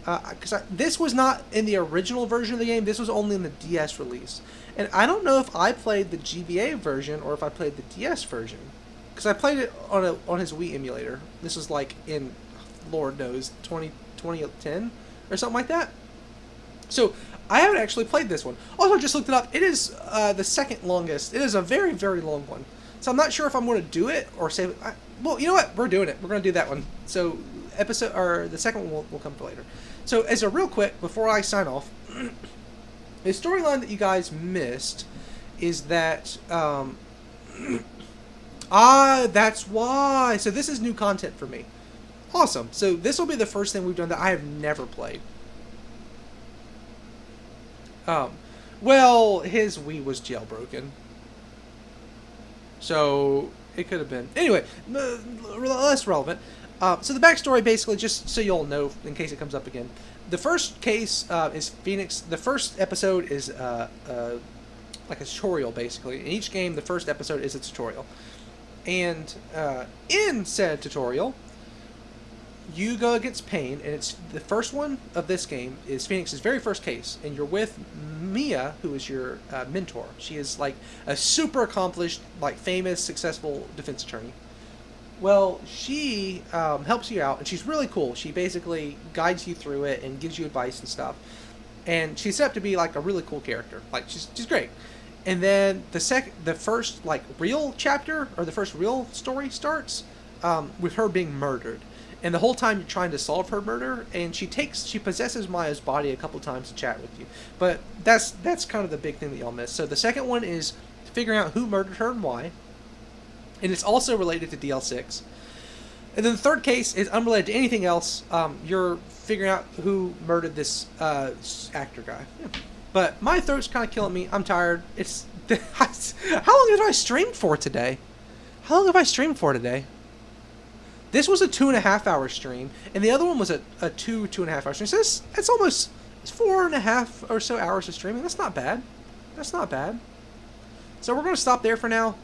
Because this was not in the original version of the game. This was only in the DS release, and I don't know if I played the GBA version or if I played the DS version. Because I played it on his Wii emulator. This was like in, Lord knows, 2010 or something like that. So I haven't actually played this one. Also, I just looked it up. It is the second longest. It is a very, very long one. So I'm not sure if I'm going to do it or save it. Well, you know what? We're doing it. We're going to do that one. So the second one will come for later. So as a real quick, before I sign off, the storyline that you guys missed is that that's why. So this is new content for me. Awesome. So this will be the first thing we've done that I have never played. Well, his Wii was jailbroken. So it could have been. Anyway, less relevant. So the backstory, basically, just so you all know, in case it comes up again. The first case is Phoenix. The first episode is like a tutorial, basically. In each game, the first episode is a tutorial. And in said tutorial, you go against Pain, and it's the first one of this game is Phoenix's very first case, and you're with Mia, who is your mentor. She is like a super accomplished, like famous, successful defense attorney. Well, she helps you out, and she's really cool. She basically guides you through it and gives you advice and stuff. And she's set up to be like a really cool character. Like she's great. And then the first like real chapter or the first real story starts with her being murdered. And the whole time you're trying to solve her murder, and she possesses Maya's body a couple times to chat with you. But that's kind of the big thing that y'all missed. So the second one is figuring out who murdered her and why. And it's also related to DL6. And then the third case is unrelated to anything else. You're figuring out who murdered this actor guy. Yeah. But my throat's kind of killing me. I'm tired. It's how long have I streamed for today? How long have I streamed for today? This was a 2.5 hour stream, and the other one was a 2.5 hour stream. So it's 4.5 or so hours of streaming. That's not bad. That's not bad. So we're going to stop there for now.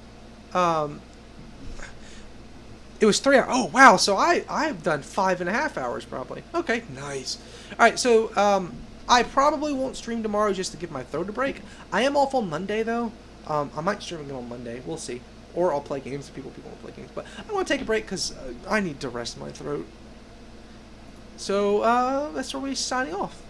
It was 3 hours. Oh, wow. So I've done 5.5 hours probably. Okay, nice. All right, so I probably won't stream tomorrow just to give my throat a break. I am off on Monday, though. I might stream again on Monday. We'll see. Or I'll play games if people want to play games. But I want to take a break because I need to rest my throat. So that's where we're signing off.